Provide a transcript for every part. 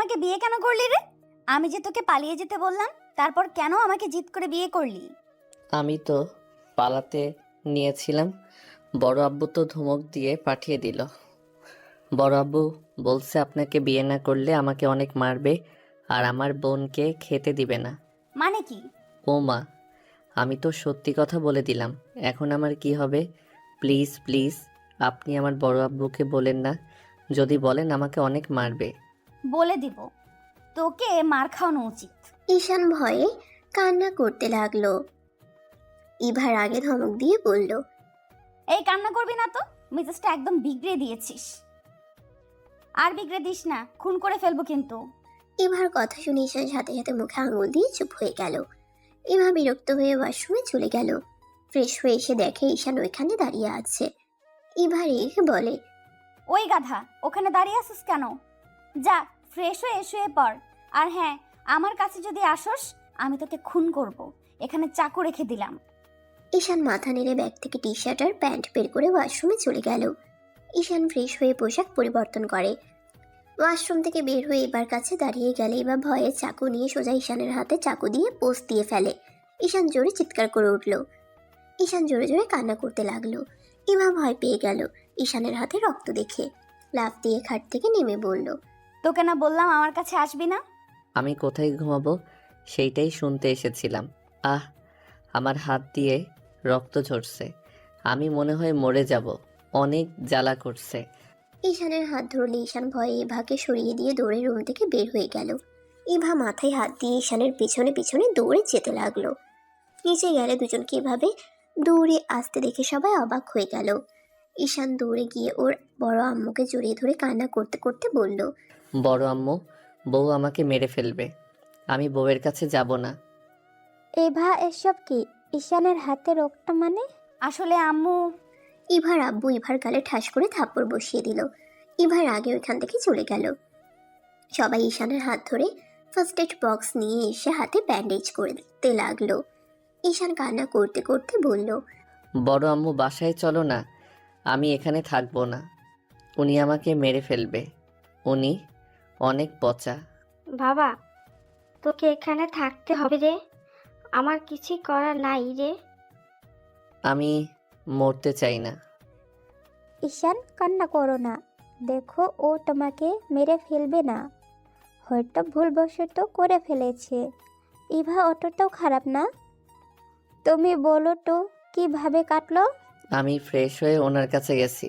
আমাকে বিয়ে কেন করলি রে? আমি যে তোকে পালিয়ে যেতে বললাম, তারপর কেন আমাকে জিদ করে বিয়ে করলি? আমি তো পালাতে নিয়েছিলাম, বড় আব্বু তো ধমক দিয়ে পাঠিয়ে দিল। বড় আব্বু বলছে আপনাকে বিয়ে না করলে আমাকে অনেক মারবে আর আমার বোনকে খেতে দিবে না। মানে কি? ও মা, আমি তো সত্যি কথা বলে দিলাম, এখন আমার কি হবে? প্লিজ প্লিজ, আপনি আমার বড় আব্বুকে বলেন না, যদি বলেন আমাকে অনেক মারবে। বলে দিব, তোকে মার খাওয়ানো উচিত। ঈশান ভয়ে কান্না করতে লাগলো। ইভার আগে ধমক দিয়ে বলল, এই কান্না করবি না তো, মেজাজটা একদম বিগড়ে দিয়েছিস। আর বিগড়ে দিস না, খুন করে ফেলবো কিন্তু। ইভার কথা শুনে ঈশান সাথে সাথে মুখে আঙুল দিয়ে চুপ হয়ে গেল। ইভা বিরক্ত হয়ে ওয়াশরুমে চলে গেল। ফ্রেশ হয়ে এসে দেখে ঈশান ওইখানে দাঁড়িয়ে আছে। ইভা রেগে বলে, ওই গাধা, ওখানে দাঁড়িয়ে আছিস কেন? যা ফ্রেশ হয়ে শুয়ে পড়। আর হ্যাঁ, আমার কাছে যদি আসোস, আমি তোকে খুন করব। এখানে চাকু রেখে দিলাম। ঈশান মাথা নেড়ে ব্যাগ থেকে টি শার্ট আর প্যান্ট বের করে ওয়াশরুমে চলে গেল। ঈশান ফ্রেশ হয়ে পোশাক পরিবর্তন করে ওয়াশরুম থেকে বের হয়ে এবার কাছে দাঁড়িয়ে গেলে এবার ভয়ে চাকু নিয়ে সোজা ঈশানের হাতে চাকু দিয়ে পোস্ট দিয়ে ফেলে। ঈশান জোরে চিৎকার করে উঠল। ঈশান জোরে জোরে কান্না করতে লাগলো। ইভা ভয় পেয়ে গেল ঈশানের হাতে রক্ত দেখে। লাফ দিয়ে খাট থেকে নেমে বলল, তোকে না বললাম আমার কাছে আসবি না? আমি কোথায় ঘুমাবো সেইটাই শুনতে এসেছিলাম। আহ, আমার হাত দিয়ে রক্ত ঝরছে, আমি মনে হয় মরে যাব, অনেক জ্বালা করছে। ঈশানের হাত ধরলে ঈশান ভয়ে ইভাকে সরিয়ে দিয়ে দৌড়ে রুম থেকে বের হয়ে গেল। ইভা মাথায় হাত দিয়ে ঈশানের পিছনে পিছনে দৌড়ে যেতে লাগলো। নিচে গেলে দুজনকে এভাবে দৌড়ে আসতে দেখে সবাই অবাক হয়ে গেল। ঈশান দৌড়ে গিয়ে ওর বড় আম্মুকে জড়িয়ে ধরে কান্না করতে করতে বলল, বড় আম্মু, বউ আমাকে মেরে ফেলবে, আমি বউয়ের কাছে যাব না। এভা, এসব কি? ঈশানের হাতে রক্ত মানে? আসলে আম্মু। ইভার আব্বু ইভার গালে ঠাস করে থাপ্পড় বসিয়ে দিল। ইভার আগে ওইখান থেকে চলে গেল। সবাই ঈশানের হাত ধরে ফার্স্ট এড বক্স নিয়ে এসে হাতে ব্যান্ডেজ করে দিতে লাগলো। ঈশান কান্না করতে করতে বলল, বড় আম্মু বাসায় চলো না, আমি এখানে থাকবো না, উনি আমাকে মেরে ফেলবে, উনি অনেক পচা। বাবা, তোকে এখানে থাকতে হবে রে, আমার কিছুই করার নাই রে। আমি মরতে চাই না। ঈশান, কান্না করো না, দেখো ও তোমাকে মেরে ফেলবে না, হয়তো ভুলবশত করে ফেলেছে। ইভা অতটাও খারাপ না। তুমি বলো তো কিভাবে কাটলো? আমি ফ্রেশ হয়ে ওনার কাছে গেছি,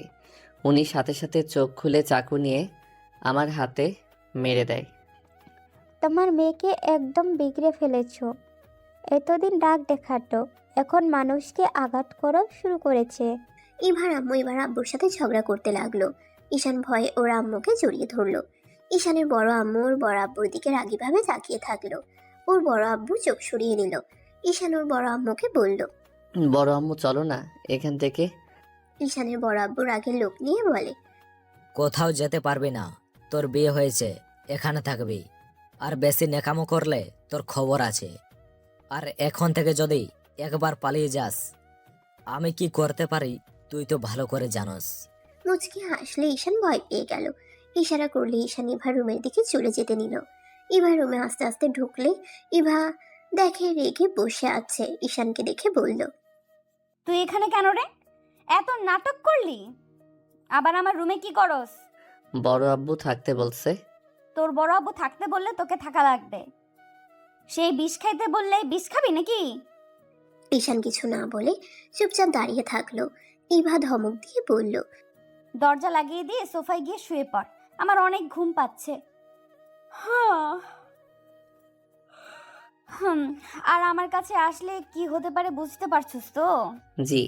উনি সাথে সাথে চোখ খুলে চাকু নিয়ে আমার হাতে মেরে দেয়। তোমার মেয়েকে একদম বিগড়ে ফেলেছো। এতদিন রাগ দেখাতো, এখন মানুষকে আঘাত করা শুরু করেছে। ইভার আম্মু এবার আব্বুর সাথে ঝগড়া করতে লাগলো। ঈশান ভয়ে ওর আম্মুকে জড়িয়ে ধরলো। ঈশানের বড় আম্মু ওর বড় আব্বুর দিকে রাগীভাবে তাকিয়ে থাকলো। ওর বড় আব্বু চোখ সরিয়ে নিল। ঈশান ওর বড় আম্মুকে বলল, বড় আম্মু চলো না এখান থেকে। ঈশানের বড় আব্বু রাগের লোক নিয়ে বলে, কোথাও যেতে পারবি না, তোর বিয়ে হয়েছে, এখানে থাকবি। আর বেশি নেকামো করলে তোর খবর আছে। আর এখন থেকে যদি একবার পালিয়ে যাস, আমি কি করতে পারি তুই তো ভালো করে জানোস। মুচকি হাসলে ঈশান ভয় পেয়ে গেল। ইশারা করলে ঈশান ইভার রুমের দিকে চলে যেতে নিল। ইভা রুমে আস্তে আস্তে ঢুকলে ইভা দেখে রেগে বসে আছে। ঈশানকে দেখে বলল, তুই এখানে কেন রে? এত নাটক করলি? আবার আমার রুমে কি করস? বড় আব্বু থাকতে বলছে। তোর বড় আব্বু থাকতে বললে তোকে থাকা লাগবে। সেই বিষ খাইতে বললে বিষ খাবি নাকি? ঈশান কিছু না বলে চুপচাপ দাঁড়িয়ে থাকলো। ইভা ধমক দিয়ে বলল, দরজা লাগিয়ে দিয়ে সোফায় গিয়ে শুয়ে পড়, আমার অনেক ঘুম পাচ্ছে। হ্যাঁ। আর আমার কাছে আসলে কি হতে পারে বুঝতে পারছিস তো? জি।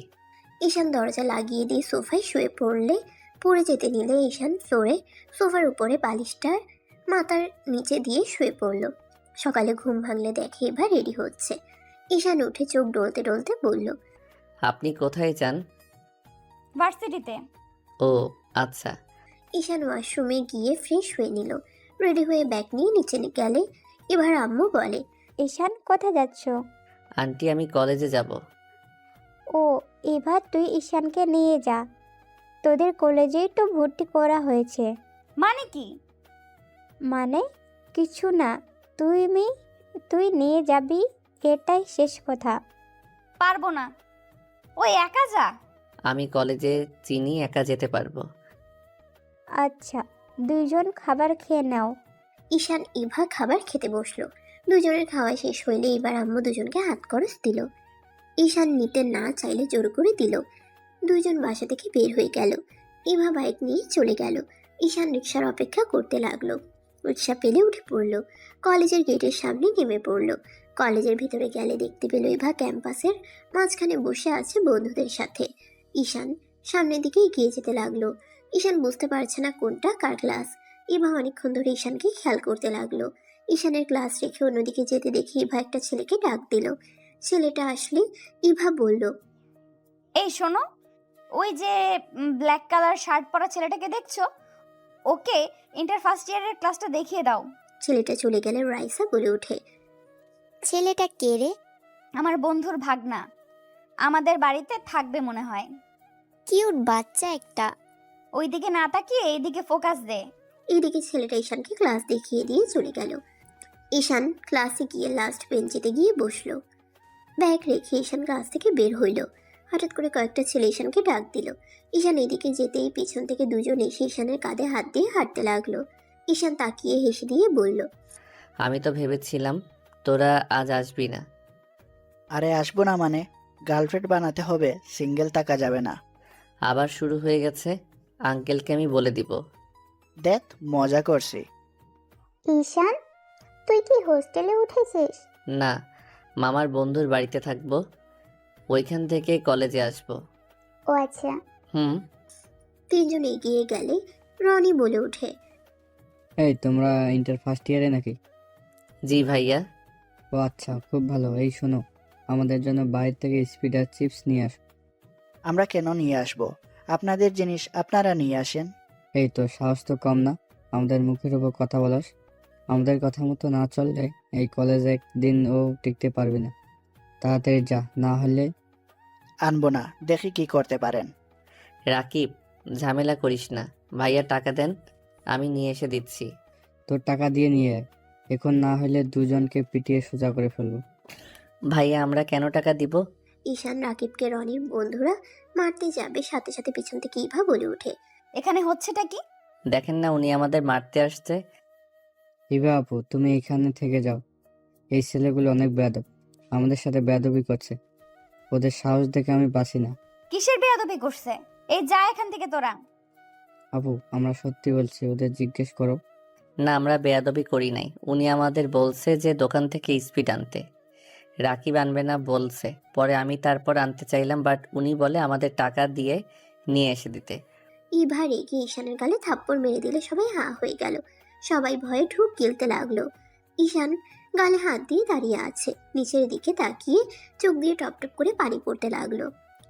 ঈশান দরজা লাগিয়ে দিয়ে সোফায় শুয়ে পড়লে পড়ে যেতে নিলে ঈশান ফ্লোরে সোফার উপরে বালিশটার মাথার নিচে দিয়ে শুয়ে পড়ল। সকালে ঘুম ভাঙলে দেখে এবার রেডি হচ্ছে। ঈশান উঠে চোখ ডলতে ডলতে বলল, আপনি কোথায় যান? ভার্সিটিতে। ও আচ্ছা। ঈশান ওয়াশরুমে গিয়ে ফ্রেশ হয়ে নিল। রেডি হয়ে ব্যাগ নিয়ে নিচে গেলে এবার আম্মু বলে, ঈশান, কোথায় যাচ্ছ? আন্টি আমি কলেজে যাব। ও, এবার তুই ঈশানকে নিয়ে যা, তোদের কলেজেই তো ভর্তি করা হয়েছে। মানে কি? মানে কিছু না, তুই নিয়ে যাবি, এটাই শেষ কথা। পারবো না, ওই একা যা। আমি কলেজে চিনি, একা যেতে পারবো। আচ্ছা, দুইজন খাবার খেয়ে নাও। ঈশান ইভা খাবার খেতে বসলো। দুজনের খাওয়া শেষ হইলে এবার আম্মু দুজনকে হাত খরচ দিল। ঈশান নিতে না চাইলে জোর করে দিল। দুইজন বাসা থেকে বের হয়ে গেল। ইভা বাইক নিয়ে চলে গেল। ঈশান রিক্সার অপেক্ষা করতে লাগলো। রিক্সা পেলে উঠে পড়লো। কলেজের গেটের সামনে নেমে পড়লো। কলেজের ভিতরে গেলে দেখতে পেল ইভা ক্যাম্পাসের মাঝখানে বসে আছে বন্ধুদের সাথে। ঈশান সামনের দিকে এগিয়ে যেতে লাগলো। ঈশান বুঝতে পারছে না কোনটা কার ক্লাস। ইভা অনেকক্ষণ ধরে ঈশানকে খেয়াল করতে লাগলো। ঈশানের ক্লাস রেখে অন্যদিকে যেতে দেখে ইভা একটা ছেলেকে ডাক দিল। ছেলেটা আসলে ইভা বলল, এই শোনো, ওই যে ব্ল্যাক কালার শার্ট পরা ছেলেটাকে দেখছো, ওকে ইন্টার ফার্স্ট ইয়ারের ক্লাসটা দেখিয়ে দাও। ছেলেটা চলে গেলে রাইসা বলে ওঠে, ছেলেটা কে রে? আমার বন্ধুর ভাগনা, আমাদের বাড়িতে থাকবে মনে হয়। কিউট বাচ্চা একটা। ওইদিকে না তাকিয়ে এইদিকে ফোকাস দে। এইদিকে ছেলেটা ঈশানকে ক্লাস দেখিয়ে দিয়ে চলে গেল। ঈশান ক্লাসে গিয়ে লাস্ট বেঞ্চিতে গিয়ে বসলো। ব্যাগ রেখে ঈশান ক্লাস থেকে বের হইল। হঠাৎ করে কয়েকটা ছেলে ঈশানকে ডাক দিল। ঈশান এদিকে যেতেই পিছন থেকে দুজন এসে ঈশানের কাঁধে হাত দিয়ে হাঁটতে লাগলো। ঈশান তাকিয়ে হেসে দিয়ে বলল, আমি তো ভেবেছিলাম তোরা আজ আসবি না। আরে আসবো না মানে? গার্লফ্রেন্ড বানাতে হবে, সিঙ্গেল থাকা যাবে না। আবার শুরু হয়ে গেছে। আঙ্কেলকে আমি বলে দিব। দেখ, মজা করছি। ঈশান, তুই কি হোস্টেলে উঠেছিস? না, মামার বন্ধুর বাড়িতে থাকবো, ওইখান থেকে কলেজে আসবো। ও আচ্ছা। হুম। তিনজন এগিয়ে গেলে রনি বলে ওঠে, এই তোমরা ইন্টার ফার্স্ট ইয়ারে নাকি? জি ভাইয়া। ও আচ্ছা, খুব ভালো। এই শোনো, আমাদের জন্য বাইরে থেকে স্পিডার চিপস নিয়ে আস। আমরা কেন নিয়ে আসবো? আপনাদের জিনিস আপনারা নিয়ে আসেন। এই তো, সাহস তো কম না, আমাদের মুখের উপর কথা বলাস। আমাদের কথা মতো না চললে এই কলেজে একদিন ও টিকতে পারবে না। তাড়াতাড়ি যা, না হলে। আনবো না, দেখি কি করতে পারেন। রাকিব, ঝামেলা করিস না। ভাইয়া টাকা দেন, আমি নিয়ে এসে দিচ্ছি। তোর টাকা দিয়ে নিয়ে আয়, এখন না হলে দুজনকে পিটিয়ে সোজা করে ফেলবো। ভাইয়া, আমরা কেন টাকা দিব? ঈশান রাকিবকে রনির বন্ধুরা মারতে যাবে, সাথে সাথে পিছন থেকে ইভা বলে ওঠে, এখানে হচ্ছেটা কি? দেখেন না, উনি আমাদের মারতে আসছে। ইভা আপু, তুমি এখানে থেকে যাও। এই ছেলেগুলো অনেক বেয়াদব, আমাদের সাথে বেয়াদবি করছে। ওদের সাহস দেখে আমি বাঁচি না। কিসের বেয়াদবি করছে? এই যা এখান থেকে তোরা। আপু, আমরা সত্যি বলছি, ওদের জিজ্ঞেস করো। না, আমরা বেয়াদবি করি নাই। উনি আমাদের বলছে যে দোকান থেকে স্পিড আনতে। রাকিব আনবে না বলছে, পরে আমি তারপর আনতে চাইলাম, বাট উনি বলে আমাদের টাকা দিয়ে নিয়ে এসে দিতে। ইভা রেগে ঈশানের গালে থাপ্পড় মেরে দিলে সবাই হা হয়ে গেল। সবাই ভয়ে ঢুক গিলতে লাগলো। ঈশান গালে হাত দিয়ে দাঁড়িয়ে আছে, নিচের দিকে তাকিয়ে চোখ দিয়ে টপটপ করে পানি পড়তে লাগলো।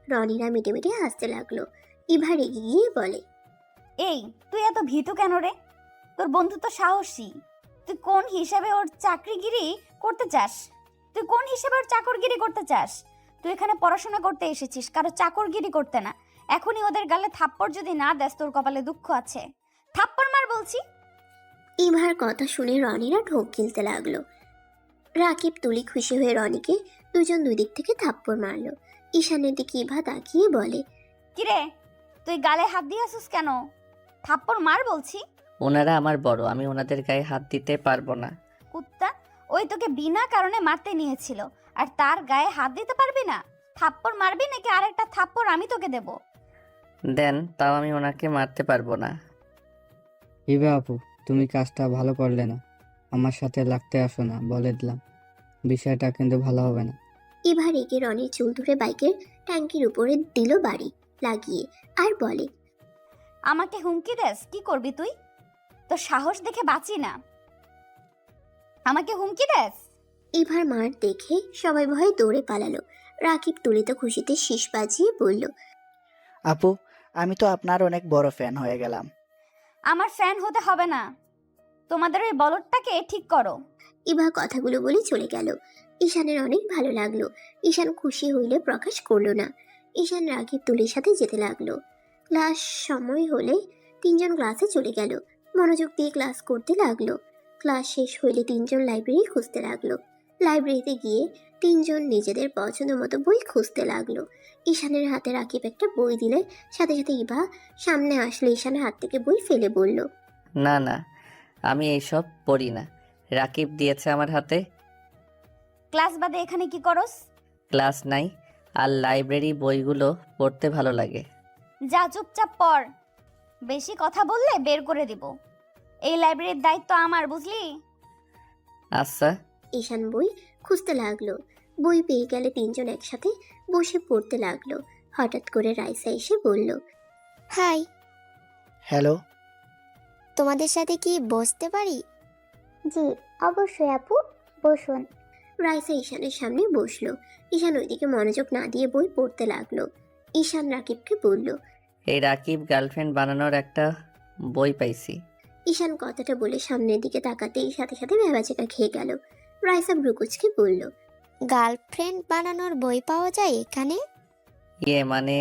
রনিরা মিটে মিটে হাসতে লাগলো। ইভা রেগে গিয়ে বলে, এই তুই এত ভীতু কেন রে? তোর বন্ধু তো সাহসী। তুই কোন হিসাবে ওর চাকরিগিরি করতে চাস? তুই কোন হিসাবে ওর চাকরগিরি করতে চাস? তুই এখানে পড়াশোনা করতে এসেছিস, কারো চাকরগিরি করতে না। এখনই ওদের গালে থাপ্পড় যদি না দেস, তোর কপালে দুঃখ আছে। থাপ্পড় মার বলছি। ইভার কথা শুনে রনিরা ঢোক গিলতে লাগলো। রাকিব তুলি খুশি হয়ে রনিকে দুজন দুই দিক থেকে থাপ্পড় মারলো। ঈশানের দিকে ইভা তাকিয়ে বলে, কিরে, তুই গালে হাত দিয়ে আসিস কেন? থাপ্পড় মার বলছি। ওনারা আমার বড়, আমি ওনাদের গায়ে হাত দিতে পারবো না। কুত্তা, ওই তোকে বিনা কারণে মারতে নিয়েছিল, আর তার গায়ে হাত দিতে পারবি না? থাপ্পড় মারবি নাকি আরেকটা থাপ্পড় আমি তোকে দেব? দেন, তাও আমি ওনাকে মারতে পারবো না। ইভা আপু, তুমি কাজটা ভালো করলে না। আমার সাথে লাগতে আসো না, বলে দিলাম। বিষয়টা কিন্তু ভালো হবে না। ইভা রেগে রনির চুল ধরে বাইকের ট্যাঙ্কির উপরে দিল বাড়ি লাগিয়ে, আর বলে, আমাকে হুমকি দেস? কি করবি তুই? তোর সাহস দেখে বাঁচি না। আমাকে হুমকি দেস? ইভার মার দেখে সবাই ভয়ে দৌড়ে পালালো। রাকিব তুলিতে খুশিতে শীষ বাজিয়ে বলল, আপু, আমি তো আপনার অনেক বড় ফ্যান হয়ে গেলাম। আমার ফ্যান হতে হবে না, তোমাদের ওই বলদটাকে ঠিক করো। ইভা কথাগুলো বলে চলে গেল। ঈশানের অনেক ভালো লাগলো। ঈশান খুশি হইলে প্রকাশ করলো না। ঈশান রাকিব তুলির সাথে যেতে লাগলো। ক্লাস সময় হলে তিনজন ক্লাসে চলে গেল। মনোযোগ দিয়ে ক্লাস করতে লাগলো। ক্লাস শেষ হইলে তিনজন লাইব্রেরি খুঁজতে লাগলো। লাইব্রেরিতে গিয়ে তিনজন নিজেদের পছন্দ মতো বই খুঁজতে লাগলো। ঈশানের হাতে রাকিব একটা বই দিলে সাথে সাথে ইভা সামনে আসলে ঈশানের হাত থেকে বই ফেলে বলল, না না, আমি এইসব পড়ি না। রাকিব দিয়েছে আমার হাতে। ক্লাস বাদে এখানে কি করস? ক্লাস নাই, আর লাইব্রেরি বইগুলো পড়তে ভালো লাগে। যা চুপচাপ পড়, বেশি কথা বললে বের করে দিব। এই লাইব্রেরির দায়িত্ব আমার, বুঝলি? আচ্ছা। ঈশান বই খুঁজতে লাগলো। বই পেয়ে গেলে তিনজন একসাথে বসে পড়তে লাগলো। হঠাৎ করে রাইসা এসে বলল, হাই, হ্যালো। তোমাদের সাথে কি বসতে পারি? জি অবশ্যই আপু, বসুন। রাইসা ঈশানের সামনে বসলো। ঈশান ওইদিকে মনোযোগ না দিয়ে বই পড়তে লাগলো। ঈশান রাকিবকে বলল, এই রাকিব গার্লফ্রেন্ড বানানোর একটা বই পাইছি। ঈশান কথাটা বলে সামনের দিকে তাকাতেই সাথে সাথে ভেবাচেকা খেয়ে গেল। রাইসা ব্রুকুচকে বলল, গার্লফ্রেন্ড বানানোর বই পাওয়া যায় এখানে? মানে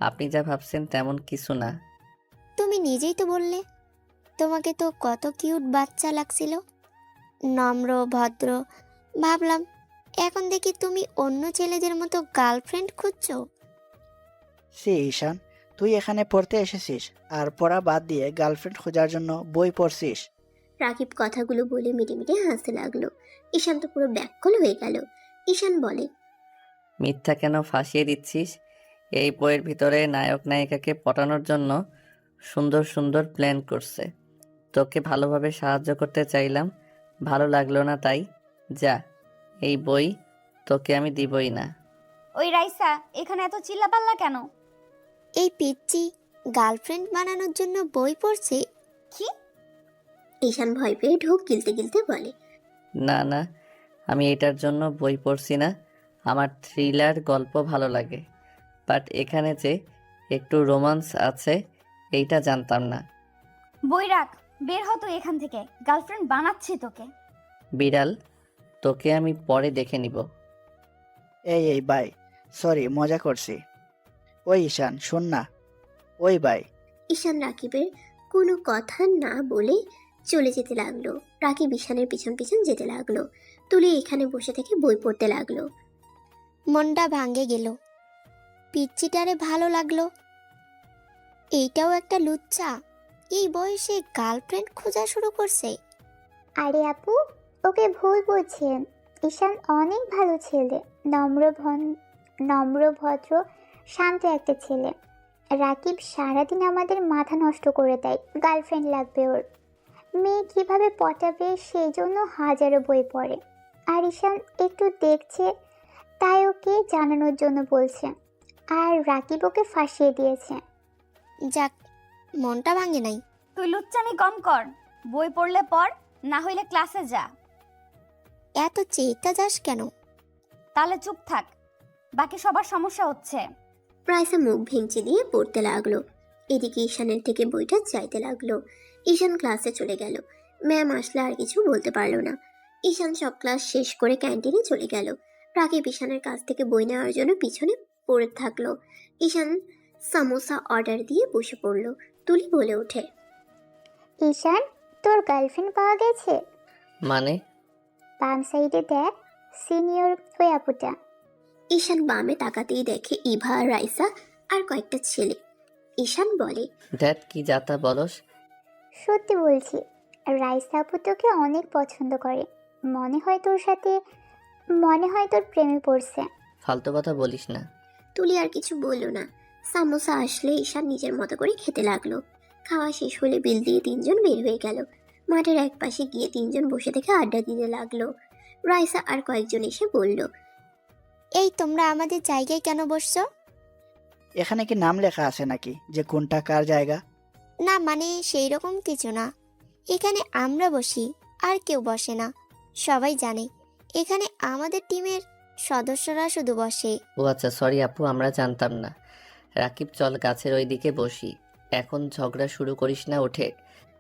আপনি যা ভাবছেন তেমন কিছু না। তুমি নিজেই তো বললে, তোমাকে তো কত কিউট বাচ্চা লাগছিল, নম্র ভদ্র। ভাবলাম এখন দেখি তুমি অন্য ছেলেদের মতো গার্লফ্রেন্ড খুঁজছো। সে ঈশান, তুই এখানে পড়তে এসেছিস আর পড়া বাদ দিয়ে গার্লফ্রেন্ড খোঁজার জন্য বই পড়ছিস? রাকিব কথাগুলো বলে মিটে মিটে হাসতে লাগলো। ঈশান তো পুরো ব্যাকুল হয়ে গেল। ঈশান বলে, মিথ্যা কেন ফাঁসিয়ে দিচ্ছিস? এই বইয়ের ভিতরে নায়ক নায়িকাকে পটানোর জন্য সুন্দর সুন্দর প্ল্যান করছে। তোকে ভালোভাবে সাহায্য করতে চাইলাম, ভালো লাগলো না তাই। যা, এই বই তোকে আমি দিবই না। ওই রাইসা, এখানে এত চিল্লাপাল্লা কেন? এই পিচ্চি গার্লফ্রেন্ড বানানোর জন্য বই পড়ছে। কি? ঈশান ভয় পেয়ে ঢোক গিলতে গিলতে বলে, না না, আমি এটার জন্য বই পড়ছি না। আমার থ্রিলার গল্প ভালো লাগে, বাট এখানে যে একটু রোমান্স আছে এইটা জানতাম না। বই রাখ, বের হ তুই এখান থেকে। গার্লফ্রেন্ড বানাচ্ছি তোকে। বিড়াল, তোকে আমি পরে দেখে নিব। এই বাই, সরি মজা করছি। ওই ঈশান শোন না। ওই বাই। ঈশান রাকিবের কোনো কথা না বলে চলে যেতে লাগলো। রাকিব ঈশানের পিছন পিছন যেতে লাগলো। তুলি এখানে বসে থেকে বই পড়তে লাগলো। মনটা ভাঙে গেল, পিচ্চিটারে ভালো লাগলো। এইটাও একটা লুচ্চা, এই বয়সে গার্লফ্রেন্ড খোঁজা শুরু করছে। আরে আপু, ওকে ভুল বুঝছেন। ঈশান অনেক ভালো ছেলে, নম্র ভদ্র শান্ত একটা ছেলে। রাকিব সারাদিন আমাদের মাথা নষ্ট করে দেয়, গার্লফ্রেন্ড লাগবে ওর। মেয়ে কিভাবে পটাবে সেই জন্য হাজারো বই পড়ে। আর ঈশান একটু দেখছে তাই ওকে জানানোর জন্য বলছে, আর রাকিব ওকে ফাঁসিয়ে দিয়েছে। যাক, মনটা ভাঙে নাই। তুই লুচ্চামি কম কর, বই পড়লে পড়, না হইলে ক্লাসে যা। এত চেতা যাস কেন? তাহলে চুপ থাক, বাকি সবার সমস্যা হচ্ছে। রাইসা মুখ ভেঙচি দিয়ে পড়তে লাগলো। এদিকে ঈশানের থেকে বইটা চাইতে লাগলো। ঈশান ক্লাসে চলে গেল। ম্যাম আসলে আর কিছু বলতে পারলো না। ঈশান সব ক্লাস শেষ করে ক্যান্টিনে চলে গেল। রাকিব ঈশানের কাছ থেকে বই নেওয়ার জন্য পিছনে পড়ে থাকলো। ঈশান সামোসা অর্ডার দিয়ে বসে পড়লো। তুলি বলে ওঠে, ঈশান, তোর গার্লফ্রেন্ড পাওয়া গেছে। মানে? বাম সাইডে দেখ, সিনিয়র ওই আপুটা। ঈশান বামে তাকাতেই দেখে ইভা, রাইসা আর কয়েকটা ছেলে। ঈশান বলে, দ্যাট কি যাতা বলস? সত্যি বলছি, রাইসা আপু তোকে অনেক পছন্দ করে। মনে হয় তোর প্রেমে পড়ছে। ফালতু কথা বলিস না। তুলি আর কিছু বলল না। সামোসা আসলে ঈশান নিজের মতো করে খেতে লাগলো। খাওয়া শেষ হলে বিল দিয়ে তিনজন বের হয়ে গেল। মাঠের এক পাশে গিয়ে তিনজন বসে থেকে আড্ডা দিতে লাগলো। রাইসা আর কয়েকজন এসে বলল, এই তোমরা আমাদের জায়গায় কেন বসছো? এখানে কি নাম লেখা আছে নাকি যে কোনটা কার জায়গা? না মানে সেই রকম কিছু না, এখানে আমরা বসি আর কেউ বসে না। সবাই জানে এখানে আমাদের টিমের সদস্যরা শুধু বসে। ও আচ্ছা, সরি আপু, আমরা জানতাম না। রাকিব, চল গাছের ওই দিকে বসি। এখন ঝগড়া শুরু করিস না, ওঠে।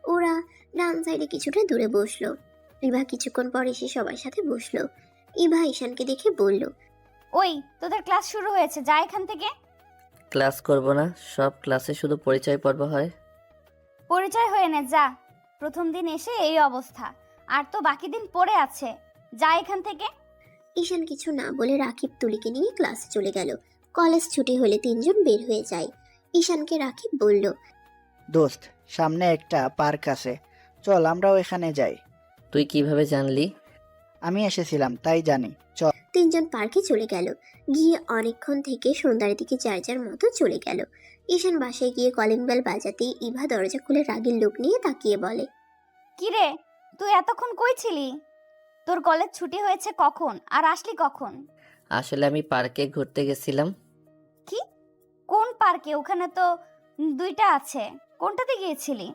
ওরা ডান সাইডে কিছুটা দূরে বসলো। ইভা কিছুক্ষণ পর এসে সবার সাথে বসলো। ইভা ঈশানকে দেখে বলল, ওই, তোদের ক্লাস শুরু হয়েছে, যা এখান থেকে। ক্লাস করব না, সব ক্লাসে শুধু পরিচয় পর্ব হয়। পরিচয় হয়ে নে, যা। প্রথম দিন এসে এই অবস্থা, আর তো বাকি দিন পড়ে আছে, যা এখান থেকে। ঈশান কিছু না বলে রাকিব তুলিকে নিয়ে ক্লাসে চলে গেল। কলেজ ছুটি হলে তিনজন বের হয়ে যায়। ঈশানকে রাকিব বলল, দোস্ত, সামনে একটা পার্ক আছে, চল আমরাও এখানে যাই। তুই কিভাবে জানলি? আমি এসেছিলাম তাই জানি, চল। তিনজন পার্কে চলে গেল। গিয়ে অনেকক্ষণ থেকে সন্ধ্যার দিকে যার যার মতো চলে গেল। ঈশান বাসায় গিয়ে কলিং বেল বাজাতেই ইভা দরজা খুলে রাগীর লোক নিয়ে তাকিয়ে বলে, কি রে, তুই এতক্ষণ কই ছিলি? তোর কলেজ ছুটি হয়েছে কখন আর আসলি কখন? আসলে আমি পার্কে ঘুরতে গেছিলাম। কি? কোন পার্কে? ওখানে তো দুইটা আছে, কোনটাতে গিয়েছিলি?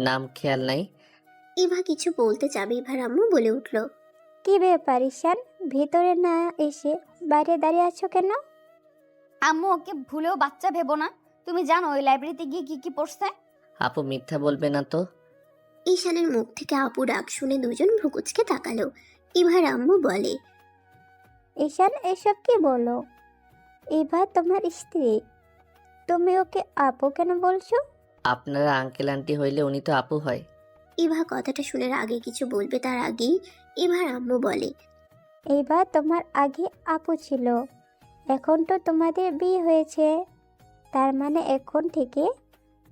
নাম খেয়াল নাই। ইভা কিছু বলতে যাবে ইভার আম্মু বলে উঠল, কি ব্যাপার ঈশান, ভেতরে না এসে বাইরে দাঁড়িয়ে আছো কেন? আম্মু ওকে ভুলেও বাচ্চা ভেবো না। তুমি জানো ওই লাইব্রেরিতে গিয়ে কি কি পড়ছে? আপু মিথ্যা বলবে না তো? ঈশানের মুখ থেকে আপু ডাক শুনে দুজন ভ্রুকুচকে তাকালো। ইভার আম্মু বলে, ঈশান এসব কি বলো? এবার তোমার স্ত্রী, তুমি ওকে আপু কেন বলছো? আপনারা আঙ্কেল আন্টি হইলে উনি তো আপু হয়। ইভা কথাটা শুনে আগে কিছু বলবে তার আগেই ইভার আম্মু বলে, এবার তোমার আগে আপু ছিল, এখন তো তোমাদের বিয়ে হয়েছে, তার মানে এখন থেকে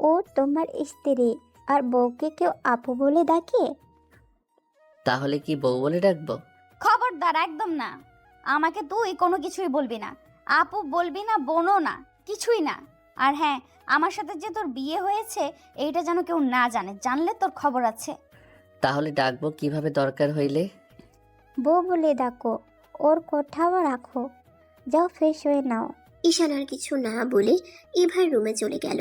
ও তোমার স্ত্রী। আর বউকে কেউ আপু বলে ডাকে? তাহলে কি বউ বলে ডাকবো? খবরদার, একদম না। আমাকে তুই কোনো কিছুই বলবি না, আপু বলবি না, বোনও না, কিছুই না। আর হ্যাঁ, আমার সাথে যে তোর বিয়ে হয়েছে এইটা যেন কেউ না জানে, জানলে তোর খবর আছে। তাহলে ডাকবো কিভাবে দরকার হইলে? বউ বলে ডাকো, ওর কোথাও রাখো। যাও ফ্রেশ হয়ে নাও। ঈশান আর কিছু না বলে ইভার রুমে চলে গেল।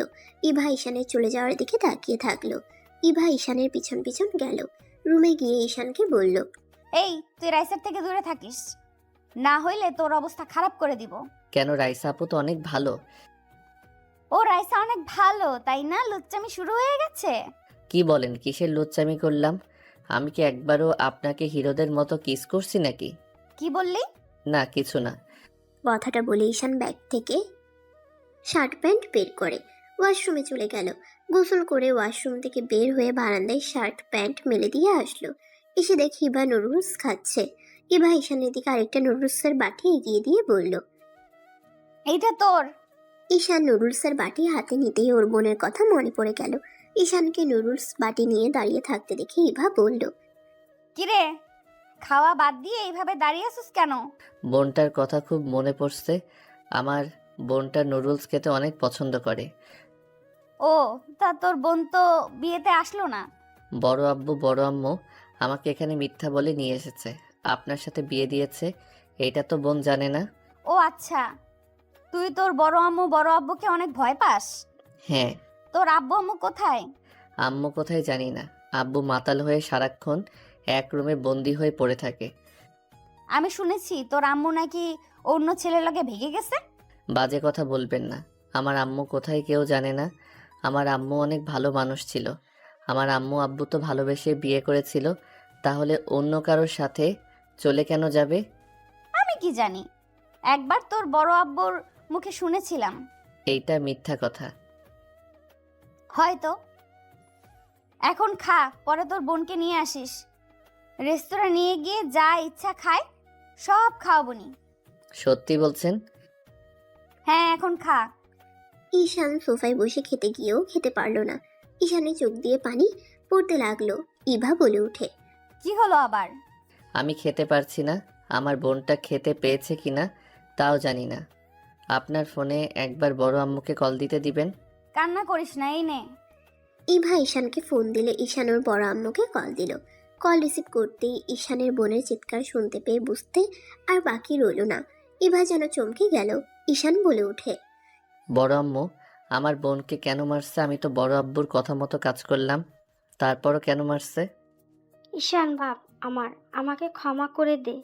ইভা ঈশানের চলে যাওয়ার দিকে তাকিয়ে থাকলো। ইভা ঈশানের পিছন পিছন গেল। রুমে গিয়ে ঈশানকে বলল, এই, তুই রাইসার থেকে দূরে থাকিস, না হইলে তোর অবস্থা খারাপ করে দিব। কেন? রাইসা আপু তো অনেক ভালো। ও রাইসা অনেক ভালো, তাই না? লুচ্চামি শুরু হয়ে গেছে। কি বলেন? কিসের লুচ্চামি করলাম? আমি কি একবারও আপনাকে হিরোদের মতো কিস করছি নাকি? কি বললি? না, কিছু না। কথাটা বলে ঈশান ব্যাগ থেকে শার্ট প্যান্ট বের করে ওয়াশরুমে চলে গেল। গোসল করে ওয়াশরুম থেকে বের হয়ে বারান্দায় শার্ট প্যান্ট মেলে দিয়ে আসলো। এসে দেখি ইভা নুডলস খাচ্ছে। ইভা ঈশানের দিকে আরেকটা নুডলসের বাটি এগিয়ে দিয়ে বলল, এইটা তোর। ঈশান নুডলসের বাটি হাতে নিতেই ওর বোনের কথা মনে পড়ে গেল। ঈশানকে নুডলস বাটি নিয়ে দাঁড়িয়ে থাকতে দেখে ইভা বলল, কিরে, খাওয়া বাদ দিয়ে এইভাবে দাঁড়িয়ে আছিস কেন? বোনটার কথা খুব মনে পড়ছে। আমার বোনটা নুডলস খেতে অনেক পছন্দ করে। ও, তা তোর বোন তো বিয়েতে আসলো না? বড় আব্বু বড় আম্মু আমাকে এখানে মিথ্যা বলে নিয়ে এসেছে, আপনার সাথে বিয়ে দিয়েছে। এটা তো বোন জানে না। ও আচ্ছা, তুই তোর বড় আম্মু বড় আব্বুকে অনেক ভয় পাস? হ্যাঁ। তোর আব্বু আম্মু কোথায়? আম্মু কোথায় জানি না, আব্বু মাতাল হয়ে সারাক্ষণ এক রুমে বন্দি হয়ে পড়ে থাকে। আমি শুনেছি তোর আম্মু নাকি অন্য ছেলের লগে ভেগে গেছে। বাজে কথা বলবেন না। আমার আম্মু কোথায় কেউ জানে না। আমার আম্মু অনেক ভালো মানুষ ছিল। আমার আম্মু আব্বু তো ভালোবেসে বিয়ে করেছিল, তাহলে অন্য কারোর সাথে চলে কেন যাবে? আমি কি জানি, একবার তোর বড় আব্বুর মুখে শুনেছিলাম। এইটা মিথ্যা কথা। হয়তো। এখন খা, পরে তোর বোনকে নিয়ে আসিস। রেস্তোরাঁ নিয়ে গিয়ে যা ইচ্ছা খায়, সব খাওয়াবনি। সত্যি বলছেন? হ্যাঁ, এখন খা। ঈশান সোফায় বসে খেতে গিয়েও খেতে পারলো না। ঈশানের চোখ দিয়ে পানি পড়তে লাগলো। ইভা বলে উঠে, কি হলো আবার? আমি খেতে পারছি না। আমার বোনটা খেতে পেয়েছে কিনা তাও জানি না। আপনার ফোনে একবার বড় আম্মুকে কল দিতে দিবেন? কান্না করিস না, এই নে। ইভা ঈশানকে ফোন দিলে ঈশান ওর বড় আম্মুকে কল দিল। কল রিসিভ করতেই ঈশানের বোনের চিৎকার শুনতে পেয়ে বুঝতে আর বাকি রইল না। ইভা যেন চমকে গেল। ঈশান বলে উঠে, বড় আম্মু আমার বোনকে কেন মারছে? আমি তো বড় আব্বুর কথা মতো কাজ করলাম, তারপরও কেন মারছে? ঈশান বাপ আমার, আমাকে ক্ষমা করে দে।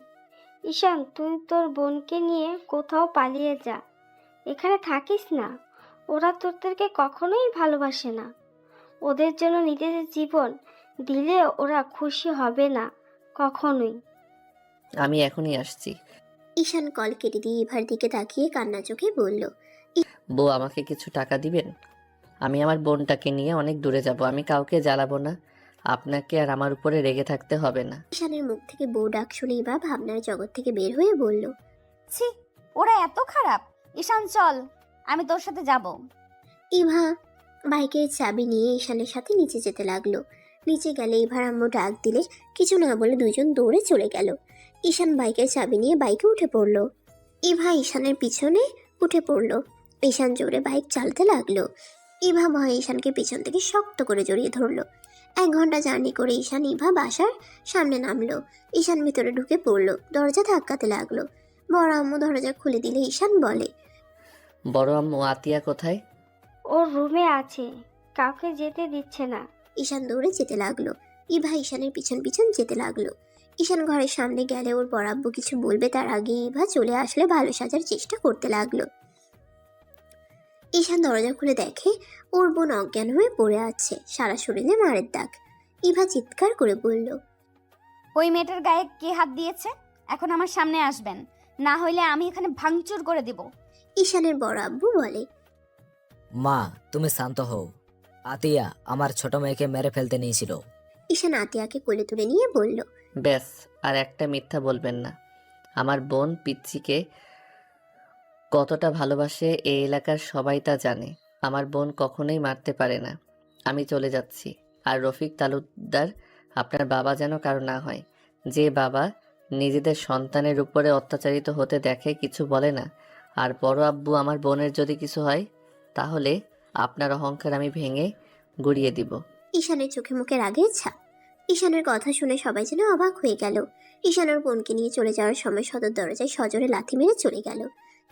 ঈশান, তুই তোর বোনকে নিয়ে কোথাও পালিয়ে যা, এখানে থাকিস না। ওরা তোদেরকে কখনোই ভালোবাসে না। ওদের জন্য নিজেদের জীবন দিলে ওরা খুশি হবে না কখনোই। আমি এখনই আসছি। ঈশান কল কেটে দিয়ে ইভার দিকে তাকিয়ে কান্না চোখে বলল, বউ আমাকে কিছু টাকা দিবেন? আমি আমার বোনটাকে নিয়ে অনেক দূরে যাব, আমি কাউকে জ্বালাবো না। আপনাকে আর আমার উপরে রেগে থাকতে হবে না। ঈশানের মুখ থেকে বউ ডাক শুনে ইভা ভাবনার জগৎ থেকে বের হয়ে বলল, ছি, ওরা এত খারাপ। ঈশান চল, আমি তোর সাথে যাব। ইভা বাইকের চাবি নিয়ে ঈশানের সাথে নিচে যেতে লাগলো। নিচে গেলে ইভার আম্মু ডাক দিলে কিছু না বলে দুজন দৌড়ে চলে গেল। ঈশান বাইকের চাবি নিয়ে বাইকে উঠে পড়লো। ইভা ঈশানের পিছনে উঠে পড়লো। ঈশান জোরে বাইক চালাতে লাগলো। ইভা ভয়ে ঈশানকে পিছন থেকে শক্ত করে জড়িয়ে ধরলো। 1 ঘন্টা জার্নি করে ঈশান ইভা বাসার সামনে নামলো। ঈশান ভিতরে ঢুকে পড়লো, দরজা ধাক্কাতে লাগলো। বড় আম্মু দরজা খুলে দিলে ঈশান বলে, বড় আম্মু, আতিয়া কোথায়? ওর রুমে আছে, কাউকে যেতে দিচ্ছে না। ঈশান দৌড়ে যেতে লাগলো। ইভা ঈশানের পিছন পিছন যেতে লাগলো। ঈশান ঘরের সামনে গেলে ওর বড় আব্বু কিছু বলবে তার আগে ইভা চলে আসলে ভালো সাজার চেষ্টা করতে লাগলো। ঈশান দরজা খুলে দেখে ওর বোন অজ্ঞান হয়ে পড়ে আছে, সারা শরীরে মারের দাগ। ইভা চিৎকার করে বলল, ওই মেয়েটার গায়ে কে হাত দিয়েছে? এখন আমার সামনে আসবেন, না হইলে আমি এখানে ভাঙচুর করে দিব। ঈশানের বড় আব্বু বলে, মা, তুমি শান্ত হও। আতিয়া আমার ছোট মেয়েকে মেরে ফেলতে নিয়েছিল। ঈশান আতিয়াকে কোলে তুলে নিয়ে বলল, ব্যাস, আর একটা মিথ্যা বলবেন না। আমার বোন পিচ্চিকে কতটা ভালোবাসে এই এলাকার সবাই তা জানে। আমার বোন কখনোই মারতে পারে না। আমি চলে যাচ্ছি। আর রফিক তালুকদার, আপনার বাবা যেন কারো না হয়। যে বাবা নিজেদের সন্তানের উপরে অত্যাচারিত হতে দেখে কিছু বলে না, আর বড় আব্বু আমার বোনের যদি কিছু হয় তাহলে আপনার অহংকার আমি ভেঙে গুড়িয়ে দিব। ঈশানের চোখে মুখে রাগের ছাপ। ঈশানের কথা শুনে সবাই যেন অবাক হয়ে গেল। ঈশান ওর বোনকে নিয়ে চলে যাওয়ার সময় সদর দরজায় সজোরে লাথি মেরে চলে গেল।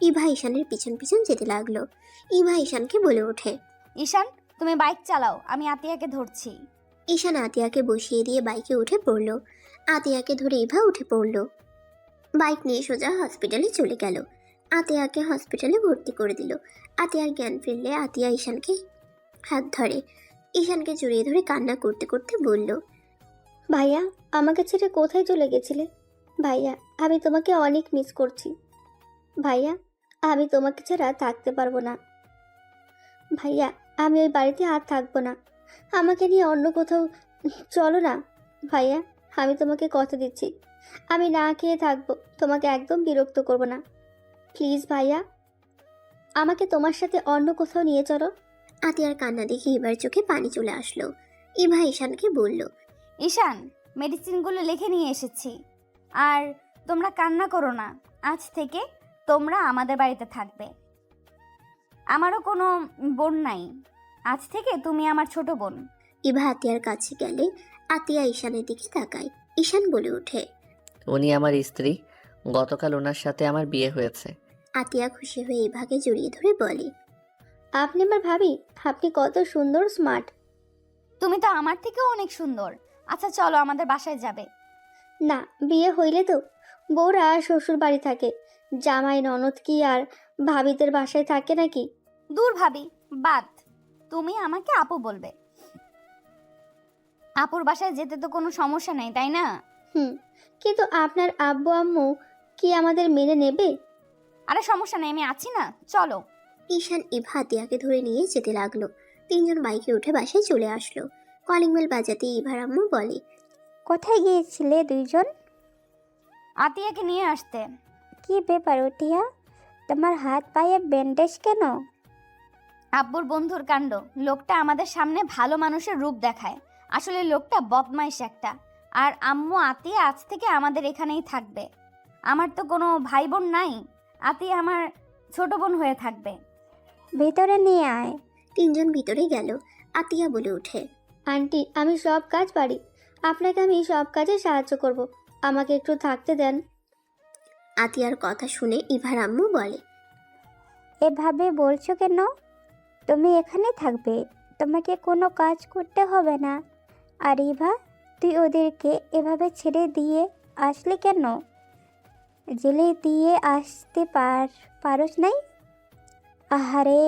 ইভা ঈশানের পিছন পিছন যেতে লাগলো। ইভা ঈশানকে বলে ওঠে, ঈশান, তুমি বাইক চালাও, আমি আতিয়াকে ধরছি। ঈশান আতিয়াকে বসিয়ে দিয়ে বাইকে উঠে পড়লো। আতিয়াকে ধরে ইভা উঠে পড়লো। বাইক নিয়ে সোজা হসপিটালে চলে গেল। আতিয়াকে হসপিটালে ভর্তি করে দিল। আতিয়ার জ্ঞান ফিরলে আতিয়া ঈশানকে হাত ধরে। ঈশানকে জড়িয়ে ধরে কান্না করতে করতে বলল, ভাইয়া, আমাকে ছেড়ে কোথায় চলে গেছিলে? ভাইয়া, আমি তোমাকে অনেক মিস করছি। ভাইয়া, আমি তোমাকে ছাড়া থাকতে পারবো না। ভাইয়া, আমি ওই বাড়িতে আর থাকবো না। আমাকে নিয়ে অন্য কোথাও চলো না। ভাইয়া, আমি তোমাকে কথা দিচ্ছি, আমি না খেয়ে থাকবো, তোমাকে একদম বিরক্ত করবো না। প্লিজ ভাইয়া, আমাকে তোমার সাথে অন্য কোথাও নিয়ে চলো। আতিয়ার কান্না দেখে এবার চোখে পানি চলে আসলো। ইভা ঈশানকে বলল, ঈশান, মেডিসিনগুলো লিখে নিয়ে এসেছি। আর তোমরা কান্না করো না, আজ থেকে তোমরা আমাদের বাড়িতে থাকবে। আমারও কোনো বোন নাই, আজ থেকে তুমি আমার ছোট বোন। ইভা আতিয়ার কাছে গেলে আতিয়া ঈশানের দিকে তাকায়। ঈশান বলে ওঠে, উনি আমার স্ত্রী। গতকাল ওনার সাথে আমার বিয়ে হয়েছে। আতিয়া খুশি হয়ে ইভাকে জড়িয়ে ধরে বলে, আপনি আমার ভাবি, আপনি কত সুন্দর, স্মার্ট। তুমি তো আমার থেকেও অনেক সুন্দর। আচ্ছা চলো, আমাদের বাসায় যাবে। না, বিয়ে হইলে তো বউরা শ্বশুর বাড়ি থাকে, জামাই ননদ কি আর ভাবিদের বাসায় থাকে নাকি? দূর ভাবি, বাদ। তুমি আমাকে আপু বলবে। আপুর বাসায় যেতে তো কোনো সমস্যা নেই, তাই না? কিন্তু আপনার আব্বু আম্মু কি আমাদের মেনে নেবে? আরে সমস্যা নেই, আমি আছি না, চলো। ঈশান ইভা আতিয়াকে ধরে নিয়ে যেতে লাগলো। 3 জন বাইকে উঠে বাসায় চলে আসলো। কলিং বেল বাজাতে ইভার আম্মু বলে, কোথায় গিয়েছিলে দুইজন? আতিয়াকে নিয়ে আসতে। কি ব্যাপার উঠিয়া, তোমার হাত পায়ে ব্যান্ডেজ কেন? আব্বুর বন্ধুর কাণ্ড। লোকটা আমাদের সামনে ভালো মানুষের রূপ দেখায়, আসলে লোকটা বদমাইশ একটা। আর আম্মু আতিয়া আজ থেকে আমাদের এখানেই থাকবে। আমার তো কোনো ভাই বোন নাই, আতিয়া আমার ছোট বোন হয়ে থাকবে। ভিতরে নিয়ে আয়। 3 জন ভিতরে গেল। আতিয়া বলে ওঠে, আন্টি, আমি সব কাজ পারি, আপনাকে আমি সব কাজে সাহায্য করব, আমাকে একটু থাকতে দেন। আতিয়ার কথা শুনে ইভার আম্মু বলে, এভাবে বলছো কেন? তুমি এখানে থাকবে, তোমাকে কোনো কাজ করতে হবে না। আর ইভা, তুই ওদেরকে এভাবে ছেড়ে দিয়ে আসলি কেন? জেলে দিয়ে আসতে পারোস নাই? আহারে,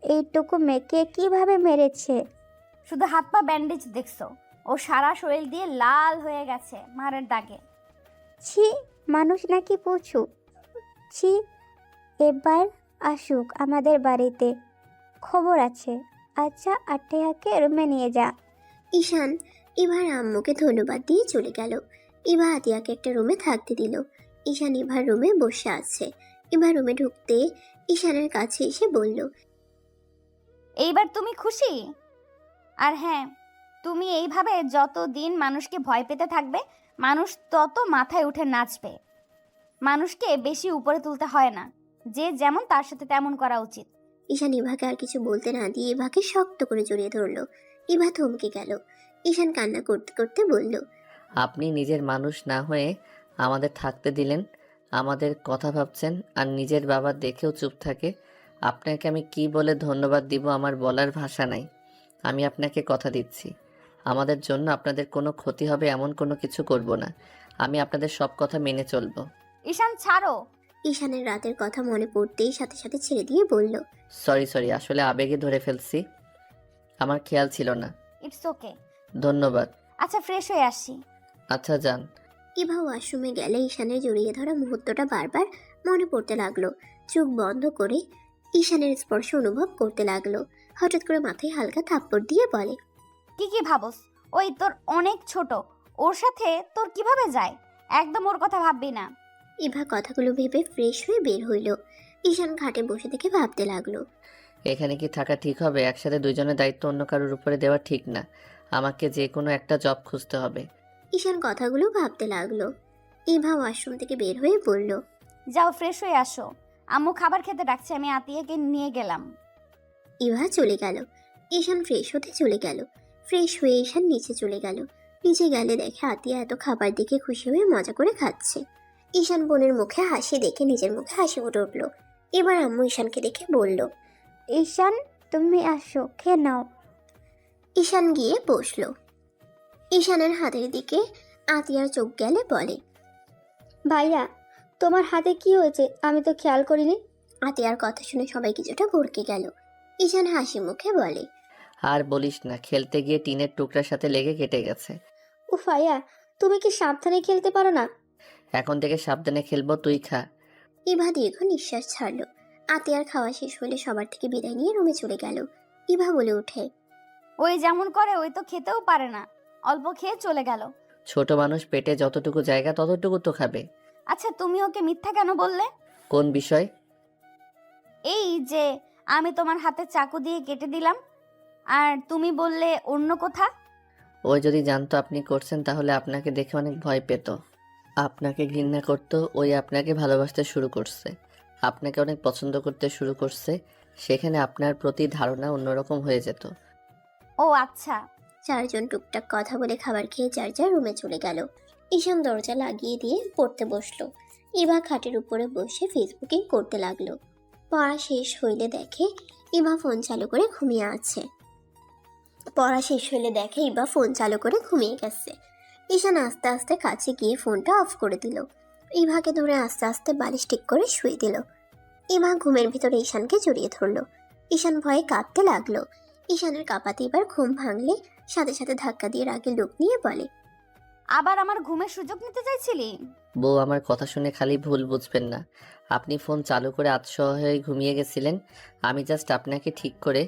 এইটুকু মেয়েকে কিভাবে মেরেছে? শুধু হাত পা ব্যান্ডেজ দেখছো, ও সারা শরীর দিয়ে লাল হয়ে গেছে মারের দাগে। ছি, মানুষ নাকি পুছু? ছি, এবার আসুক আমাদের বাড়িতে, খবর আছে। আচ্ছা, আটেয়াকে রুমে নিয়ে যা। ঈশান ইভার আম্মুকে ধন্যবাদ দিয়ে চলে গেল। ইভা আতিয়াকে একটা রুমে থাকতে দিল। ঈশান ইভার রুমে বসে আছে। ইভা রুমে ঢুকতে ঈশানের কাছে এসে বলল, এইবার তুমি খুশি? আর হ্যাঁ, তুমি এইভাবে যত দিন মানুষকে ভয় পেতে থাকবে, মানুষ তত মাথায় উঠে নাচবে। মানুষকে বেশি উপরে তুলতে হয় না, যে যেমন তার সাথে তেমন করা উচিত। ঈশান ইভাকে আর কিছু বলতে না দিয়ে ইভাকে শক্ত করে জড়িয়ে ধরলো। ইভা থমকে গেল। ঈশান কান্না করতে করতে বলল, আপনি নিজের মানুষ না হয়ে আমাদের থাকতে দিলেন, আমাদের কথা ভাবছেন, আর নিজের বাবা দেখেও চুপ থাকে। আপনাকে আমি কি বলে ধন্যবাদ দিব আমার বলার ভাষা নাই। আমি আপনাকে কথা দিচ্ছি, আমাদের জন্য আপনাদের কোনো ক্ষতি হবে এমন কোনো কিছু করব না। আমি আপনাদের সব কথা মেনে চলবো। ঈশান ছাড়ো। ঈশানের রাতের কথা মনে পড়তেই সাথে সাথে ছেড়ে দিয়ে বলল, সরি, আসলে আবেগে ধরে ফেলছি, আমার খেয়াল ছিল না। It's okay. ধন্যবাদ। আচ্ছা, ফ্রেশ হয়ে আসছি। আচ্ছা যান। ইভা ওয়াশরুমে গেলে ঈশানের জড়িয়ে ধরা মুহূর্তটা বারবার মনে পড়তে লাগলো। চোখ বন্ধ করে ঈশানের স্পর্শ অনুভব করতে লাগলো। হঠাৎ করে মাথায় হালকা থাপ্পড় দিয়ে বলে, কি ভাবস? ওই তোর অনেক ছোট, ওর সাথে তোর কিভাবে যায়? একদম ওর কথা ভাববি না। ইভা কথাগুলো ভেবে ফ্রেশ হয়ে বের হইল। ঈশান ঘাটে বসে থেকে ভাবতে লাগলো, এখানে কি থাকা ঠিক হবে? একসাথে দুজনের দায়িত্ব অন্য কারোর উপরে দেওয়া ঠিক না। আমাকে যে কোনো একটা জব খুঁজতে হবে। ঈশান কথাগুলো ভাবতে লাগলো। ইভা ওয়াশরুম থেকে বের হয়ে বলল, যাও ফ্রেশ হয়ে আসো, আম্মু খাবার খেতে ডাকছে, আমি আতিয়াকে নিয়ে গেলাম। ইভা চলে গেল। ঈশান ফ্রেশ হতে চলে গেল। ফ্রেশ হয়ে ঈশান নিচে চলে গেল। নিচে গেলে দেখে আতিয়া এত খাবার দেখে খুশি হয়ে মজা করে খাচ্ছে। ঈশান বোনের মুখে হাসি দেখে নিজের মুখে হাসি ফুটে উঠল। এবার আম্মু ঈশানকে দেখে বলল, ঈশান, তুমি আসো, খেয়ে নাও। ঈশান গিয়ে বসলো। ঈশানের হাতের দিকে আতিয়ার চোখ গেলে বলে, ভাইয়া, তোমার হাতে কি হয়েছে? আমি তো খেয়াল করিনি। আতিয়ার কথা শুনে সবাই কিছুটা ভরকে গেল। ঈশান হাসি মুখে বলে, আর বলিস না, খেলতে গিয়ে টিনের টুকরার সাথে লেগে কেটে গেছে। উফ ভাইয়া, তুমি কি সাবধানে খেলতে পারো না? এখন থেকে সাবধানে খেলবো, তুই খা। ইভা দীর্ঘ নিঃশ্বাস ছাড়লো। আতিয়ার খাওয়া শেষ হলে সবার থেকে বিদায় নিয়ে রুমে চলে গেল। ইভা বলে ওঠে, ওই যেমন করে ওই তো খেতেও পারে না, অল্প খেয়ে চলে গেল। ছোট মানুষ, পেটে যতটুকু জায়গা ততটুকু তো খাবে। আচ্ছা, তুমি ওকে মিথ্যা কেন বললে? কোন বিষয়? এই যে আমি তোমার হাতে চাকু দিয়ে কেটে দিলাম, আর তুমি বললে অন্য কথা। ওই যদি জানতো আপনি করছেন তাহলে আপনাকে দেখে অনেক ভয় পেত, আপনাকে ঘৃণা করতো, ওই আপনাকে ভালোবাসতে শুরু করছে, আপনাকে অনেক পছন্দ করতে শুরু করছে। সেখানে আপনার প্রতি ধারণা অন্যরকম হয়ে যেত। ও আচ্ছা। চারজন টুকটাক কথা বলে খাবার খেয়ে যার যার রুমে চলে গেল। ঈশান দরজা লাগিয়ে দিয়ে পড়তে বসলো। ইভা খাটের উপরে বসে ফেসবুকিং করতে লাগলো। পড়া শেষ হইলে দেখে ইভা ফোন চালু করে ঘুমিয়ে গেছে। ঈশান আস্তে আস্তে কাছে গিয়ে ফোনটা অফ করে দিল। ইভাকে ধরে আস্তে আস্তে বালিশ ঠিক করে শুয়ে দিল। ইভা ঘুমের ভিতরে ঈশানকে জড়িয়ে ধরলো। ঈশান ভয়ে কাঁপতে লাগলো। ঈশানের কাঁপাতে এবার ঘুম ভাঙলে সাথে সাথে ধাক্কা দিয়ে রাগে লোক নিয়ে বলে, আবার আমার ঘুমের সুযোগ নিতে চাইছিলি? বউ, আমার কথা শুনে খালি ভুল বুঝবেন না। আপনি ফোন চালু করে আতশোয়া হয়ে ঘুমিয়ে গেছিলেন, আমি জাস্ট আপনাকে ঠিক করে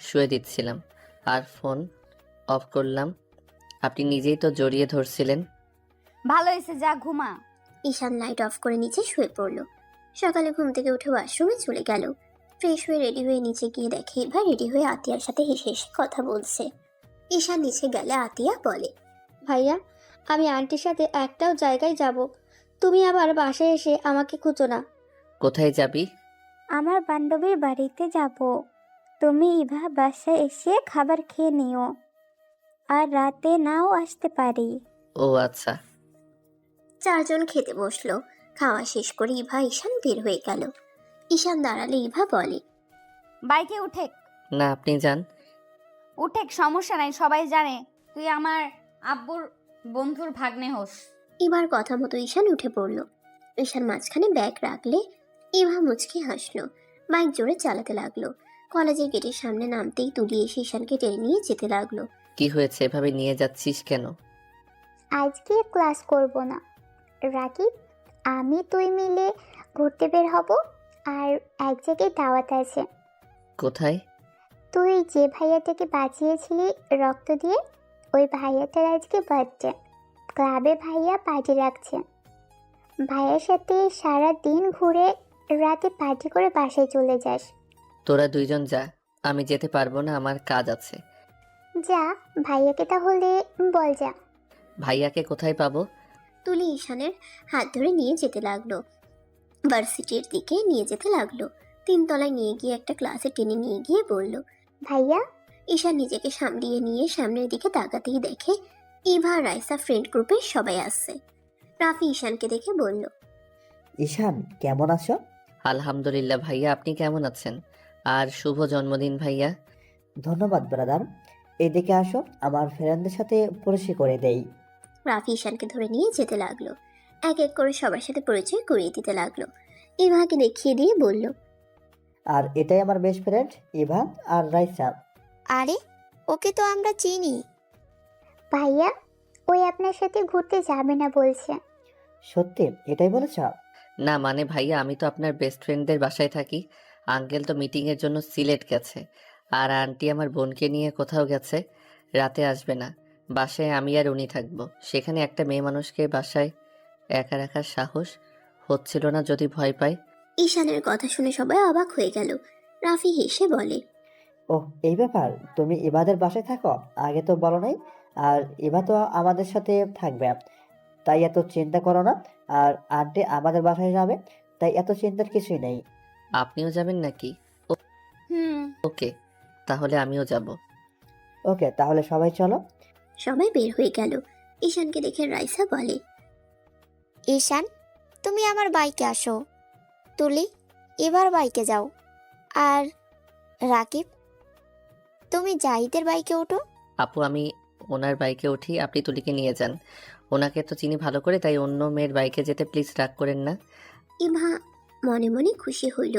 শুয়ে দিচ্ছিলাম আর ফোন অফ করলাম। আপনি নিজেই তো জড়িয়ে ধরছিলেন। ভালো হয়েছে, যা ঘুমা। ঈশান লাইট অফ করে নিচে শুয়ে পড়লো। সকালে ঘুম থেকে উঠে ওয়াশরুমে চলে গেল। ফ্রেশ হয়ে রেডি হয়ে নিচে গিয়ে দেখে এবার রেডি হয়ে আতিয়ার সাথে হেসে হেসে কথা বলছে। ঈশান নিচে গেলে আতিয়া বলে, ভাইয়া, আমি আন্টির সাথে একটাও জায়গায় যাব, তুমি আবার বাসায় এসে আমাকে খুঁজো না। কোথায় যাবি? আমার বান্ধবীর বাড়িতে যাব। তুমি ইভা বাসায় এসে খাবার খেয়ে নিও, আর রাতে নাও আসতে পারি। ও আচ্ছা। চারজন খেতে বসলো। খাওয়া শেষ করে ইভা ঈশান বের হয়ে গেল। ঈশান দাঁড়ালে ইভা বলে, বাইকে উঠেক। না, আপনি যান। উঠেক, সমস্যা নাই, সবাই জানে তুই আমার আব্বুর বন্ধুর ভাগ্নে হোস। এবার কথা মতো ঈশান উঠে পড়লো। ঈশান মাঝখানে ব্যাগ রাখলে ইভা মুচকি হাসলো। বাইক জোরে চালাতে লাগলো। কলেজের গেটের সামনে নামতেই তুলি এসে ঈশানকে টেনে নিয়ে যেতে লাগলো। কি হয়েছে, এভাবে নিয়ে যাচ্ছিস কেন? আজকে ক্লাস করব না রাকিব, আমি তুই মিলে ঘুরতে বের হব, আর এক জায়গায় দাওয়াত আছে। কোথায়? তুই যে ভাইয়াটাকে বাঁচিয়েছিলি রক্ত দিয়ে, ওই ভাইয়াটার আজকে বার্থডে, ক্লাবে ভাইয়া পার্টি রাখছে। ভাইয়ার সাথে সারা দিন ঘুরে রাতে পার্টি করে বাসায় চলে যাস। তোরা দুইজন যা, আমি যেতে পারবো না, আমার কাজ আছে। যা, ভাইয়াকে তাহলে বল যা। ভাইয়াকে কোথায় পাবো? তুলি ঈশানের হাত ধরে নিয়ে যেতে লাগলো, ভার্সিটির দিকে নিয়ে যেতে লাগলো। 3 তলায় নিয়ে গিয়ে একটা ক্লাসে টেনে নিয়ে গিয়ে বলল, ভাইয়া, ঈশান নিজেকে সামলিয়ে নিয়ে সামনের দিকে তাকাতেই দেখে ইভা, রাইসা ফ্রেন্ড গ্রুপের সবাই আসছে। রাফি ঈশানকে দেখে বলল, ঈশান কেমন আছো? আলহামদুলিল্লাহ ভাইয়া, আপনি কেমন আছেন? আর শুভ জন্মদিন ভাইয়া। ধন্যবাদ ব্রাদার, এদিকে আসো, আমার ফ্রেন্ডদের সাথে পরিচয় করে দেই। রাফি ঈশানকে ধরে নিয়ে যেতে লাগলো, এক এক করে সবার সাথে পরিচয় করিয়ে দিতে লাগলো। ইভাকে দেখিয়ে দিয়ে বলল, আর এটাই আমার বেস্ট ফ্রেন্ড ইভা আর রাইসা। আরে ওকে তো আমরা চিনি। ভাইয়া, ওই আপনার সাথে ঘুরতে যাবে না বলছে। সত্যি এটাই বলেছ? না মানে ভাইয়া, আমি তো আপনার বেস্ট ফ্রেন্ডদের বাসায় থাকি। আঙ্কেল তো মিটিংয়ের জন্য সিলেট গেছে, আর আন্টি আমার বোনকে নিয়ে কোথাও গেছে, রাতে আসবে না। বাসায় আমি আর উনি থাকবো। সেখানে একটা মেয়ে মানুষকে বাসায় একা রাখার সাহস হচ্ছিল না যদি ভয় পায়। ঈশানের কথা শুনে সবাই অবাক হয়ে গেল। রাফি হেসে বলে, ওহ, এই ব্যাপার, তুমি ইভাদের বাসায় থাকো? আগে তো বলো নাই। আর ইভা তো আমাদের সাথে থাকবে, তাই এত চিন্তা করো না। আর আন্টি আমাদের বাসায় যাবে, তাই এত চিন্তার কিছুই নেই। আপনিও যাবেন নাকি? হুম। ওকে, তাহলে আমিও যাব। ওকে, তাহলে সবাই চলো। সবাই বের হয়ে গেল। ঈশানকে দেখে রাইসা বলে, ঈশান, তুমি আমার বাইকে আসো। তুলি, এবার বাইকে যাও। আর রাকিব, তুমি জাহিদের বাইকে ওঠো। আপু, আমি ওনার বাইকে উঠি, আপনি তুলিকে নিয়ে যান। ওনাকে তো চিনি ভালো করে, তাই অন্য মেয়ের বাইকে যেতে প্লিজ রাগ করেন না। ইভা মনে মনে খুশি হইল।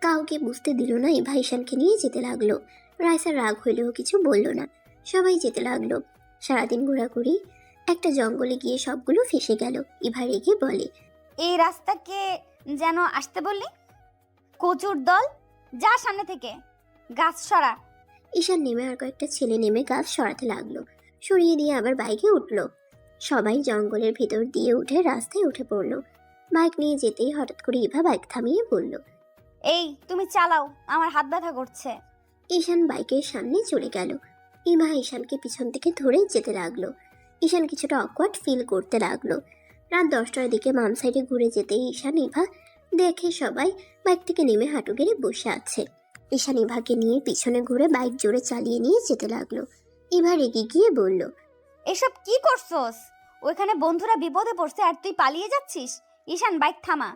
কাউকে বুঝতে দিল না ইভা ঈশানকে নিয়ে যেতে লাগলো। রাইসার রাগ হইলেও কিছু বলল না। সবাই যেতে লাগলো। সারাদিন ঘোরাঘুরি, একটা জঙ্গলে গিয়ে সবগুলো ফেসে গেল। ইভা রেগে বলে, এই রাস্তাকে যেন আসতে বললি? কচুর দল, যা সামনে থেকে, গাছ সরা। ঈশান নেমে আর কয়েকটা ছেলে নেমে গাছ সরাতে লাগলো। সরিয়ে দিয়ে আবার বাইকে উঠলো। সবাই জঙ্গলের ভিতর দিয়ে উঠে রাস্তায় উঠে পড়লো। বাইক নিয়ে যেতেই হঠাৎ করে ইভা বাইক থামিয়ে বলল, এই তুমি চালাও, আমার হাত ব্যথা করছে। ঈশান বাইকের সামনে চলে গেল। ইভা ঈশানকে পিছন থেকে ধরে যেতে লাগলো। ঈশান কিছুটা অকওয়ার্ড ফিল করতে লাগলো। রাত 10টার দিকে বাম সাইডে ঘুরে যেতেই ঈশান ইভা দেখে সবাই বাইক থেকে নেমে হাঁটু গেড়ে বসে আছে। ঈশান ইভাকে নিয়ে পিছনে ঘুরে বাইক জোরে চালিয়ে নিয়ে যেতে লাগলো। ইভা রেগে গিয়ে বলল, এসব কি করছস? ওইখানে বন্ধুরা বিপদে পড়ছে আর তুই পালিয়ে যাচ্ছিস। ঈশান, বাইক থামা।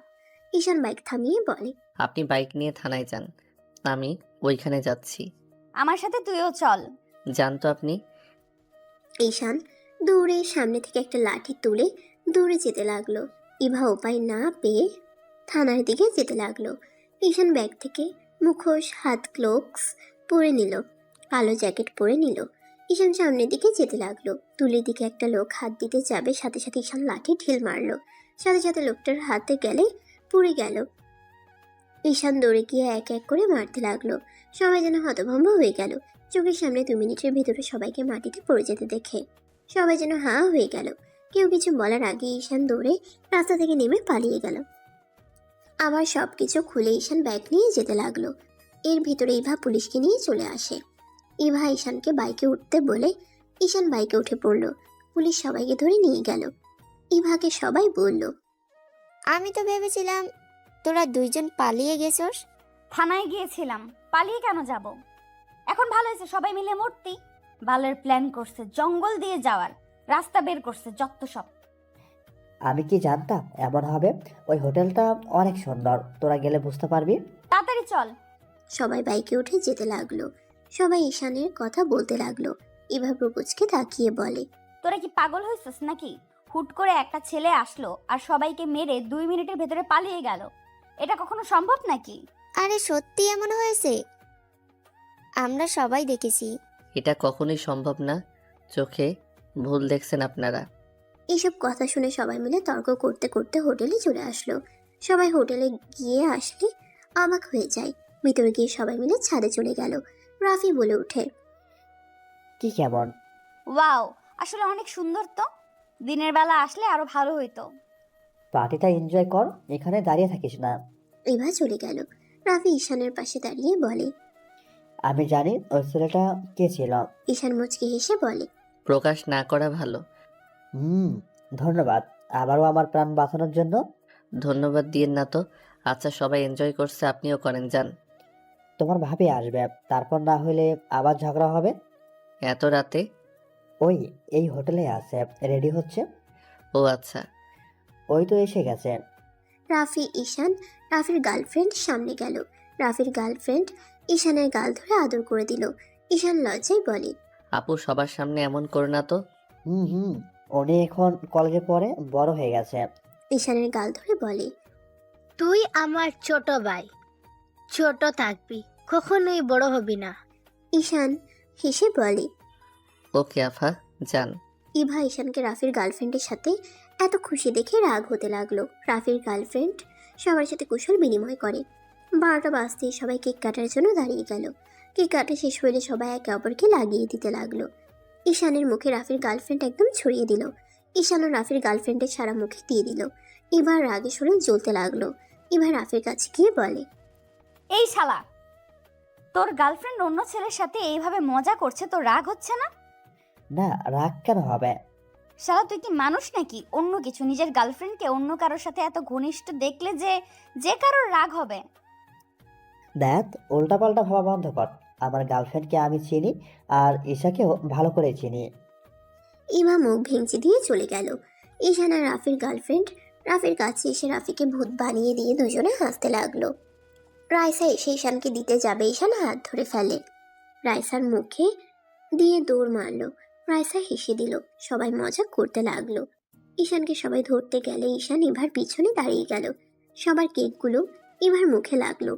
ঈশান বাইক থামিয়ে বলে, আপনি বাইক নিয়ে থানায় যান, আমি ওইখানে যাচ্ছি। আমার সাথে তুইও চল। যান তো আপনি। ঈশান দৌড়ে সামনে থেকে একটা লাঠি তুলে দৌড়ে যেতে লাগলো। ইভা উপায় না পেয়ে থানার দিকে যেতে লাগলো। ঈশান ব্যাগ থেকে মুখোশ, হাত গ্লোভস পরে নিল, কালো জ্যাকেট পরে নিল। ঈশান সামনের দিকে যেতে লাগলো। তুলির দিকে একটা লোক হাত দিতে যাবে, সাথে সাথে ঈশান লাঠি ঢিল মারলো। সাথে সাথে লোকটার হাতে গেলে পুড়ে গেল। ঈশান দৌড়ে গিয়ে এক এক করে মারতে লাগলো। সবাই যেন হতভম্ব হয়ে গেল। চোখের সামনে 2 মিনিটের ভিতরে সবাইকে মাটিতে পড়ে যেতে দেখে সবাই যেন হাঁ হয়ে গেল। কেউ কিছু বলার আগে ঈশান দৌড়ে রাস্তা থেকে নেমে পালিয়ে গেল। আবার সব কিছু খুলে ঈশান ব্যাগ নিয়ে যেতে লাগলো। এর ভিতরে ইভা পুলিশকে নিয়ে চলে আসে। ইভা ঈশানকে বাইকে উঠতে বলে ঈশান বাইকে উঠে পড়ল। পুলিশ সবাইকে ধরে নিয়ে গেল। ইভাকে সবাই বলল, আমি তো ভেবেছিলাম তোরা দুইজন পালিয়ে গেছস। থানায় গিয়েছিলাম, পালিয়ে কেন যাব? এখন ভালো হয়েছে, সবাই মিলে মূর্তি বালের প্ল্যান করছে, জঙ্গল দিয়ে যাওয়ার রাস্তা বের করছে, যত সব। আমি কি জানতাম এমন হবে? ওই হোটেলটা অনেক সুন্দর, তোরা গেলে বুঝতে পারবি। তাড়াতাড়ি চল। সবাই বাইকে উঠে যেতে লাগলো। সবাই ঈশানের কথা বলতে লাগলো। ইভা প্রপোজকে তাকিয়ে বলে, তোরা কি পাগল হয়েছিস নাকি? হুট করে একটা ছেলে আসলো আর সবাইকে মেরে 2 মিনিটের ভেতরে পালিয়ে গেল। এটা কখনো সম্ভব নাকি? আরে সত্যি এমন হয়েছে, আমরা সবাই দেখেছি। এটা কখনোই সম্ভব না, চোখে ভুল দেখছেন আপনারা। এইসব কথা শুনে সবাই মিলে তর্ক করতে করতে হোটেলে চলে আসলো। সবাই হোটেলে গিয়ে আসলে অবাক হয়ে যায়। ভিতরে গিয়ে সবাই মিলে ছাদে চলে গেল। রাফি বলে ওঠে, কি কেমন? ওয়াও, আসলে অনেক সুন্দর তো। দিনের বেলা আসলে আরো ভালো হইতো। পার্টিটা এনজয় কর, এখানে দাঁড়িয়ে থাকিস না। ইভা চলে গেল। রাফি ঈশানের পাশে দাঁড়িয়ে বলে। আমি জানি ওই ছেলেটা কে ছিল। ঈশান মুচকি হেসে বলে। প্রকাশ না করা ভালো। হুম, ধন্যবাদ আবারও আমার প্রাণ বাঁচানোর জন্য। ধন্যবাদ দিয়েন না তো। আচ্ছা, সবাই এনজয় করছে, আপনিও করেন, যান। তোমার ভাবি আসবে, তারপর না হলে আবার ঝগড়া হবে। এত রাতে? ওই এই হোটেলে আছে, রেডি হচ্ছে। ও আচ্ছা। ওই তো এসে গেছে। রাফি ঈশান রাফির গার্লফ্রেন্ড সামনে গেল। রাফির গার্লফ্রেন্ড ঈশানের গাল ধরে আদর করে দিল। ঈশান লজ্জায় বলে। আপু, সবার সামনে এমন করো না তো। হুম, উনি এখন কলেজে পড়ে, বড় হয়ে গেছে। ঈশানের গাল ধরে বলে। তুই আমার ছোট ভাই, ছোট থাকবি, কখনোই বড় হবি না। ঈশান হেসে বলে। ওকে আফা, যান। ইভা ঈশানকে রাফির গার্লফ্রেন্ডের সাথে এত খুশি দেখে রাগ হতে লাগলো। রাফির গার্লফ্রেন্ড সবার সাথে কুশল বিনিময় করে। 12টা বাজতেই সবাই কেক কাটার জন্য দাঁড়িয়ে গেল। কেক কাটা শেষ হলে সবাই একে অপরকে লাগিয়ে দিতে লাগলো। ঈশানের মুখে রাফির গার্লফ্রেন্ড একদম ছড়িয়ে দিল। ঈশানও রাফির গার্লফ্রেন্ডের সারা মুখে দিয়ে দিল। ইভার রাগে শুনে জ্বলতে লাগলো। ইভা রাফির কাছে গিয়ে বলে। এই শালা, তোর গার্লফ্রেন্ড অন্য ছেলের সাথে এইভাবে মজা করছে, তোর রাগ হচ্ছে না? না, রাগ কেন হবে? শালা, তুই কি মানুষ নাকি অন্য কিছু? নিজের গার্লফ্রেন্ডকে অন্য কারোর সাথে এত ঘনিষ্ঠ দেখলে যে কারোর রাগ হবে। দেখ, উল্টাপাল্টা ভাবা বন্ধ কর। আমার গার্লফ্রেন্ডকে আমি চিনি, আর ঈশাকেও ভালো করে চিনি। ইভা মুখ ভেঙচি দিয়ে চলে গেল। ঈশান আর রাফির গার্লফ্রেন্ড রাফির কাছে এসে রাফিকে ভূত বানিয়ে দিয়ে দুজনে হাসতে লাগলো। রাইসা এসে ঈশানকে দিতে যাবে, ঈশান হাত ধরে ফেলে। রাইসার মুখে দিয়ে দৌড় মারলো। রাইসা হেসে দিল। সবাই মজা করতে লাগলো। ঈশানকে সবাই ধরতে গেলে ঈশান ইভার পিছনে দাঁড়িয়ে গেল। সবার কেকগুলো ইভার মুখে লাগলো।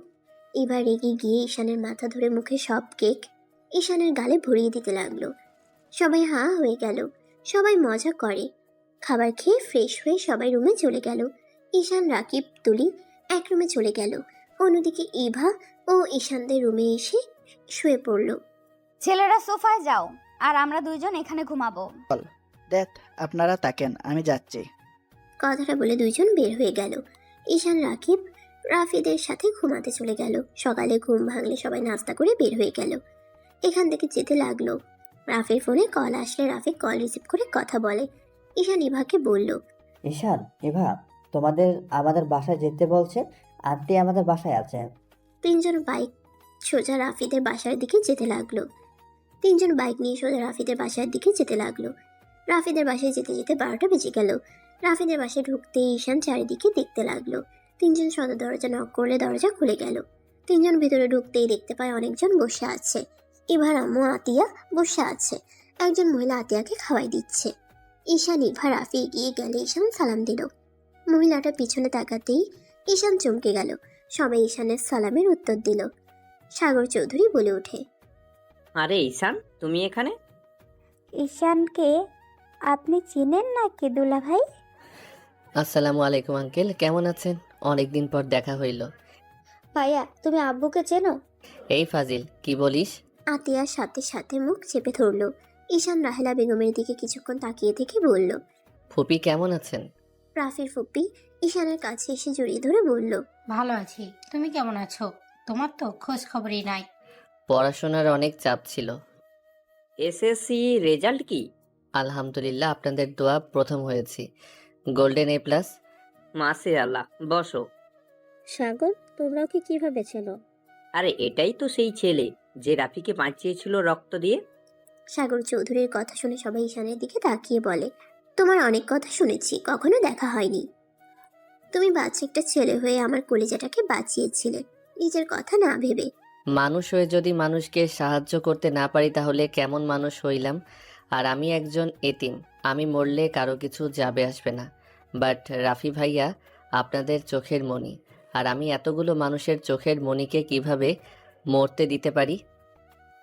ইভা রেগে গিয়ে ঈশানের মাথা ধরে মুখে সব কেক ঈশানের গালে ভরিয়ে দিতে লাগলো। সবাই হাঁ হয়ে গেল। সবাই মজা করে। খাবার খেয়ে ফ্রেশ হয়ে সবাই রুমে চলে গেল। ঈশান, রাকিব, তুলি এক রুমে চলে গেল। অন্যদিকে ইভা ও ঈশানদের রুমে এসে শুয়ে পড়ল। ছেলেরা সোফায় যাও, আর আমরা দুইজন এখানে ঘুমাবো। দেখ, আপনারা তাকেন, আমি যাচ্ছি। কথাটা বলে দুইজন বের হয়ে গেল। ঈশান, রাকিব রাফিদের সাথে ঘুমাতে চলে গেল। সকালে ঘুম ভাঙলে সবাই নাস্তা করে বের হয়ে গেল। এখান থেকে যেতে লাগলো। রাফির ফোনে কল আসলে রাফি কল রিসিভ করে কথা বলে। ঈশান ইভাকে বলল। ঈশান, এভা তোমাদের আমাদের বাসায় যেতে বলছে। আন্টি আমাদের বাসায় আছে। তিনজন বাইক সোজা রাফিদের বাসার দিকে যেতে লাগলো। তিনজন বাইক নিয়ে সোজা রাফিদের বাসার দিকে যেতে লাগলো। রাফিদের বাসায় যেতে যেতে 12টা বেজে গেল। রাফিদের বাসায় ঢুকতে ঈশান চারিদিকে দেখতে লাগলো। তিনজন সদর দরজা নক করলে দরজা খুলে গেল। তিনজন ভিতরে ঢুকতেই দেখতে পায় অনেকজন বসে আছে। ইভার আম্মু আতিয়া বসে আছে। একজন মহিলা আতিয়াকে খাওয়াই দিচ্ছে। ঈশান, ইভা, রাফি এগিয়ে গেলে ঈশান সালাম দিল। মহিলাটা পিছনে তাকাতেই ঈশান চমকে গেল। সবাই ঈশানের সালামের উত্তর দিল। সাগর চৌধুরী বলে ওঠে। আরে ঈশান, তুমি এখানে? ঈশানকে আপনি চিনেন নাকি দুলা ভাই? আসসালামু আলাইকুম আঙ্কেল, কেমন আছেন? অনেকদিন পর দেখা হইল। ভাইয়া, তুমি আব্বুকে চেনো? এই ফাজিল, কি বলিস? আতিয়ার সাথে সাথে মুখ চেপে ধরল। ঈশান রাহেলা বেগমের দিকে কিছুক্ষণ তাকিয়ে থেকে বলল। ফুপি কেমন আছেন? রাফির ফুপি ঈশানের কাছে এসে জড়িয়ে ধরে বলল। ভালো আছি, তুমি কেমন আছো? তোমার তো খোঁজ খবরই নাই। পড়াশোনার অনেক চাপ ছিল। এসএসসি রেজাল্ট কি? আলহামদুলিল্লাহ, আপনাদের দোয়া প্রথম হয়েছি, গোল্ডেন A+। মাশাআল্লাহ, বসো। সাগর, তোমরা ওকে কিভাবে চেনো? আরে এটাই তো সেই ছেলে যে রাফিকে বাঁচিয়েছিল রক্ত দিয়ে। সাগর চৌধুরীর কথা শুনে সবাই ঈশানের দিকে তাকিয়ে বলে। তোমার অনেক কথা শুনেছি, কখনো দেখা হয়নি। তুমি বাচ্চা একটা ছেলে হয়ে আমার কলিজাটাকে বাঁচিয়েছিলে, নিজের কথা না ভেবে। মানুষ হয়ে যদি মানুষকে সাহায্য করতে না পারি তাহলে কেমন মানুষ হইলাম? আর আমি একজন এতিম, আমি মরলে কারো কিছু যাবে আসবে না। বাট রাফি ভাইয়া আপনাদের চোখের মণি, আর আমি এতগুলো মানুষের চোখের মণিকে কিভাবে মরতে দিতে পারি?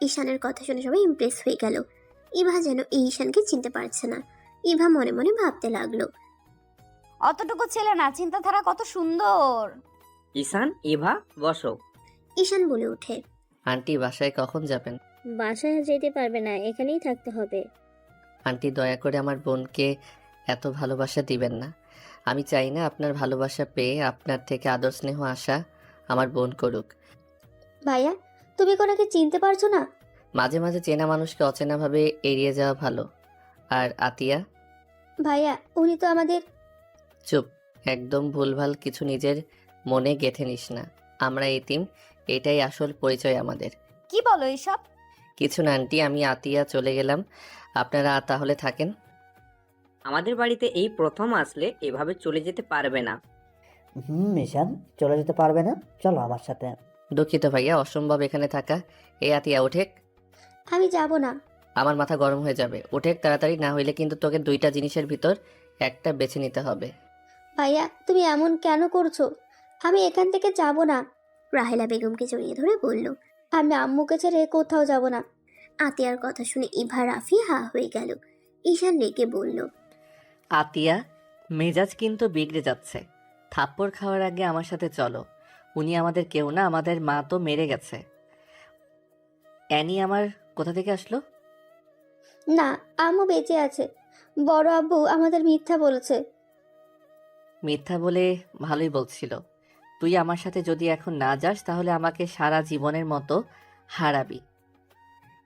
ঈশানের কথা শুনে সবাই ইমপ্রেস হয়ে গেল। ইভা যেন এই ঈশানকে চিনতে পারছে না। ইভা মনে মনে ভাবতে লাগলো। অতটুকু ছেলে না, চিন্তাধারা কত সুন্দর। ঈশান, এভা, বসো। ঈশান বলে ওঠে। আন্টি, বাসায় কখন যাবেন? বাসায় যেতে পারবে না, এখানেই থাকতে হবে। আন্টি দয়া করে আমার বোনকে এত ভালোবাসা দিবেন না। আমি চাই না আপনার ভালোবাসা পেয়ে আপনার থেকে আদর স্নেহ আশা আমার বোন করুক। ভাইয়া, তুমি কোনাকে চিনতে পারছো না? মাঝে মাঝে চেনা মানুষকে অচেনাভাবে এড়িয়ে যাওয়া ভালো। আর আতিয়া? ভাইয়া, উনি তো আমাদের। চুপ, একদম ভুলভাল কিছু নিজের মনে গেঁথে নিস না। আমরা এতিম, এটাই আসল পরিচয় আমাদের। কি বলো এসব? কিছু না আন্টি, আমি আতিয়া চলে গেলাম, আপনারা তাহলে থাকেন। আমাদের বাড়িতে এই প্রথম আসলে এভাবে চলে যেতে পারবে না। ঈশান, চলে যেতে পারবে না? চলো আমার সাথে। দুঃখিত ভাইয়া, অসম্ভব এখানে থাকা। এই আতিয়া ওঠেক। আমি যাব না। আমার মাথা গরম হয়ে যাবে। ওঠেক তাড়াতাড়ি, না হইলে কিন্তু তোকে দুইটা জিনিসের ভিতর একটা বেছে নিতে হবে। ভাইয়া, তুমি এমন কেন করছো? আমি এখান থেকে যাব না। রাহেলা বেগমকে জড়িয়ে ধরে বলল, আমি আম্মুকে ছেড়ে কোথাও যাব না। আতিয়ার কথা শুনে ইভা রাফি হা হয়ে গেল। ঈশান রেগে বলল, আতিয়া, মেজাজ কিন্তু বিগড়ে যাচ্ছে। থাপ্পড় খাওয়ার আগে আমার সাথে চলো। উনি আমাদের কেউ না, আমাদের মা তো মেরে গেছে। অ্যানি আমার কোথা থেকে আসলো? না, আম্মু বেঁচে আছে। বড় আব্বু আমাদের মিথ্যা বলেছে। মিথ্যা বলে ভালোই বলছিল। তুই আমার সাথে যদি এখন না যাস তাহলে আমাকে সারা জীবনের মতো হারাবি।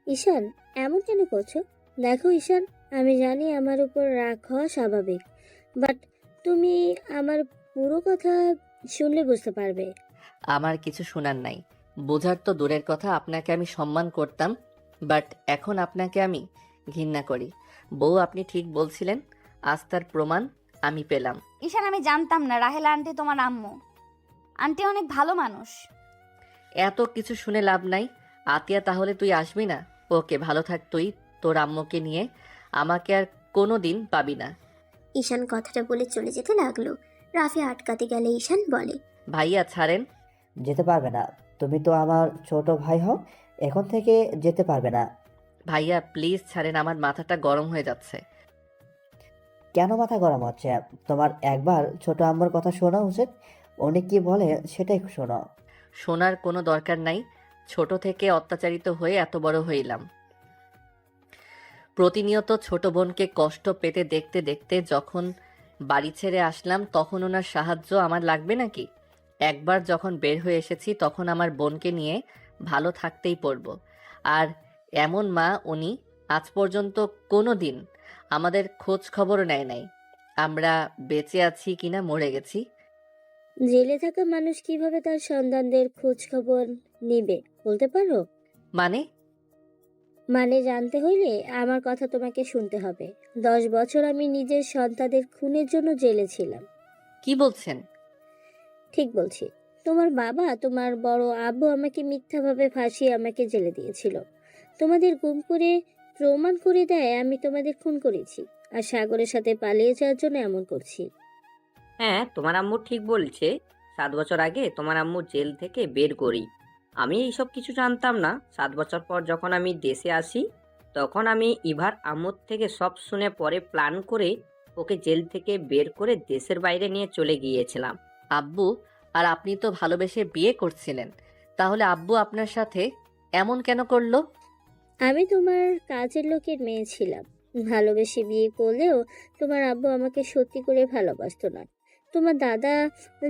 ঈশান, এমন কেন করছো? দেখো ঈশান, আমি জানি আমার উপর রাগ হওয়া স্বাভাবিক, বাট তুমি আমার পুরো কথা শুনলে বুঝতে পারবে। আমার কিছু শোনার নাই, বোঝার তো দূরের কথা। আপনাকে আমি সম্মান করতাম, বাট এখন আপনাকে আমি ঘৃণা করি। বউ, আপনি ঠিক বলছিলেন, আজ তার প্রমাণ আমি পেলাম। ঈশান, আমি জানতাম না রাহেলা আন্টি তোমার আম্মু। আন্টি অনেক ভালো মানুষ। এত কিছু শুনে লাভ নাই। আতিয়া, তাহলে তুই আসবি না? ওকে, ভালো থাক তুই তোর আম্মুকে নিয়ে। আমাকে আর কোনো দিন পাবি না। ঈশান কথাটা বলে চলে যেতে লাগলো। রাফি আটকাতে গেলে ঈশান বলে, ভাইয়া ছাড়েন। যেতে পারবে না। তুমি তো আমার ছোট ভাই হও, এখন থেকে যেতে পারবে না। ভাইয়া প্লিজ ছাড়েন, আমার মাথাটা গরম হয়ে যাচ্ছে। কেন মাথা গরম হচ্ছে? তোমার একবার ছোট আম্মুর কথা শোনা উচিত। উনি কি বলে সেটাই শোনো। শোনার কোনো দরকার নাই। ছোট থেকে অত্যাচারিত হয়ে এত বড় হইলাম। প্রতিনিয়ত ছোট বোনকে কষ্ট পেতে দেখতে দেখতে যখন বাড়ি ছেড়ে আসলাম, তখন ওনার সাহায্য আমার লাগবে নাকি? একবার যখন বের হয়ে এসেছি তখন আমার বোনকে নিয়ে ভালো থাকতেই পড়ব। আর এমন মা উনি আজ পর্যন্ত কোনো দিন আমাদের খোঁজ খবরও নেয় নাই আমরা বেঁচে আছি কিনা মরে গেছি। জেলে থাকা মানুষ কিভাবে তার সন্তানদের খোঁজ খবর নিবে বলতে পারো? মানে জানতে হইলে আমার কথা তোমাকে শুনতে হবে। 10 বছর আমি নিজের সন্তানদের খুনের জন্য জেলে ছিলাম। কি বলছেন? ঠিক বলছি। তোমার বাবা, তোমার বড় আব্বু আমাকে মিথ্যাভাবে ফাঁসিয়ে আমাকে জেলে দিয়েছিল। তোমাদের গুম করে প্রমাণ করে দেয় আমি তোমাদের খুন করেছি, আর সাগরের সাথে পালিয়ে যাওয়ার জন্য এমন করছি। হ্যাঁ, তোমার আম্মু ঠিক বলছে। 7 বছর আগে তোমার আম্মু জেল থেকে বের করি। আমি এইসব কিছু জানতাম না। 7 বছর পর যখন আমি দেশে আসি, তখন আমি ইভার আম্মুর থেকে সব শুনে পরে প্ল্যান করে ওকে জেল থেকে বের করে দেশের বাইরে নিয়ে চলে গিয়েছিলাম। আব্বু আর আপনি তো ভালোবেসে বিয়ে করছিলেন, তাহলে আব্বু আপনার সাথে এমন কেন করলো? আমি তোমার কাজের লোকের মেয়ে ছিলাম। ভালোবেসে বিয়ে করলেও তোমার আব্বু আমাকে সত্যি করে ভালোবাসতো না। তোমার দাদা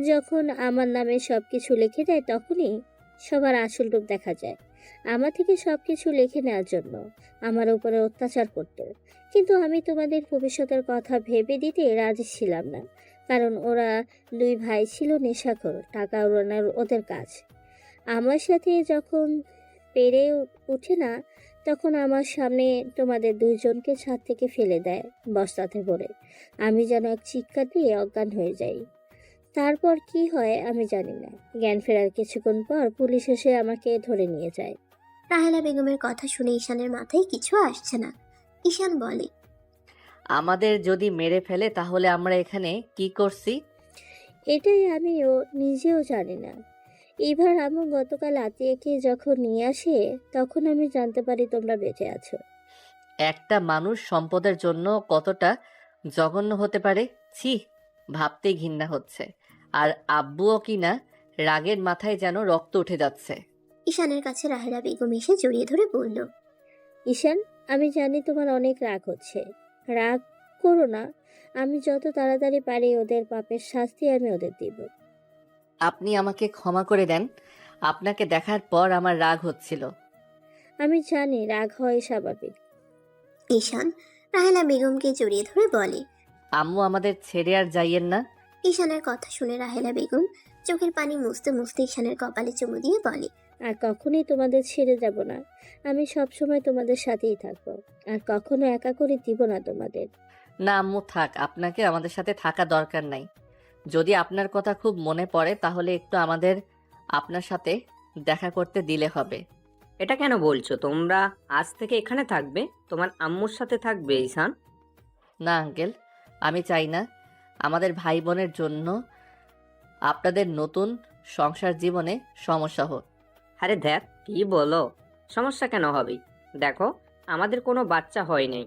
যখন আমার নামে সবকিছু লিখে দেয়, তখনই সবার আসল রূপ দেখা যায়। আমার থেকে সবকিছু লিখে নেওয়ার জন্য আমার উপরে অত্যাচার করতো। কিন্তু আমি তোমাদের ভবিষ্যতের কথা ভেবে দিতে রাজি ছিলাম না, কারণ ওরা 2 ভাই ছিল নেশাখোর, টাকা উড়ানোর ওদের কাজ। আমার সাথে যখন পেরে ওঠে না, তখন আমার সামনে তোমাদের 2 জনকে ছাদ থেকে ফেলে দেয় বস্তাতে ভরে। আমি যেন এক চিৎকার দিয়ে অজ্ঞান হয়ে যাই। তারপর কি হয় আমি জানি না। জ্ঞান ফেরার কিছুক্ষণ পর পুলিশ এসে আমাকে ধরে নিয়ে যায়। রাহেলা বেগমের কথা শুনে ঈশানের মাথায় কিছু আসছে না। ঈশান বলে, আমাদের যদি মেরে ফেলে তাহলে আমরা এখানে কি করছি? এটাই আমিও নিজেও জানি না। এবার আমার গতকাল আতিয়াকে যখন নিয়ে আসে, তখন আমি জানতে পারি তোমরা বেঁচে আছো। একটা মানুষ সম্পদের জন্য কতটা জঘন্য হতে পারে, ছি, ভাবতেই ঘৃণা হচ্ছে। আর আব্বুও কিনা রাগের মাথায় যেন রক্ত উঠে যাচ্ছে। ঈশানের কাছে রাহেলা বেগম এসে জড়িয়ে ধরে বলল, ঈশান, আমি জানি তোমার অনেক রাগ হচ্ছে। রাগ করো না, আমি যত তাড়াতাড়ি পারি ওদের পাপের শাস্তি আমি ওদের দিব। আপনি আমাকে ক্ষমা করে দেন। আপনাকে দেখার পর আমার রাগ হচ্ছিল। আমি জানি রাগ হয় স্বাভাবিক। ঈশান রাহেলা বেগমকে জড়িয়ে ধরে বলে। আম্মু, আমাদের ছেড়ে আর যাইয়েন না। ঈশানের কথা শুনে রাহেলা বেগম চোখের পানি মুছতে মুছতে ঈশানের কপালে চুমু দিয়ে বলে। আর কখনোই তোমাদের ছেড়ে যাব না। আমি সব সময় তোমাদের সাথেই থাকবো, আর কখনো একা করে দিব না তোমাদের। না আম্মু, থাক, আপনাকে আমাদের সাথে থাকা দরকার নাই। যদি আপনার কথা খুব মনে পড়ে তাহলে একটু আমাদের আপনার সাথে দেখা করতে দিলে হবে। এটা কেন বলছো? তোমরা আজ থেকে এখানে থাকবে, তোমার আম্মুর সাথে থাকবে ঈশান? না আঙ্কেল, আমি চাই না আমাদের ভাই বোনের জন্য আপনাদের নতুন সংসার জীবনে সমস্যা হোক। আরে দেখ, কি বলো? সমস্যা কেন হবে? দেখো, আমাদের কোনো বাচ্চা হয় নাই।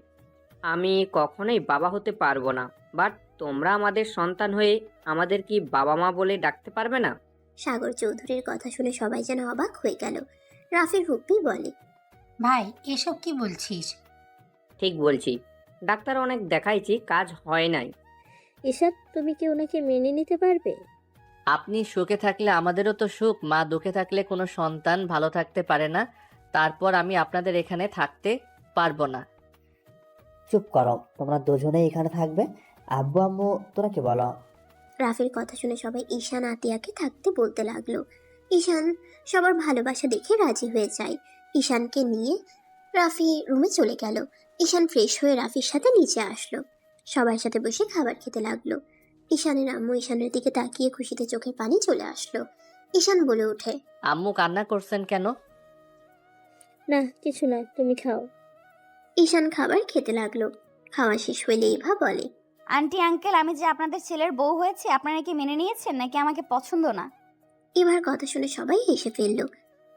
আমি কখনোই বাবা হতে পারবো না, বাট তোমরা আমাদের সন্তান হয়ে আমাদের কি বাবা মা বলে ডাকতে পারবে না? সাগর চৌধুরীর কথা শুনে সবাই যেন অবাক হয়ে গেল। রাফির হুপ্পি বলে। ভাই, এসব কি বলছিস? ঠিক বলছি, ডাক্তার অনেক দেখাইছি, কাজ হয় নাই। ঈশান, তুমি কি ওনাকে মেনে নিতে পারবে? আপনি সুখে থাকলে আমাদেরও তো সুখ। মা দুঃখে থাকলে কোনো সন্তান ভালো থাকতে পারে না। তারপর আমি আপনাদের এখানে থাকতে পারবো না। চুপ করো, তোমরা দুজনেই এখানে থাকবে। আব্বু আম্মু তোরা কি বলো? রাফির কথা শুনে সবাই ঈশান আতিয়াকে থাকতে বলতে লাগলো। ঈশান সবার ভালোবাসা দেখে রাজি হয়ে যায়। ঈশানকে নিয়ে রাফি রুমে চলে গেল। ঈশান ফ্রেশ হয়ে রাফির সাথে নিচে আসলো। সবার সাথে বসে খাবার খেতে লাগলো। ঈশানের আম্মু ঈশানের দিকে তাকিয়ে খুশিতে চোখে পানি চলে আসলো। ঈশান বলে ওঠে। আম্মু, কান্না করছেন কেন? না, কিছু না, তুমি খাও। ঈশান খাবার খেতে লাগলো। খাওয়া শেষ হলে ইভা বলে। আন্টি আঙ্কেল, আমি যে আপনাদের ছেলের বউ হয়েছে আপনারা কি মেনে নিয়েছেন নাকি আমাকে পছন্দ না? ইভার কথা শুনে সবাই হেসে ফেলল।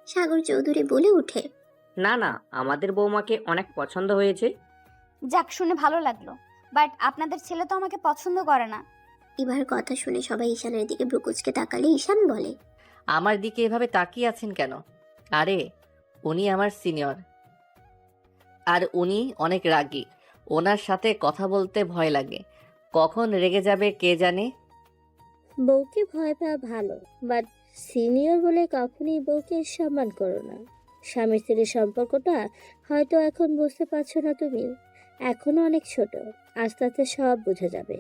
সাগর চৌধুরী বলে ওঠে। না না, আমাদের বৌমাকে অনেক পছন্দ হয়েছে। যাক, শুনে ভালো লাগলো, বাট আপনাদের ছেলে তো আমাকে পছন্দ করে না। ইভার কথা শুনে সবাই ঈশানের দিকে ব্রুকুচকে তাকালে ঈশান বলে। আমার দিকে এভাবে তাকিয়ে আছেন কেন? আরে, উনি আমার সিনিয়র, আর উনি অনেক রাগী। ওনার সাথে কথা বলতে ভয় লাগে। কখন রেগে যাবে কে জানে। বউকে ভয় পাওয়া ভালো, বাট সিনিয়র বলে কখনোই বউকে সম্মান করো না। স্বামী স্ত্রীর সম্পর্কটা হয়তো এখন বুঝতে পারছো না তুমি, এখনো অনেক ছোট, আস্তে আস্তে সব বোঝা যাবে।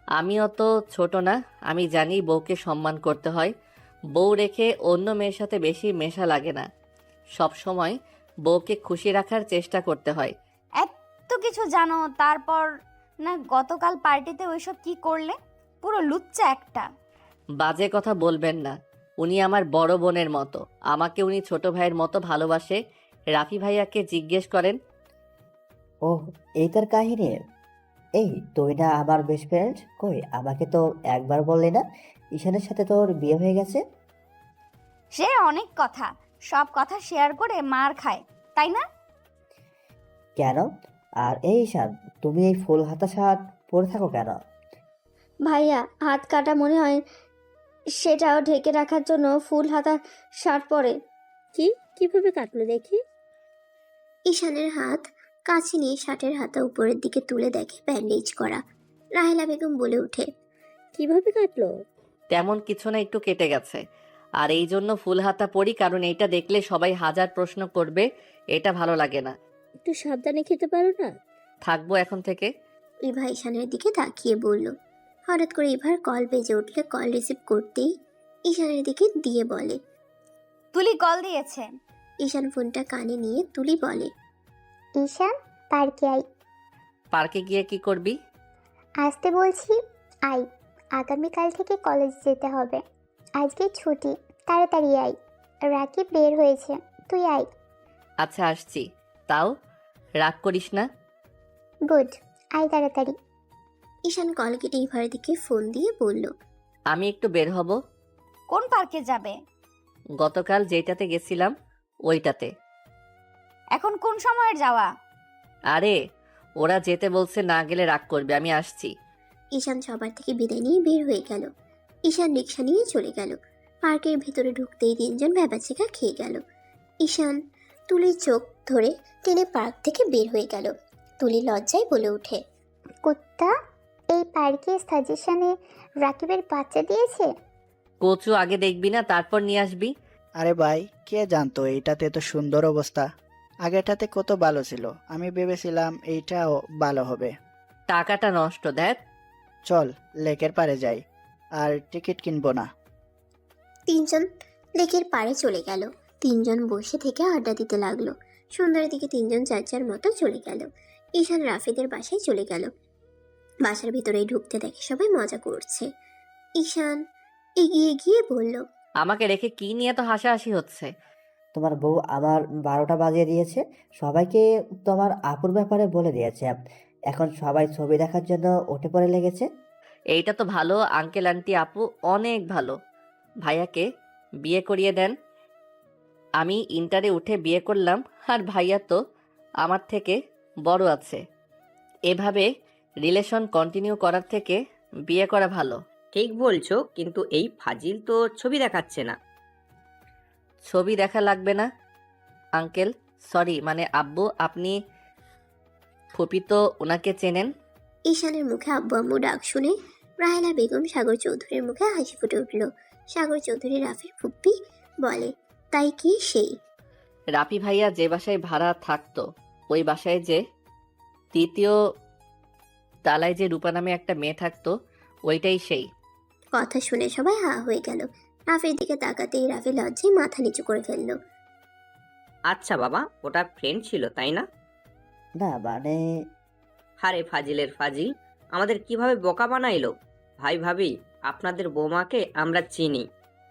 আমি অত ছোট না, আমি জানি বউকে সম্মান করতে হয়। বউ রেখে অন্য মেয়ের সাথে বেশি মেশা লাগে না। সব সময় বউকে খুশি রাখার চেষ্টা করতে হয়। এত কিছু জানো, তারপর না গতকাল পার্টিতে ওইসব কি করলে? পুরো লুচ্চা একটা। বাজে কথা বলবেন না। উনি আমার বড় বোনের মতো, আমাকে উনি ছোট ভাইয়ের মতো ভালোবাসে। রাফি ভাইয়াকে জিজ্ঞেস করেন। ও, এই তার কাহিনী? এই, তুই না আমার বেস্ট ফ্রেন্ড? কই, আমাকে তো একবার বললি না ঈশানের সাথে তোর বিয়ে হয়ে গেছে? সে অনেক কথা, সব কথা শেয়ার করে মার খায়, তাই না? কেন? আর এই ঈশান, তুমি এই ফুল হাতা শার্ট পরে থাকো কেন? ভাইয়া, হাত কাটা মনে হয়, সেটাও ঢেকে রাখার জন্য ফুল হাতা শার্ট পরে। কিভাবে কাটলো দেখি? ঈশানের হাত কাছে নিয়ে শার্টের হাতা উপরের দিকে তুলে দেখে ব্যান্ডেজ করা। রাহেলা বেগম বলে ওঠে। কিভাবে কাটলো? তেমন কিছু না, একটু কেটে গেছে। আর এই জন্য ফুল হাতা পরি, কারণ এইটা দেখলে সবাই হাজার প্রশ্ন করবে। এটা ভালো লাগে না। একটু সাবধানে খেতে পারো না? থাকবো এখন থেকে। ইভা ঈশানের দিকে তাকিয়ে বলল। হঠাৎ করে ইভার কল বেজে উঠলে কল রিসিভ করতেই ঈশানের দিকে দিয়ে বলে। তুলি কল দিয়েছে। ঈশান ফোনটা কানে নিয়ে তুলি বলে। ঈশান, পার্কে আই। পার্কে গিয়ে কি করবি? আসতে বলছি, আই। আগামীকাল থেকে কলেজ যেতে হবে, আজকে ছুটি, তাড়াতাড়ি আই। রাকিব বের হয়েছে, তুই আই। আচ্ছা, আসছি। তাও রাগ করিস না। গুড, আই তাড়াতাড়ি। ঈশান কল কেটে ইভার দিকে ফোন দিয়ে বলল। আমি একটু বের হব। কোন পার্কে যাবে? গতকাল যেটাতে গেছিলাম ওইটাতে। এখন কোন সময়ের যাওয়া? আরে, ওরা যেতে বলছে, না গেলে রাগ করবে। আমি আসছি। ঈশান সবার থেকে বিদায় নিয়ে বের হয়ে গেল। ঈশান রিক্সা নিয়ে চলে গেল। পার্কের ভেতরে ঢুকতেই তিনজন ভ্যাবাচিকা খেয়ে গেল। ঈশান তুলির চোখ ধরে টেনে পার্ক থেকে বের হয়ে গেল। তুলি লজ্জায় বলে ওঠে, কুত্তা, এই পার্কে সাজেশনে রাকিবের বাচ্চা দিয়েছে? কচু আগে দেখবি না, তারপর নিয়ে আসবি। আরে ভাই, কে জানতো এইটাতে এত সুন্দর অবস্থা? আগেরটাতে কত ভালো ছিল, আমি ভেবেছিলাম এইটাও ভালো হবে। টাকাটা নষ্ট দেখ। চল লেকের পাড়ে যাই, আর টিকিট কিনবো না। তিনজন লেকের পাড়ে চলে গেল। তিনজন বসে থেকে আড্ডা দিতে লাগলো। সন্ধ্যার দিকে তিনজন যার যার মতো চলে গেল। ঈশান রাফিদের বাসায় চলে গেল। বাসার ভিতরেই ঢুকতে দেখে সবাই মজা করছে। ঈশান এগিয়ে গিয়ে বলল, আমাকে রেখে কি নিয়ে তো হাসাহাসি হচ্ছে? তোমার বউ আমার 12টা বাজিয়ে দিয়েছে, সবাইকে তোমার আপুর ব্যাপারে বলে দিয়েছে। এখন সবাই ছবি দেখার জন্য উঠে পড়ে লেগেছে। এইটা তো ভালো, আঙ্কেল আন্টি আপু অনেক ভালো। ভাইয়াকে বিয়ে করিয়ে দেন। আমি ইন্টারে উঠে বিয়ে করলাম, আর ভাইয়া তো আমার থেকে বড় আছে। এভাবে রিলেশন কন্টিনিউ করার থেকে বিয়ে করা ভালো। ঠিক বলছো, কিন্তু এই ফাজিল তো ছবি দেখাচ্ছে না। ছবি দেখা লাগবে না আঙ্কেল, সরি মানে আব্বু, আপনি ফুপি তো ওনাকে চেনেন। ঈশানের মুখে আব্বু আম্মু ডাক শুনে রাহেলা বেগম সাগর চৌধুরীর মুখে হাসি ফুটে উঠল। সাগর চৌধুরী রাফির ফুপ্পি বলে, তাই কি সেই? রাফি ভাইয়া যে বাসায় ভাড়া থাকতো, ওই বাসায় যে তৃতীয় তালায় যে রূপা নামে একটা মেয়ে থাকতো, ওইটাই সেই। কথা শুনে সবাই হা হয়ে গেল। রাফির দিকে তাকাতেই রাফি লজ্জায় মাথা নিচু করে ফেলল। আচ্ছা বাবা, ওটা ফ্রেন্ড ছিল তাই না? না মানে, হারে ফাজিলের ফাজিল, আমাদের কিভাবে বোকা বানাইলো। ভাই ভাবি, আপনাদের বৌমাকে আমরা চিনি।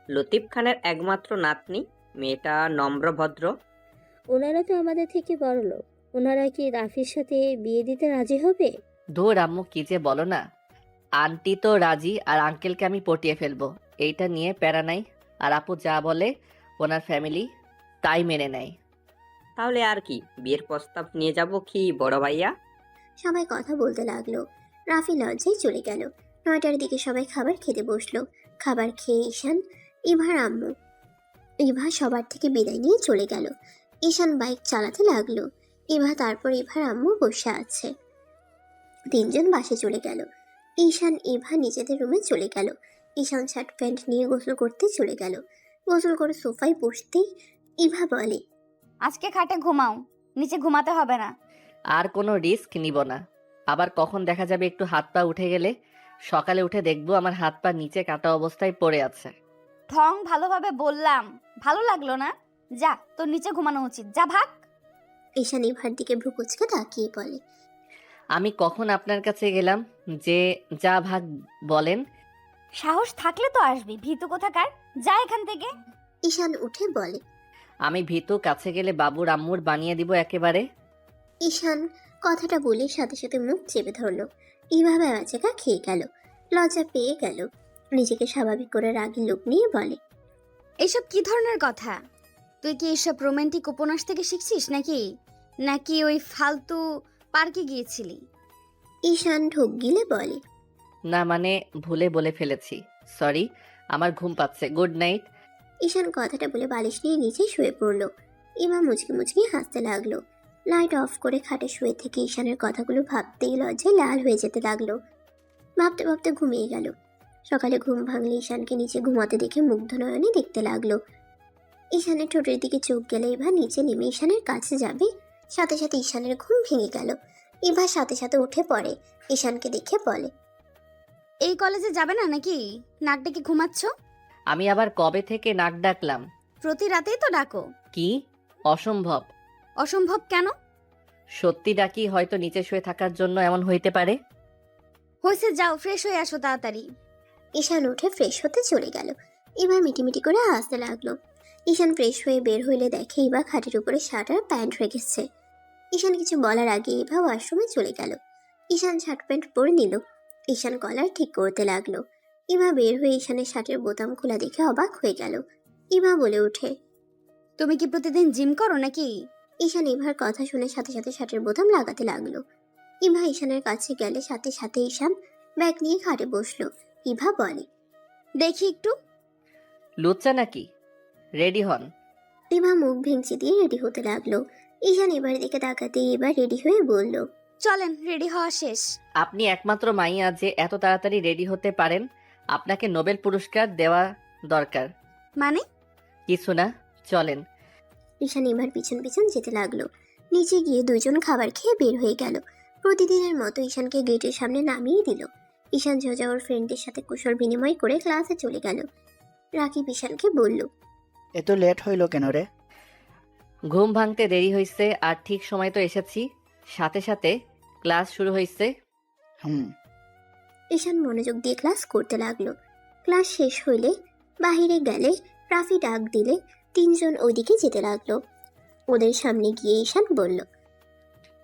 লতিফ খানের একমাত্র নাতনি, মেয়েটা নম্র ভদ্র। ওনারা তো আমাদের থেকে বড় লোক, ওনারা কি রাফির সাথে বিয়ে দিতে রাজি হবে? ধুর আম্মু, কি যে বলো না। আন্টি তো রাজি, আর আঙ্কেলকে আমি পটিয়ে ফেলবো, এইটা নিয়ে প্যারা নাই। আর আপু যা বলে ওনার ফ্যামিলি তাই মেনে নেয়। তাহলে আর কি, বিয়ের প্রস্তাব নিয়ে যাব কি বড় ভাইয়া? সবাই কথা বলতে লাগলো। রাফি লজ্জায় চলে গেল। 9টার দিকে সবাই খাবার খেতে বসলো। খাবার খেয়ে ঈশান, ইভার আম্মু, ইভা সবার থেকে বিদায় নিয়ে চলে গেল। ঈশান বাইক চালাতে লাগলো। তারপর ইভার আম্মু বসে আছে। তিনজন বাসে চলে গেল। ঈশান ইভা নিজেদের রুমে চলে গেল। ঈশান শার্ট প্যান্ট নিয়ে গোসল করতে চলে গেল। গোসল করে সোফায় বসতেই ইভা বলে, আজকে খাটে ঘুমাও, নিচে ঘুমাতে হবে না। আর কোনো রিস্ক নিব না। আবার কখন দেখা যাবে একটু হাত পা উঠে গেলে, সকালে উঠে দেখবো আমার হাত পা নিচে কাটা অবস্থায় পড়ে আছে। ঠং ভালোভাবে বললাম, ভালো লাগলো না? যা, তোর নিচে ঘুমানো উচিত, যা ভাগ। ঈশান ইভার দিকে ভ্রু কুচকে তাকিয়ে বলে, আমি কখন আপনার কাছে গেলাম যে যা ভাগ বলেন? সাহস থাকলে তো আসবি, ভীতু কোথাকার, যা এখান থেকে। ঈশান উঠে বলে, আমি ভীতু, কাছে গেলে বাবুর আম্মুর বানিয়ে দিব একেবারে। ঈশান কথাটা বলে সাথে সাথে মুখ চেপে ধরল। ইভা বেচাকা খেয়ে গেল, লজ্জা পেয়ে গেল। নিজেকে স্বাভাবিক করে রাগী লোক নিয়ে বলে, এইসব কি ধরনের কথা? তুই কি এইসব রোমান্টিক উপন্যাস থেকে শিখছিস নাকি, নাকি ওই ফালতু পার্কে গিয়েছিলি? ঈশান ঢোক গিলে বলে, না মানে ভুলে বলে ফেলেছি, সরি, আমার ঘুম পাচ্ছে, গুড নাইট। ঈশান কথাটা বলে বালিশ নিয়ে নিচে শুয়ে পড়ল। ইমা মুচকি মুচকি হাসতে লাগলো। লাইট অফ করে খাটে শুয়ে থেকে ঈশানের কথাগুলো ভাবতেই লজ্জায় লাল হয়ে যেতে লাগলো। ভাবতে ভাবতে ঘুমিয়ে গেল। সকালে ঘুম ভাঙলে ঈশানকে নিচে ঘুমাতে দেখে মুগ্ধ নয়নে দেখতে লাগলো। ঈশানের ঠোঁটের দিকে চোখ গেলে ইভা নিচে নেমে ঈশানের কাছে যাবে, সাথে সাথে ঈশানের ঘুম ভেঙে গেল। ইভা সাথে সাথে উঠে পড়ে, ঈশানকে দেখে বলে, এই কলেজে যাবে না নাকি, নাক ডেকে ঘুমাচ্ছ? আমি আবার কবে থেকে নাক ডাকলাম? প্রতি রাতেই তো ডাকো। কি অসম্ভব? অসম্ভব কেন? সত্যি ডাকি, হয়তো নিচে শুয়ে থাকার জন্য এমন হইতে পারে। হয়েছে, যাও ফ্রেশ হয়ে আসো তাড়াতাড়ি। ঈশান উঠে ফ্রেশ হতে চলে গেল। ইভা মিটিমিটি করে হাসতে লাগলো। ঈশান ফ্রেশ হয়ে বের হইলে দেখে ইভা খাটের উপরে শার্ট আর প্যান্ট রেখেছে। ঈশান কিছু বলার আগে ইভা ওয়াশরুমে চলে গেল। ঈশান শার্ট প্যান্ট পরে নিল। ঈশান কলার ঠিক করতে লাগলো। ইভা বের হয়ে ঈশানের শার্টের বোতাম খোলা দেখে অবাক হয়ে গেল। ইভা বলে ওঠে, তুমি কি প্রতিদিন জিম করো নাকি? ঈশান ইভার কথা শুনে সাথে সাথে শার্টের বোতাম লাগাতে লাগলো। ইভা ঈশানের কাছে গেলে সাথে সাথে ঈশান ব্যাগ নিয়ে খাটে বসলো। ইভা বলে, দেখি একটু। লুচ্চা নাকি? রেডি হন। ইভা মুখ ভেঙচি দিয়ে রেডি হতে লাগলো। ঈশান এবার দিকে তাকাতেই এবার রেডি হয়ে বলল, চলেন, রেডি হওয়া শেষ। আপনি একমাত্র মাইয়া যে এত তাড়াতাড়ি রেডি হতে পারেন। আপনাকে নোবেল পুরস্কার দেওয়া দরকার। মানে? কিছু না, চলেন। ঈশান এবার পিছন পিছন যেতে লাগলো। নিচে গিয়ে দুইজন খাবার খেয়ে বের হয়ে গেল। প্রতিদিনের মতো ঈশানকে গেটের সামনে নামিয়ে দিল। ঈশান সোজা ওর ফ্রেন্ডের সাথে কুশল বিনিময় করে ক্লাসে চলে গেল। রাকিব ঈশানকে বলল, এত লেট হইল কেন রে? ঘুম ভাঙতে দেরি হয়েছে, আর ঠিক সময় তো এসেছি। সাথে সাথে ক্লাস শুরু হয়েছে। ঈশান মনোযোগ দিয়ে ক্লাস করতে লাগলো। ক্লাস শেষ হইলে বাহিরে গেলে রাফি ডাক দিলে তিনজন ওইদিকে যেতে লাগলো। ওদের সামনে গিয়ে ঈশান বলল,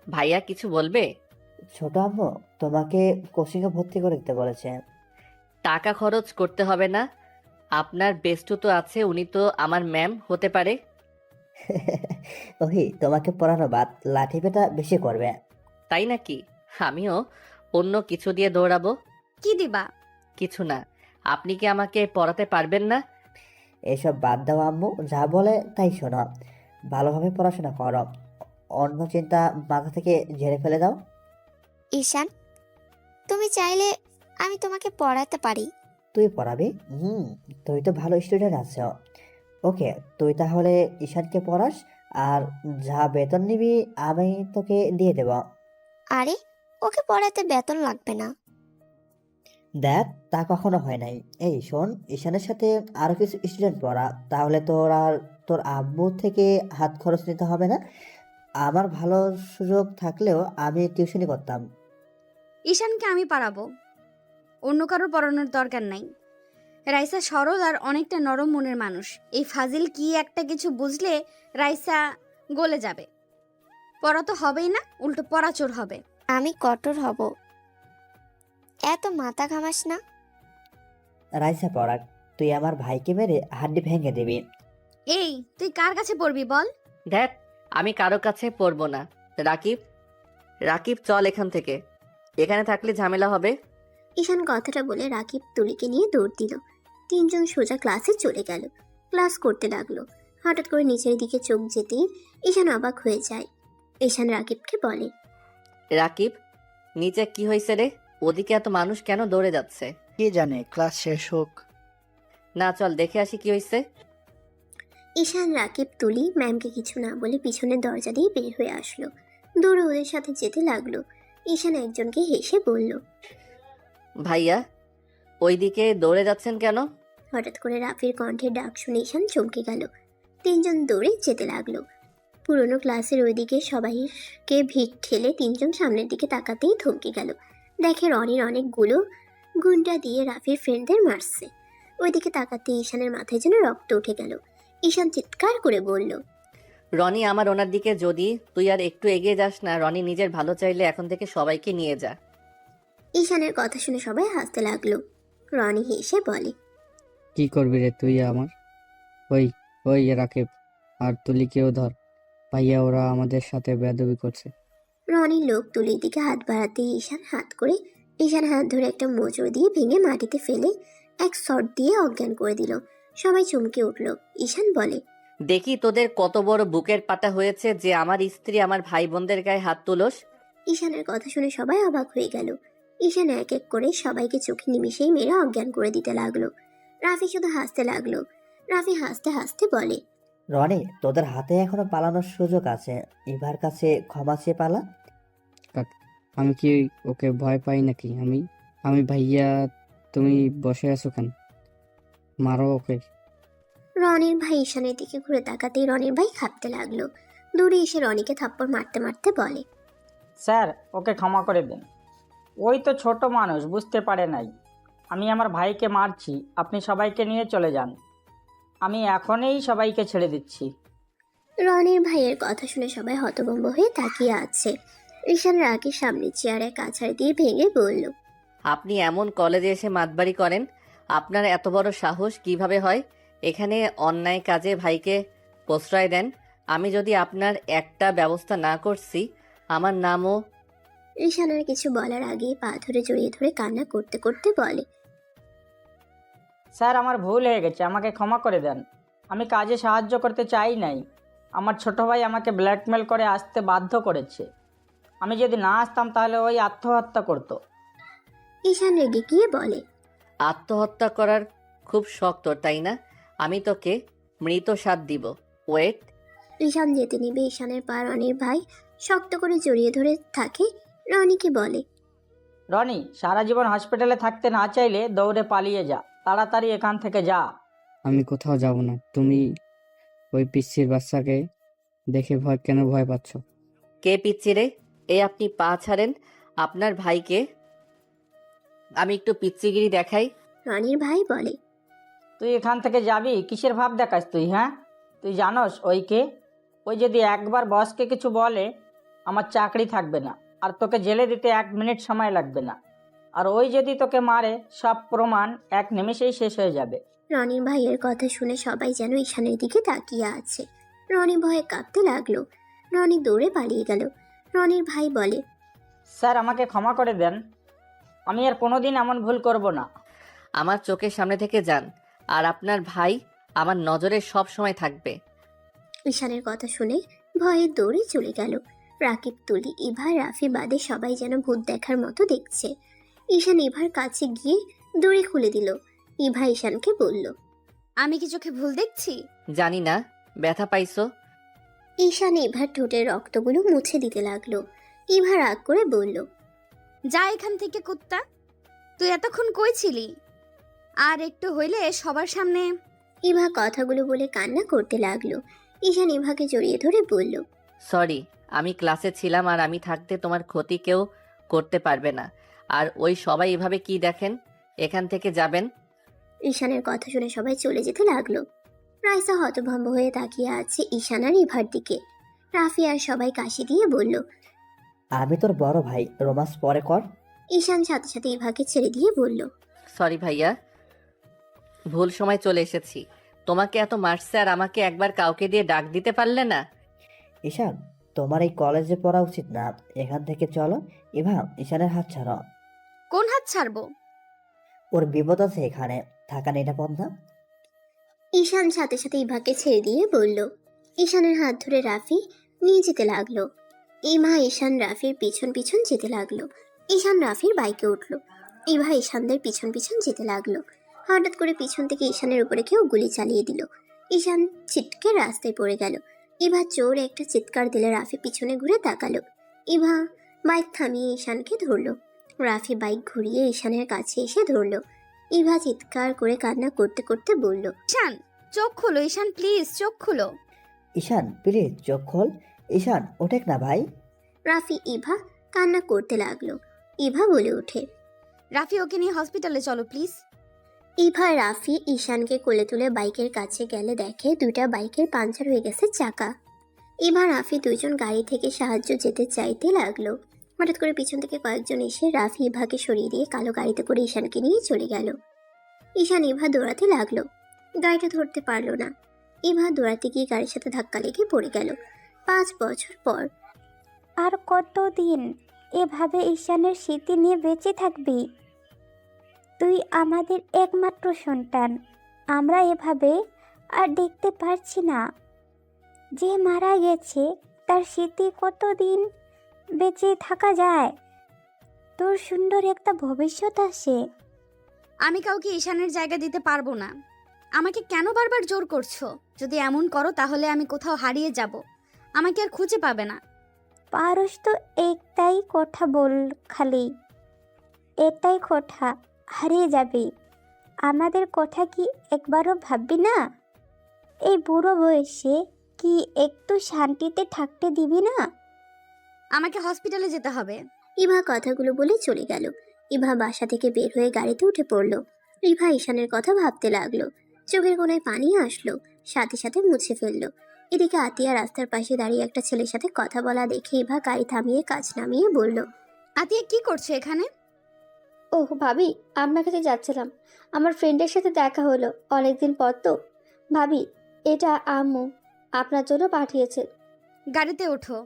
ভাইয়া কিছু বলবে? ছোট আম্মু তোমাকে কোচিংয়ে ভর্তি করে দিতে বলেছে। টাকা খরচ করতে হবে না। আপনার বেস্টু তো আছে, উনি তো আমার ম্যাম হতে পারে। ওহি তোমাকে পড়ানো বাদ লাঠি পেটা বেশি করবে। তাই নাকি? আমিও অন্য কিছু দিয়ে দৌড়াবো। কি দিবা? কিছু না। আপনি কি আমাকে পড়াতে পারবেন না? এসব বাদ দাও আম্মু, যা বলে তাই শোনো। ভালোভাবে পড়াশোনা করো, অন্য চিন্তা মাথা থেকে ঝেড়ে ফেলে দাও। ঈশান, তুমি চাইলে আমি তোমাকে পড়াতে পারি। তুই পড়াবি? তুই তো ভালো স্টুডেন্ট আছো। ওকে, তুই তাহলে ঈশানকে পড়াস, আর যা বেতন নিবি আমি তোকে দিয়ে দেব। আরে, ওকে পড়াতে বেতন লাগবে না। দেখ, তা কখনো হয় নাই। এই শোন, ঈশানের সাথে আরো কিছু স্টুডেন্ট পড়া, তাহলে তোর আর তোর আব্বু থেকে হাত খরচ নিতে হবে না। আমার ভালো সুযোগ থাকলেও আমি টিউশনি করতাম। ঈশানকে আমি পারাবো, অন্য কারোর পড়ানোর দরকার নাই। রাইসা সরল আর অনেকটা নরম মনের মানুষ। এই ফাজিল কি একটা কিছু বুঝলে রাইসা গলে যাবে। পড়া তো হবেই না, উল্টো পড়াচোর হবে। আমি কঠোর হব, এত মাথা ঘামাস না। রাইসা পড়াক, তুই আমার ভাইকে মেরে হাড্ডি ভেঙে দিবি। এই, তুই কার কাছে পড়বি বল? দেখ, আমি কারো কাছে পড়বো না। রাকিব, রাকিব চল এখান থেকে। এখানে থাকলে ঝামেলা হবে। ঈশান কথাটা বলে রাকিব তুলিকে নিয়ে দৌড় দিল। তিনজন সোজা ক্লাসে চলে গেল। ক্লাস করতে লাগলো। হঠাৎ করে নিচের দিকে চোখ যেতেই ঈশান অবাক হয়ে যায়। ঈশান রাকিবকে বলে, রাকিব, নিচে কি হয়েছে রে? ওদিকে এত মানুষ কেন দৌড়ে যাচ্ছে? কি জানে, ক্লাস শেষ হোক। না, চল দেখে আসি কি হয়েছে। ঈশান রাকিব তুলি ম্যামকে কিছু না বলে পিছনের দরজা দিয়ে বের হয়ে আসলো। দৌড়ে ওদের সাথে যেতে লাগলো। ঈশান একজনকে হেসে বলল, ভাইয়া, ওইদিকে দৌড়ে যাচ্ছেন কেন? হঠাৎ করে রাফির কণ্ঠে ডাক শুনে ঈশান চমকে গেল। তিনজন দৌড়ে যেতে লাগলো। পুরনো ক্লাসের ওইদিকে সবাইকে ভিড় ঠেলে তিনজন সামনের দিকে তাকাতেই থমকে গেল। দেখে রনির অনেকগুলো গুন্ডা দিয়ে রাফির ফ্রেন্ডদের মারছে। ওইদিকে তাকাতে ঈশানের মাথায় যেন রক্ত উঠে গেল। ঈশান চিৎকার করে বলল, রনি আমার ওনার দিকে, যদি তুই আর একটু এগিয়ে যাস না, রনি নিজের ভালো চাইলে এখন থেকে সবাইকে নিয়ে যা। ঈশানের কথা শুনে সবাই হাসতে লাগলো। রনি হেসে বলে, কি করবি রে তুই আমার? ওই ওই রাকিব, আর তুলিকেও ধর। ভাইয়া, ওরা আমাদের সাথে বেয়াদবি করছে। রনি লোক তুলির দিকে হাত বাড়াতে ঈশান হাত ধরে একটা মোচড় দিয়ে ভেঙে মাটিতে ফেলে এক শট দিয়ে অজ্ঞান করে দিল। সবাই চমকে উঠল। ঈশান বলে, দেখি তোদের কত বড় বুকের পাটা হয়েছে যে আমার স্ত্রী আমার ভাই বোনদের গায়ে হাত তুলোস। ঈশানের কথা শুনে সবাই অবাক হয়ে গেল। ঈশান এক এক করে সবাইকে চোখে নিমিশেই মেরে অজ্ঞান করে দিতে লাগলো। রাফি শুধু হাসতে লাগলো। রাফি হাসতে হাসতে বলে, রনি, তোদের হাতে এখনো পালানোর সুযোগ আছে। এবার কাছে ক্ষমা চেয়ে পালা। আমি কি ওকে ভয় পাই নাকি? আমি ভাইয়া, তুমি বসে আছো কেন? মারো ওকে। রনির ভাই ঈশানের দিকে ঘুরে তাকাতেই রনির ভাই কাঁপতে লাগলো। দৌড়ে এসে রনিকে থাপ্পড় মারতে মারতে বলে, স্যার, ওকে ক্ষমা করে দিন। ওই তো ছোট মানুষ, বুঝতে পারে নাই। আমি আমার ভাইকে মারছি, আপনি সবাইকে নিয়ে চলে যান। আমি এখনই সবাইকে ছেড়ে দিচ্ছি। রনির ভাইয়ের কথা শুনে সবাই হতভম্ব হয়ে তাকিয়ে আছে। ঈশান রাগের সামনে চেয়ারে কাছাড় দিয়ে ভেঙে বলল, আপনি এমন কলেজে এসে মাতবাড়ি করেন? আপনার এত বড় সাহস কিভাবে হয়? এখানে অন্যায় কাজে ভাইকে প্রশ্রয় দেন। আমি যদি আপনার একটা ব্যবস্থা না করছি, আমার নামও। ঈশানের কিছু বলার আগে পা ধরে জড়িয়ে ধরে কান্না করতে করতে বলে, স্যার, আমার ভুল হয়ে গেছে, আমাকে ক্ষমা করে দেন। আমি কাজে সাহায্য করতে চাই নাই। আমার ছোট ভাই আমাকে ব্ল্যাকমেল করে আসতে বাধ্য করেছে। আমি যদি না আসতাম তাহলে ওই আত্মহত্যা করতো। ঈশান রেগে গিয়ে বলে, আত্মহত্যা করার খুব শখ তোর, তাই না? আমি তোকে মৃত স্বাদ দিব। ওয়েট। ঈশান যেতে নিবে ঈশানের পা রনির ভাই শক্ত করে জড়িয়ে ধরে থাকে। রনিকে বলে, রনি, সারা জীবন হসপিটালে থাকতে না চাইলে দৌড়ে পালিয়ে যা, তাড়াতাড়ি এখান থেকে যা। আমি কোথাও যাব না। তুমি ওই পিচ্ছির বাচ্চাকে দেখে কেন ভয় পাচ্ছ? কে পিচ্ছি রে? আপনি পা ছাড়েন। আপনার ভাইকে আমি একটু পিচ্চিগিরি দেখাই। রনির ভাই বলে, তুই এখান থেকে যাবি? কিসের ভাব দেখাস তুই? হ্যাঁ, তুই জানোস ওইকে? ওই যদি একবার বসকে কিছু বলে আমার চাকরি থাকবে না, আর তোকে জেলে দিতে 1 মিনিট সময় লাগবে না। আর ওই যদি তোকে মারে সব প্রমাণ 1 নিমেষেই শেষ হয়ে যাবে। রনির ভাইয়ের কথা শুনে সবাই যেন ঈশানের দিকে তাকিয়ে আছে। রনি ভয়ে কাঁপতে লাগলো। রনি দৌড়ে পালিয়ে গেল। রনির ভাই বলে, স্যার, আমাকে ক্ষমা করে দেন। আমি আর কোনোদিন এমন ভুল করব না। আমার চোখের সামনে থেকে যান, আর আপনার ভাই আমার নজরে সব সময় থাকবে। ঈশানের কথা শুনে ভয়ে দৌড়ে চলে গেল। রাকিব, তুলি, ইভা, রাফি বাদে সবাই যেন ভূত দেখার মতো দেখছে। ঈশান ইভার কাছে গিয়ে দড়ি খুলে দিল। ইভা ঈশানকে বলল, আমি কি চোখে ভুল দেখছি? জানি না। ব্যথা পাইছো? ঈশান ইভার ঠোঁটের রক্তগুলো মুছে দিতে লাগলো। ইভা রাগ করে বলল, যা এখান থেকে কুত্তা। তুই এতক্ষণ কই ছিলি? আর একটু হইলে সবার সামনে। ইভা কথাগুলো বলে কান্না করতে লাগলো। ঈশান ইভাকে জড়িয়ে ধরে বলল, সরি, আমি ক্লাসে ছিলাম, আর আমি থাকতে তোমার ক্ষতি কেউ করতে পারবে না। আর ওই সবাই এভাবে কি দেখেন? এখান থেকে যাবেন। ঈশানের কথা শুনে সবাই চলে যেতে লাগলো। রাইসা হতভম্ব হয়ে তাকিয়ে আছে ঈশান আর ইভার দিকে। রাফি আর সবাই কাশি দিয়ে বলল, আমি তোর বড় ভাই, রোমান্স পরে কর। ঈশান সাথে সাথে ইভাকে ছেড়ে দিয়ে বলল, সরি ভাইয়া, ভুল সময় চলে এসেছি। তোমাকে এত মারছে, আর আমাকে একবার কাউকে দিয়ে ডাক দিতে পারলে না? ঈশান, তোমার এই কলেজে পড়া উচিত না। এখান থেকে চলো। ইভা, ঈশানের হাত ছাড়ো। কোন হাত ছাড়বো? ওর বিপদ আছে, এখানে থাকা নিরাপদ না। ঈশান সাথে সাথে ইভাকে ছেড়ে দিয়ে বলল। ঈশানের হাত ধরে রাফি নিয়ে যেতে লাগলো। ইভা ঈশান রাফির পিছন পিছন যেতে লাগলো। ঈশান রাফির বাইকে উঠলো। ইভা ঈশানদের পিছন পিছন যেতে লাগলো। হঠাৎ করে পিছন থেকে ঈশানের উপরে কেউ গুলি চালিয়ে দিল। ঈশান ছিটকে রাস্তায় পড়ে গেল। ইভা জোরে একটা চিৎকার দিলে রাফি পিছনে ঘুরে তাকালো। ইভা বাইক থামিয়ে ঈশানকে ধরলো। রাফি বাইক ঘুরিয়ে ঈশানের কাছে এসে ধরলো। ইভা চিৎকার করে কান্না করতে করতে বলল, ঈশান, চোখ খুলো। ঈশান, প্লিজ চোখ খুলো। ঈশান, প্লিজ চোখ খোল। ঈশান, ওঠেক না ভাই। রাফি ইভা কান্না করতে লাগলো। ইভা বলে ওঠে, রাফি, ওকে নিয়ে হসপিটালে চলো প্লিজ। ইভা রাফি ঈশানকে কোলে তুলে বাইকের কাছে গেলে দেখে দুইটা বাইকের পাঞ্চার হয়ে গেছে চাকা। ইভা রাফি দুইজন গাড়ি থেকে সাহায্য যেতে চাইতে লাগলো। হঠাৎ করে পিছন থেকে কয়েকজন এসে রাফি ইভাকে সরিয়ে দিয়ে কালো গাড়িতে করে ঈশানকে নিয়ে চলে গেল। ঈশান ইভা দৌড়াতে লাগলো। গাড়িটা ধরতে পারলো না। ইভা দৌড়াতে গিয়ে গাড়ির সাথে ধাক্কা লেগে পড়ে গেল। 5 বছর পর। আর কতদিন এভাবে ঈশানের স্মৃতি নিয়ে বেঁচে থাকবি? তুই আমাদের একমাত্র সন্তান। আমরা এভাবে আর দেখতে পারছি না। যে মারা গেছে তার স্মৃতি কতদিন বেঁচে থাকা যায়? তোর সুন্দর একটা ভবিষ্যৎ আছে। আমি কাউকে ঈশানের জায়গা দিতে পারবো না। আমাকে কেন বারবার জোর করছো? যদি এমন করো তাহলে আমি কোথাও হারিয়ে যাব। আমাকে আর খুঁজে পাবে না। পারস তো একটাই কথা বল, খালি এটাই কথা, হারিয়ে যাবি। আমাদের কথা কি একবারও ভাববি না? এই বুড়ো বয়সে কি একটু শান্তিতে থাকতে দিবি না? আমাকে হসপিটালে যেতে হবে। ইভা কথাগুলো বলে চলে গেল। ইভা বাসা থেকে বের হয়ে গাড়িতে উঠে পড়ল। ইভা ঈশানের কথা ভাবতে লাগলো। চোখের কোণায় পানি আসলো, সাথে সাথে মুছে ফেললো। এদিকে আতিয়া রাস্তার পাশে দাঁড়িয়ে একটা ছেলের সাথে কথা বলা দেখে ইভা গাড়ি থামিয়ে কাজ নামিয়ে বলল, আতিয়া, কি করছো এখানে? ওহ ভাবি, আপনার কাছে যাচ্ছিলাম। আমার ফ্রেন্ডের সাথে দেখা হলো অনেকদিন পর তো। ভাবি, এটা আম্মু আপনার জন্য পাঠিয়েছে। গাড়িতে ওঠো।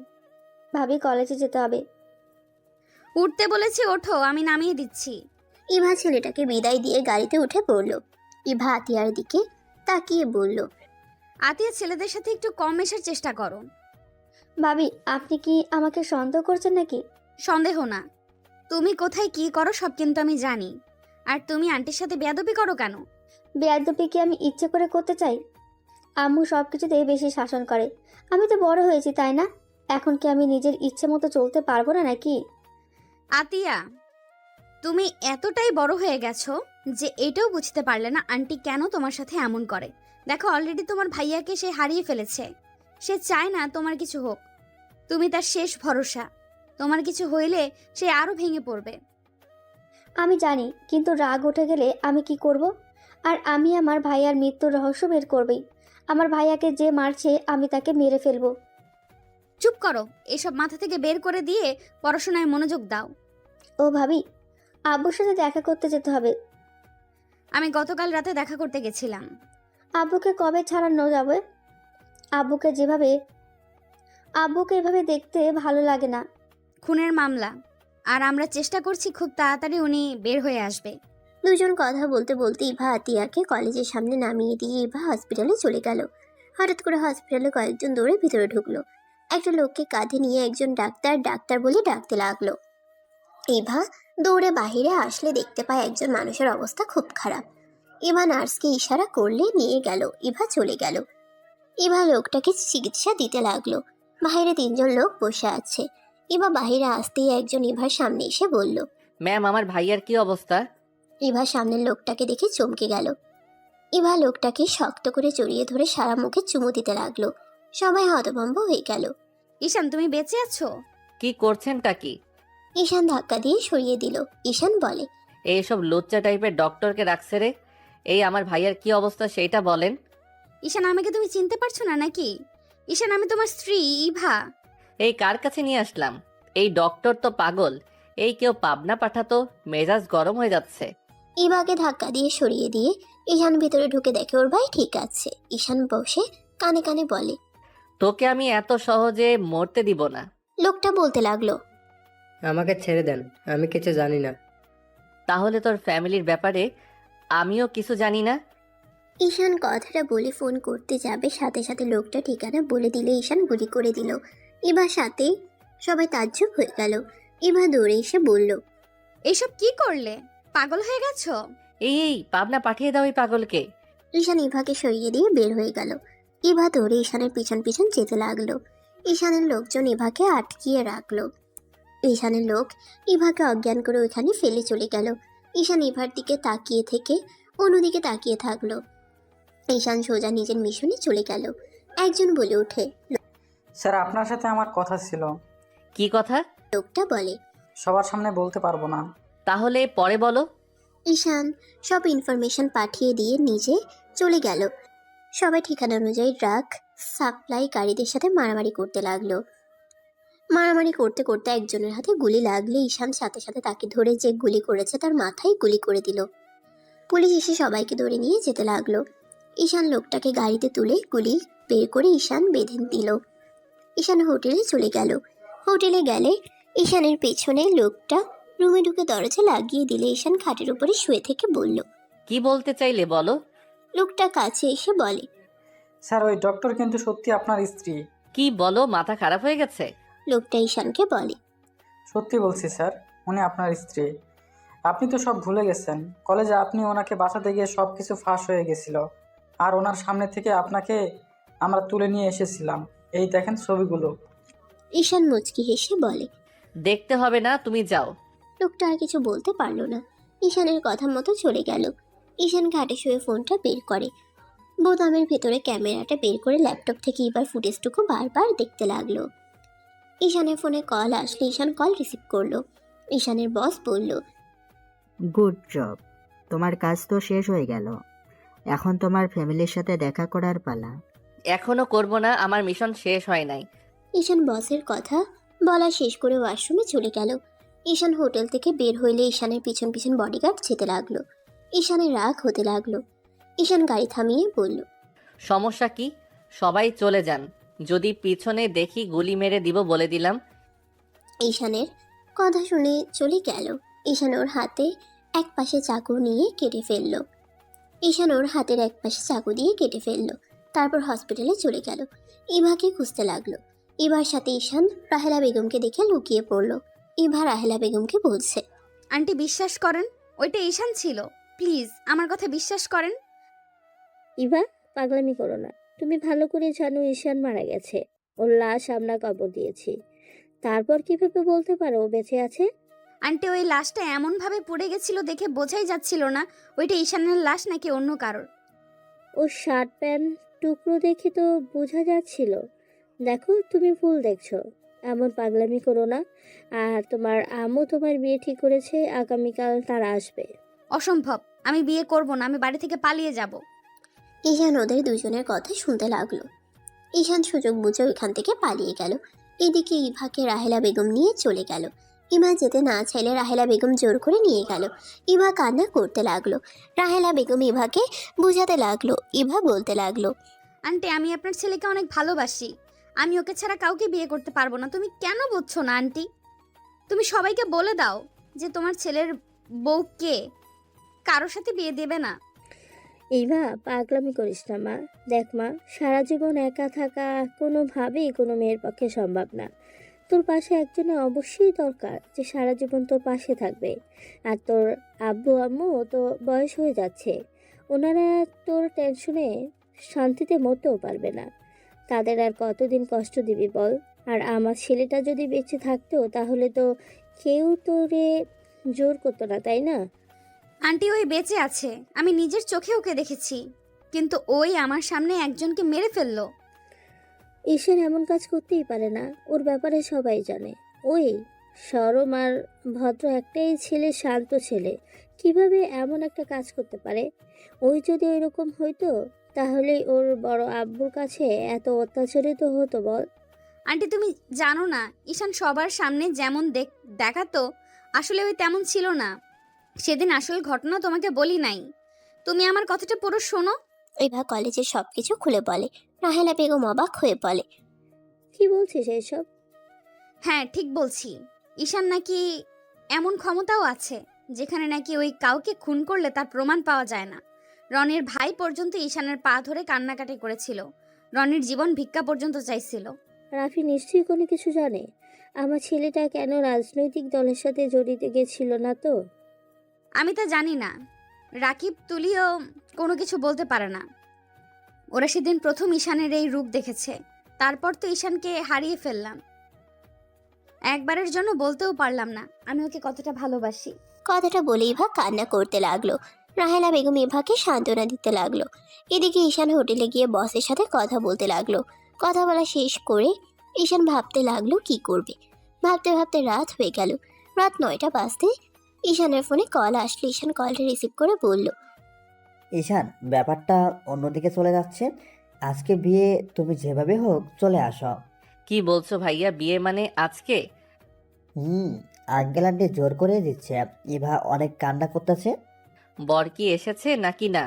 ভাবি, কলেজে যেতে হবে। উঠতে বলেছি, ওঠো, আমি নামিয়ে দিচ্ছি। ইভা ছেলেটাকে বিদায় দিয়ে গাড়িতে উঠে পড়ল। ইভা আতিয়ার দিকে তাকিয়ে বলল, আতিয়া, ছেলেদের সাথে একটু কম মেশার চেষ্টা করো। ভাবি, আপনি কি আমাকে সন্দেহ করছেন নাকি? সন্দেহ না, তুমি কোথায় কি করো সব কিন্তু আমি জানি। আর তুমি আন্টির সাথে বেয়াদবি করো কেন? বেয়াদবি কি আমি ইচ্ছে করে করতে চাই? আম্মু সব কিছুতেই বেশি শাসন করে। আমি তো বড় হয়েছি, তাই না? এখন কি আমি নিজের ইচ্ছে মতো চলতে পারবো না নাকি? আতিয়া, তুমি এতটাই বড় হয়ে গেছো যে এটাও বুঝতে পারলে না আন্টি কেন তোমার সাথে এমন করে। দেখো, অলরেডি তোমার ভাইয়াকে সে হারিয়ে ফেলেছে। সে চায় না তোমার কিছু হোক। তুমি তার শেষ ভরসা। তোমার কিছু হইলে সে আরো ভেঙে পড়বে। আমি জানি, কিন্তু রাগ উঠে গেলে আমি কি করব? আর আমি আমার ভাইয়ার মৃত্যুর রহস্য বের করবই। আমার ভাইয়াকে যে মারছে আমি তাকে মেরে ফেলবো। চুপ করো, এসব মাথা থেকে বের করে দিয়ে পড়াশোনায় মনোযোগ দাও। ও ভাবি, আব্বুর সাথে দেখা করতে যেতে হবে। আমি গতকাল রাতে দেখা করতে গেছিলাম। আব্বুকে কবে ছাড়ানো যাবে? আব্বুকে এভাবে দেখতে ভালো লাগে না। খুনের মামলা, আর আমরা চেষ্টা করছি খুব তাড়াতাড়ি উনি বের হয়ে আসবে। দুজন কথা বলতে বলতে ইভা আতিয়াকে কলেজের সামনে নামিয়ে দিয়ে ইভা হসপিটালে চলে গেল। হঠাৎ করে হসপিটালে কয়েকজন দৌড়ে ভিতরে ঢুকলো। একটা লোককে কাঁধে নিয়ে একজন ডাক্তার ডাক্তার বলে ডাকতে লাগলো। ইভা দৌড়ে বাহিরে আসলে দেখতে পায় একজন মানুষের অবস্থা খুব খারাপ। ইভা নার্সকে ইশারা করলে নিয়ে গেল। ইভা চলে গেল। ইভা লোকটাকে চিকিৎসা দিতে লাগলো। বাইরে 3 জন লোক বসে আছে। ইভা বাহিরে আসতেই একজন ইভার সামনে এসে বলল, ম্যাম, আমার ভাইয়ার কি অবস্থা? ইভা সামনের লোকটাকে দেখে চমকে গেল। ইভা লোকটাকে শক্ত করে জড়িয়ে ধরে সারা মুখে চুমু দিতে লাগলো। সবাই হতভম্ব হয়ে গেল। ঈশান, তুমি বেঁচে আছো? কি করছেনটা কি? ঈশান ধাক্কা দিয়ে সরিয়ে দিল। ঈশান বলে, এইসব লুচ্চা টাইপের ডক্টরকে রাখছে রে। এই আমার ভাইয়ার কি অবস্থা সেইটা বলেন। ঈশান, আমাকে তুমি চিনতে পারছো না নাকি? ঈশান, আমি তোমার স্ত্রী ইভা। এই কার কাছে নিয়ে আসলাম? এই ডক্টর তো পাগল। এই কেউ পাবনা পাঠাতো, মেজাজ গরম হয়ে যাচ্ছে। ইভাকে ধাক্কা দিয়ে সরিয়ে দিয়ে ঈশান ভিতরে ঢুকে দেখে ওর ভাই ঠিক আছে। ঈশান বসে কানে কানে বলে, তোকে আমি এত সহজে মরতে দিব না। লোকটা বলতে লাগলো, আমাকে ছেড়ে দেন, আমি কিছু জানি না। তাহলে তোর ফ্যামিলির ব্যাপারে আমিও কিছু জানি না। ঈশান কথাটা বলে ফোন করতে যাবে, সাথে সাথে লোকটা ঠিকানা বলে দিলে ঈশান গুলি করে দিল। ইভার সাথে সবাই তাজ্জব হয়ে গেল। ইভা দৌড়ে এসে বলল, এসব কি করলে? পাগল হয়ে গেছো? এই পাবনা পাঠিয়ে দাও এই পাগলকে। ঈশান ইভাকে সরিয়ে দিয়ে বের হয়ে গেল। ইভা দৌড়ে ঈশানের পিছন পিছন যেতে লাগলো। ঈশানের লোকজন ইভাকে আটকিয়ে রাখলো। ঈশানের লোক ইভাকে অজ্ঞান করে ওইখানে ফেলে চলে গেল। ঈশান ইভার দিকে তাকিয়ে থেকে অন্যদিকে তাকিয়ে থাকলো। ঈশান সোজা নিজের মিশনে চলে গেল। একজন বলে ওঠে, স্যার, আপনার সাথে আমার কথা ছিল। কি কথা? লোকটা বলে, সবার সামনে বলতে পারবো না। তাহলে পরে বলো। ঈশান সব ইনফরমেশন পাঠিয়ে দিয়ে নিজে চলে গেল। সবাই ঠিকানা অনুযায়ী ড্রাগ সাপ্লাই গাড়িদের সাথে মারামারি করতে লাগলো। মারামারি করতে করতে একজনের হাতে গুলি লাগলে ঈশান সাথে সাথে তাকে ধরে যে গুলি করেছে তার মাথায় গুলি করে দিল। পুলিশ এসে সবাইকে ধরে নিয়ে যেতে লাগলো। ঈশান লোকটাকে গাড়িতে তুলে গুলি বের করে ঈশান বেঁধে দিল। ঈশান হোটেলে চলে গেল। হোটেলে গেলে ঈশানের পেছনে লোকটা রুমে ঢুকে দরজা লাগিয়ে দিলে ঈশান খাটের উপরে শুয়ে থেকে বলল, কি বলতে চাইলে বলো। লোকটা কাছে এসে বলে, স্যার, ওই ডক্টর কিন্তু সত্যি আপনার স্ত্রী। কি বলো, মাথা খারাপ হয়ে গেছে? লোকটা ঈশানকে বলে, সত্যি বলছি স্যার, উনি আপনার স্ত্রী। আপনি তো সব ভুলে গেছেন। কলেজে আপনি ওনাকে বাঁচাতে গিয়ে সব কিছু ফাঁস হয়ে গেছিল, আর ওনার সামনে থেকে আপনাকে আমরা তুলে নিয়ে এসেছিলাম। এই দেখেন ছবিগুলো। ঈশান মুচকি হেসে বলে, দেখতে হবে না, তুমি যাও। লোকটা আর কিছু বলতে পারলো না। ঈশানের কথা মতো চলে গেল। ঈশান ঘাটে শুয়ে ফোনটা বের করে, বোতামের ভেতরে ক্যামেরাটা বের করে ল্যাপটপ থেকে এবার ফুটেজটুকু বারবার দেখতে লাগলো। ঈশানের ফোনে কল আসলে ঈশান কল রিসিভ করলো। ঈশানের বস বলল, গুড জব, তোমার কাজ তো শেষ হয়ে গেল। এখন তোমার ফ্যামিলির সাথে দেখা করার পালা। এখনো করব না, আমার মিশন শেষ হয় নাই। ঈশান বসের কথা বলা শেষ করে ওয়াশরুমে চলে গেল। ঈশান হোটেল থেকে বের হইলে ঈশানের পিছন পিছন বডিগার্ড যেতে লাগলো। ঈশানের রাগ হতে লাগলো। ঈশান গাড়ি থামিয়ে বলল, সমস্যা কি? সবাই চলে যান, যদি পিছনে দেখি গুলি মেরে দিব বলে দিলাম। ঈশানের কথা শুনে চলে গেল। ঈশান ওর হাতে এক পাশে চাকু নিয়ে কেটে ফেললো। ঈশান ওর হাতের এক পাশে চাকু দিয়ে কেটে ফেললো। তারপর হসপিটালে চলে গেল। ইভাকে খুঁজতে লাগলো। ইভার সাথে ঈশান রাহেলা বেগমকে দেখে লুকিয়ে পড়ল। ইভা রাহেলা বেগমকে বলছে, আন্টি বিশ্বাস করেন, ওইটা ঈশান ছিল। প্লিজ আমার কথা বিশ্বাস করেন। ইভা, পাগলামি করো না। তুমি ভালো করে জানো ঈশান মারা গেছে। ওর লাশ আমরা কবর দিয়েছি। তারপর কিভাবে বলতে পারো ও বেঁচে আছে? আন্টি ওই লাশটা এমনভাবে পুড়ে গেছিল দেখে বোঝাই যাচ্ছিল না ওইটা ঈশানের লাশ নাকি অন্য কারোর। ওর শার্ট প্যান্ট টুকরো দেখে তো বোঝা যাচ্ছিল। দেখো, তুমি ভুল দেখছো। এমন পাগলামি করো না। আর তোমার আম্মু তোমার বিয়ে ঠিক করেছে, আগামীকাল তারা আসবে। অসম্ভব, আমি বিয়ে করব না, আমি বাড়ি থেকে পালিয়ে যাব। ঈশান ওদের দুজনের কথা শুনতে লাগলো। ঈশান সুযোগ বুঝে ওইখান থেকে পালিয়ে গেল। এদিকে ইভাকে রাহেলা বেগম নিয়ে চলে গেল। ইভা যেতে না চাইলে রাহেলা বেগম জোর করে নিয়ে গেল। ইভা কান্না করতে লাগলো। রাহেলা বেগম ইভাকে বুঝাতে লাগলো। ইভা বলতে লাগলো, আন্টি আমি আপনার ছেলেকে অনেক ভালোবাসি, আমি ওকে ছাড়া কাউকে বিয়ে করতে পারবো না। তুমি কেন বুঝছো না আন্টি? তুমি সবাইকে বলে দাও যে তোমার ছেলের বউ কে, কারোর সাথে বিয়ে দেবে না। ইভা, পাগলামি করিস না মা। দেখ মা, সারা জীবন একা থাকা কোনোভাবেই কোনো মেয়ের পক্ষে সম্ভব না। তোর পাশে একজনে অবশ্যই দরকার যে সারা জীবন তোর পাশে থাকবে। আর তোর আব্বু আম্মু তো বয়স হয়ে যাচ্ছে, ওনারা তোর টেনশনে শান্তিতে মরতেও পারবে না। তাদের আর কতদিন কষ্ট দিবি বল? আর আমার ছেলেটা যদি বেঁচে থাকতো তাহলে তো কেউ তোরে জোর করতো না, তাই না? আন্টি ওই বেঁচে আছে, আমি নিজের চোখে ওকে দেখেছি, কিন্তু ওই আমার সামনে একজনকে মেরে ফেললো। ঈশান এমন কাজ করতেই পারে না, ওর ব্যাপারে সবাই জানে। ওই সরম আর ভদ্র একটাই ছেলে, শান্ত ছেলে, কিভাবে এমন একটা কাজ করতে পারে? ওই যদি ওইরকম হইতো তাহলে ওর বড় আব্বুর কাছে এত অত্যাচারিত হতো বল? আন্টি তুমি জানো না, ঈশান সবার সামনে যেমন দেখাতো আসলে ওই তেমন ছিল না। সেদিন আসল ঘটনা তোমাকে বলি নাই, তুমি আমার কথাটা পুরো শোনো। ইভা কলেজের সবকিছু খুলে বলে। রাহেলা বেগম অবাক হয়ে বলে, কি বলছিস এইসব? হ্যাঁ ঠিক বলছি, ঈশান নাকি এমন ক্ষমতাও আছে যেখানে নাকি ওই কাউকে খুন করলে তার প্রমাণ পাওয়া যায় না। রনির ভাই পর্যন্ত ঈশানের পা ধরে কান্নাকাটি করেছিল, রনির জীবন ভিক্ষা পর্যন্ত চাইছিল। রাফি নিশ্চয়ই কোনো কিছু জানে। আমার ছেলেটা কেন রাজনৈতিক দলের সাথে জড়িত গেছিল না তো? আমি তা জানি না, রাকিব তুলিও কোনো কিছু বলতে পারে না। ওরা সেদিন প্রথম ঈশানের এই রূপ দেখেছে, তারপর তো ঈশানকে হারিয়ে ফেললাম। একবারের জন্য বলতেও পারলাম না আমি ওকে কতটা ভালোবাসি। কথাটা বলে ইভা কান্না করতে লাগলো। রাহেলা বেগম ইভাকে সান্ত্বনা দিতে লাগলো। এদিকে ঈশান হোটেলে গিয়ে বসের সাথে কথা বলতে লাগলো। কথা বলা শেষ করে ঈশান ভাবতে লাগলো কি করবে। ভাবতে ভাবতে রাত হয়ে গেল। রাত 9টা বাজতে ঈশানের ফোনে কল আসলো। ঈশান কলটা রিসিভ করে বলল, ঈশান, ব্যাপারটা অন্যদিকে চলে যাচ্ছে। আজকে বিয়ে, তুমি যেভাবে হোক চলে আসো। কি বলছো ভাইয়া, বিয়ে মানে আজকে? আঙ্কেল আন্টি জোর করে দিচ্ছে। ইভা অনেক কান্না করতেছে। বর কি এসেছে নাকি না?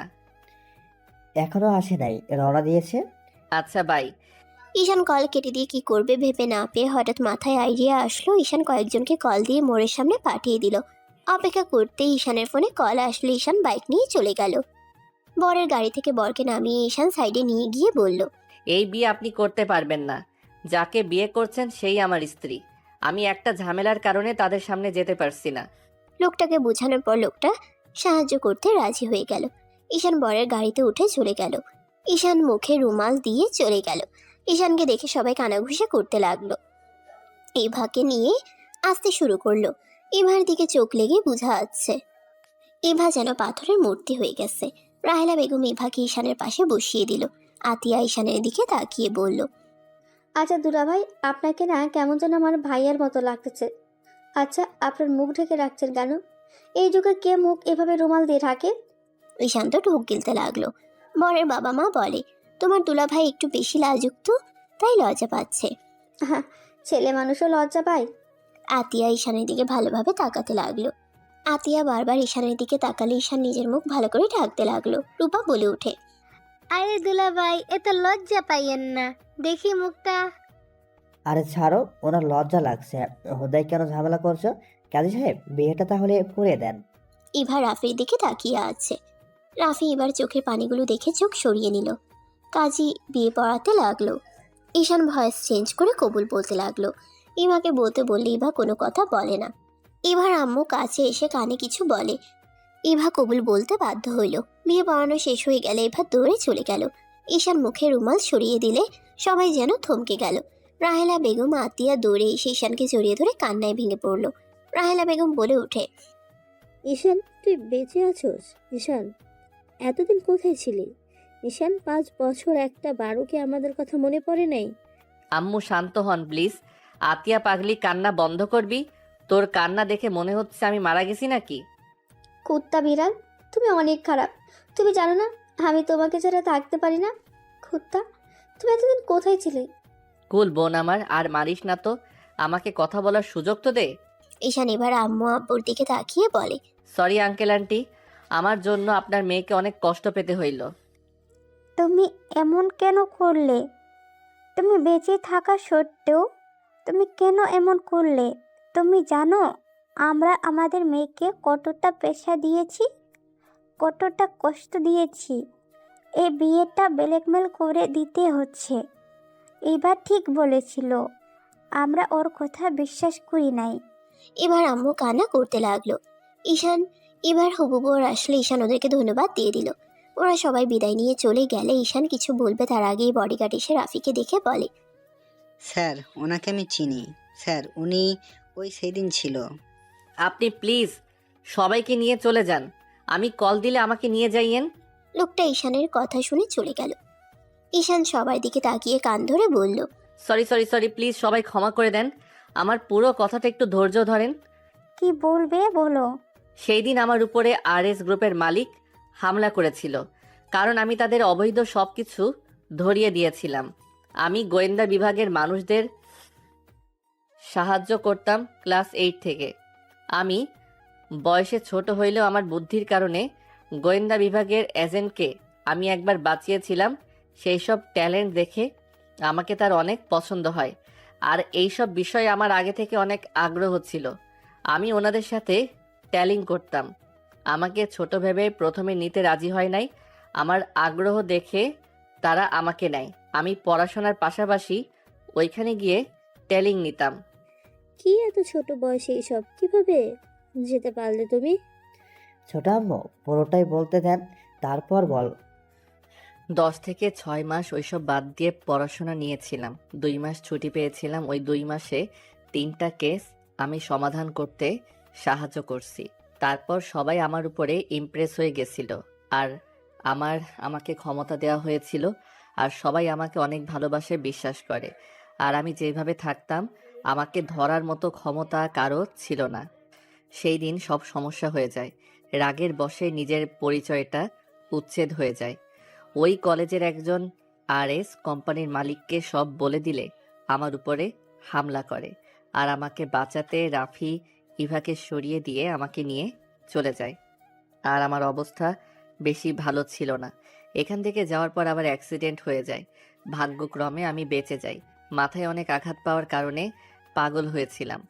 এখনো আসে নাই, রওনা দিয়েছে। আচ্ছা বাই। ঈশান কল কেটে দিয়ে কি করবে ভেবে না পেয়ে হঠাৎ মাথায় আইডিয়া আসলো। ঈশান কয়েকজনকে কল দিয়ে মোড়ের সামনে পাঠিয়ে দিল। অপেক্ষা করতে ঈশানের ফোনে কল আসলো। ঈশান বাইক নিয়ে চলে গেল। বরের গাড়ি থেকে বরকে নামিয়ে ঈশান সাইডে নিয়ে গিয়ে বলল, এই বিয়ে আপনি করতে পারবেন না। যাকে বিয়ে করছেন সেই আমার স্ত্রী। আমি একটা ঝামেলার কারণে তাদের সামনে যেতে পারছি না। লোকটাকে বোঝানোর পর লোকটা সাহায্য করতে রাজি হয়ে গেল। ঈশান বরের গাড়িতে উঠে চলে গেল। ঈশান মুখে রুমাল দিয়ে চলে গেল। ঈশানকে দেখে সবাই কানাঘুষা করতে লাগলো। ইভাকে নিয়ে আসতে শুরু করলো। ইভার দিকে চোখ লেগে বোঝা যাচ্ছে ইভা যেন পাথরের মূর্তি হয়ে গেছে। রাহেলা বেগম ইভাকে ঈশানের পাশে বসিয়ে দিল। আতিয়া ঈশানের দিকে তাকিয়ে বলল, আচ্ছা দুলাভাই, আপনাকে না কেমন যেন আমার ভাইয়ের মতো লাগতেছে। আচ্ছা আপনার মুখ ঢেকে রাখছেন কেন? এই যুগে কে মুখ এভাবে রুমাল দিয়ে ঢাকে? ঈশান তো ঢোক গিলতে লাগলো। বরের বাবা মা বলে, তোমার দুলাভাই একটু বেশি লাজুক তো, তাই লজ্জা পাচ্ছে। হ্যাঁ, ছেলে মানুষও লজ্জা পায়। আতিয়া ঈশানের দিকে ভালোভাবে তাকাতে লাগলো। আতিয়া বারবার ঈশানের দিকে তাকালে ঈশান নিজের মুখ ভালো করে ঢাকতে লাগলো। রূপা বলে ওঠে, আরে দুলাভাই, এত লজ্জা পাইয়েন না, দেখি মুখটা। আরে ছাড়ো, ওনার লজ্জা লাগছে। হোদাই কেন ঝামেলা করছো? কাজী সাহেব, বিয়েটা তাহলে পড়িয়ে দেন। ইভা রাফির দিকে তাকিয়ে আছে। রাফি এবার চোখের পানিগুলো দেখে চোখ সরিয়ে নিল। কাজী বিয়ে পড়াতে লাগলো। ঈশান ভয়েস চেঞ্জ করে কবুল বলতে লাগলো। ইভাকে বলতে বললে ইভা কোনো কথা বলে না। ইভার আম্মু কাছে এসে কানে কিছু বলে। ইভা কবুল বলতে বাধ্য হইল। বিয়ে পড়ানো শেষ হয়ে গেলে ইভা দৌড়ে চলে গেল। ঈশান মুখে রুমাল সরিয়ে দিলে সবাই যেন থমকে গেল। রাহেলা বেগম আতিয়া দৌড়ে এসে ঈশানকে জড়িয়ে ধরে কান্নায় ভেঙে পড়ল। রাহেলা বেগম বলে ওঠে, ঈশান, তুই বেঁচে আছোস? ঈশান, এতদিন কোথায় ছিলি? ঈশান, 5 বছর একটা বারো কি আমাদের কথা মনে পড়ে নাই? আম্মু শান্ত হন প্লিজ। আতিয়া পাগলি, কান্না বন্ধ করবি? তোর কান্না দেখে মনে হচ্ছে আমি মারা গেছি নাকি? কুত্তা বিড়াল, তুমি অনেক খারাপ। তুমি জানো না আমি তোমাকে ছাড়া থাকতে পারি না? কুত্তা, তুমি এতদিন কোথায় ছিলে? কুল বোন আমার, আর মারিস না তো। আমাকে কথা বলার সুযোগ তো দে। ঈশান এবার আম্মু আব্বুর দিকে তাকিয়ে বলে, সরি আঙ্কেল আন্টি, আমার জন্য আপনার মেয়েকে অনেক কষ্ট পেতে হইল। তুমি এমন কেন করলে? তুমি বেঁচে থাকা সত্ত্বেও তুমি কেন এমন করলে? তুমি জানো আমরা আমাদের মেয়েকে কতটা পেশা দিয়েছি, কতটা কষ্ট দিয়েছি। এই বিয়েটা ব্ল্যাকমেল করে দিতে হচ্ছে। এবার ঠিক বলেছিল, আমরা ওর কথা বিশ্বাস করি নাই। এবার আম্মু কান্না করতে লাগলো। ঈশান এবার হবু বর আসলে ঈশান ওদেরকে ধন্যবাদ দিয়ে দিল। ওরা সবাই বিদায় নিয়ে চলে গেলে ঈশান কিছু বলবে তার আগেই বডিগার্ড এসে রাফিকে দেখে বলে, স্যার, ওনাকে আমি চিনি স্যার, উনি ওই সেদিন ছিল। আপনি প্লিজ সবাইকে নিয়ে চলে যান। আমি কল দিলে আমাকে নিয়ে যাইয়েন। লোকটা ঈশানের কথা শুনে চলে গেল। ঈশান সবার দিকে তাকিয়ে কান ধরে বলল, সরি সরি সরি, প্লিজ সবাই ক্ষমা করে দেন। আমার পুরো কথাটা একটু ধৈর্য ধরেন। কি বলবে বলো? সেই দিন আমার উপরে RS গ্রুপের মালিক হামলা করেছিল, কারণ আমি তাদের অবৈধ সব কিছু ধরিয়ে দিয়েছিলাম। আমি গোয়েন্দা বিভাগের মানুষদের সাহায্য করতাম ক্লাস 8 থেকে। আমি বয়সে ছোট হইলেও আমার বুদ্ধির কারণে গোয়েন্দা বিভাগের এজেন্টকে আমি একবার বাঁচিয়েছিলাম। সেই সব ট্যালেন্ট দেখে আমাকে তার অনেক পছন্দ হয়, আর এই সব বিষয়ে আমার আগে থেকে অনেক আগ্রহ ছিল। আমি ওনাদের সাথে ট্যালিং করতাম। আমাকে ছোট ভেবে প্রথমে নিতে রাজি হয় নাই। আমার আগ্রহ দেখে তারা আমাকে নেয়। আমি পড়াশোনার পাশাপাশি ওইখানে গিয়ে ট্যালিং নিতাম। কি এত ছোট বয়সে এইসব কিভাবে যেতে পারলে তুমি? ছোট আম্মু, পুরোটাই বলতে দেন, তারপর বল। 10 থেকে 6 মাস ওইসব বাদ দিয়ে পড়াশোনা নিয়েছিলাম। 2 মাস ছুটি পেয়েছিলাম। ওই 2 মাসে 3টা কেস আমি সমাধান করতে সাহায্য করছি। তারপর সবাই আমার উপরে ইমপ্রেস হয়ে গেছিল, আর আমাকে ক্ষমতা দেওয়া হয়েছিল, আর সবাই আমাকে অনেক ভালোবাসে, বিশ্বাস করে। আর আমি যেভাবে থাকতাম, আমাকে ধরার মতো ক্ষমতা কারো ছিল না। সেই দিন সব সমস্যা হয়ে যায়। রাগের বশে নিজের পরিচয়টা উচ্ছেদ হয়ে যায়। ওই কলেজের একজন RS কোম্পানির মালিককে সব বলে দিলে আমার উপরে হামলা করে, আর আমাকে বাঁচাতে রাফি ইভাকে সরিয়ে দিয়ে আমাকে নিয়ে চলে যায়। আর আমার অবস্থা বেশি ভালো ছিল না। এখান থেকে যাওয়ার পর আবার অ্যাক্সিডেন্ট হয়ে যায়। ভাগ্যক্রমে আমি বেঁচে যাই। মাথায় অনেক আঘাত পাওয়ার কারণে পাগল হয়েছিলাম।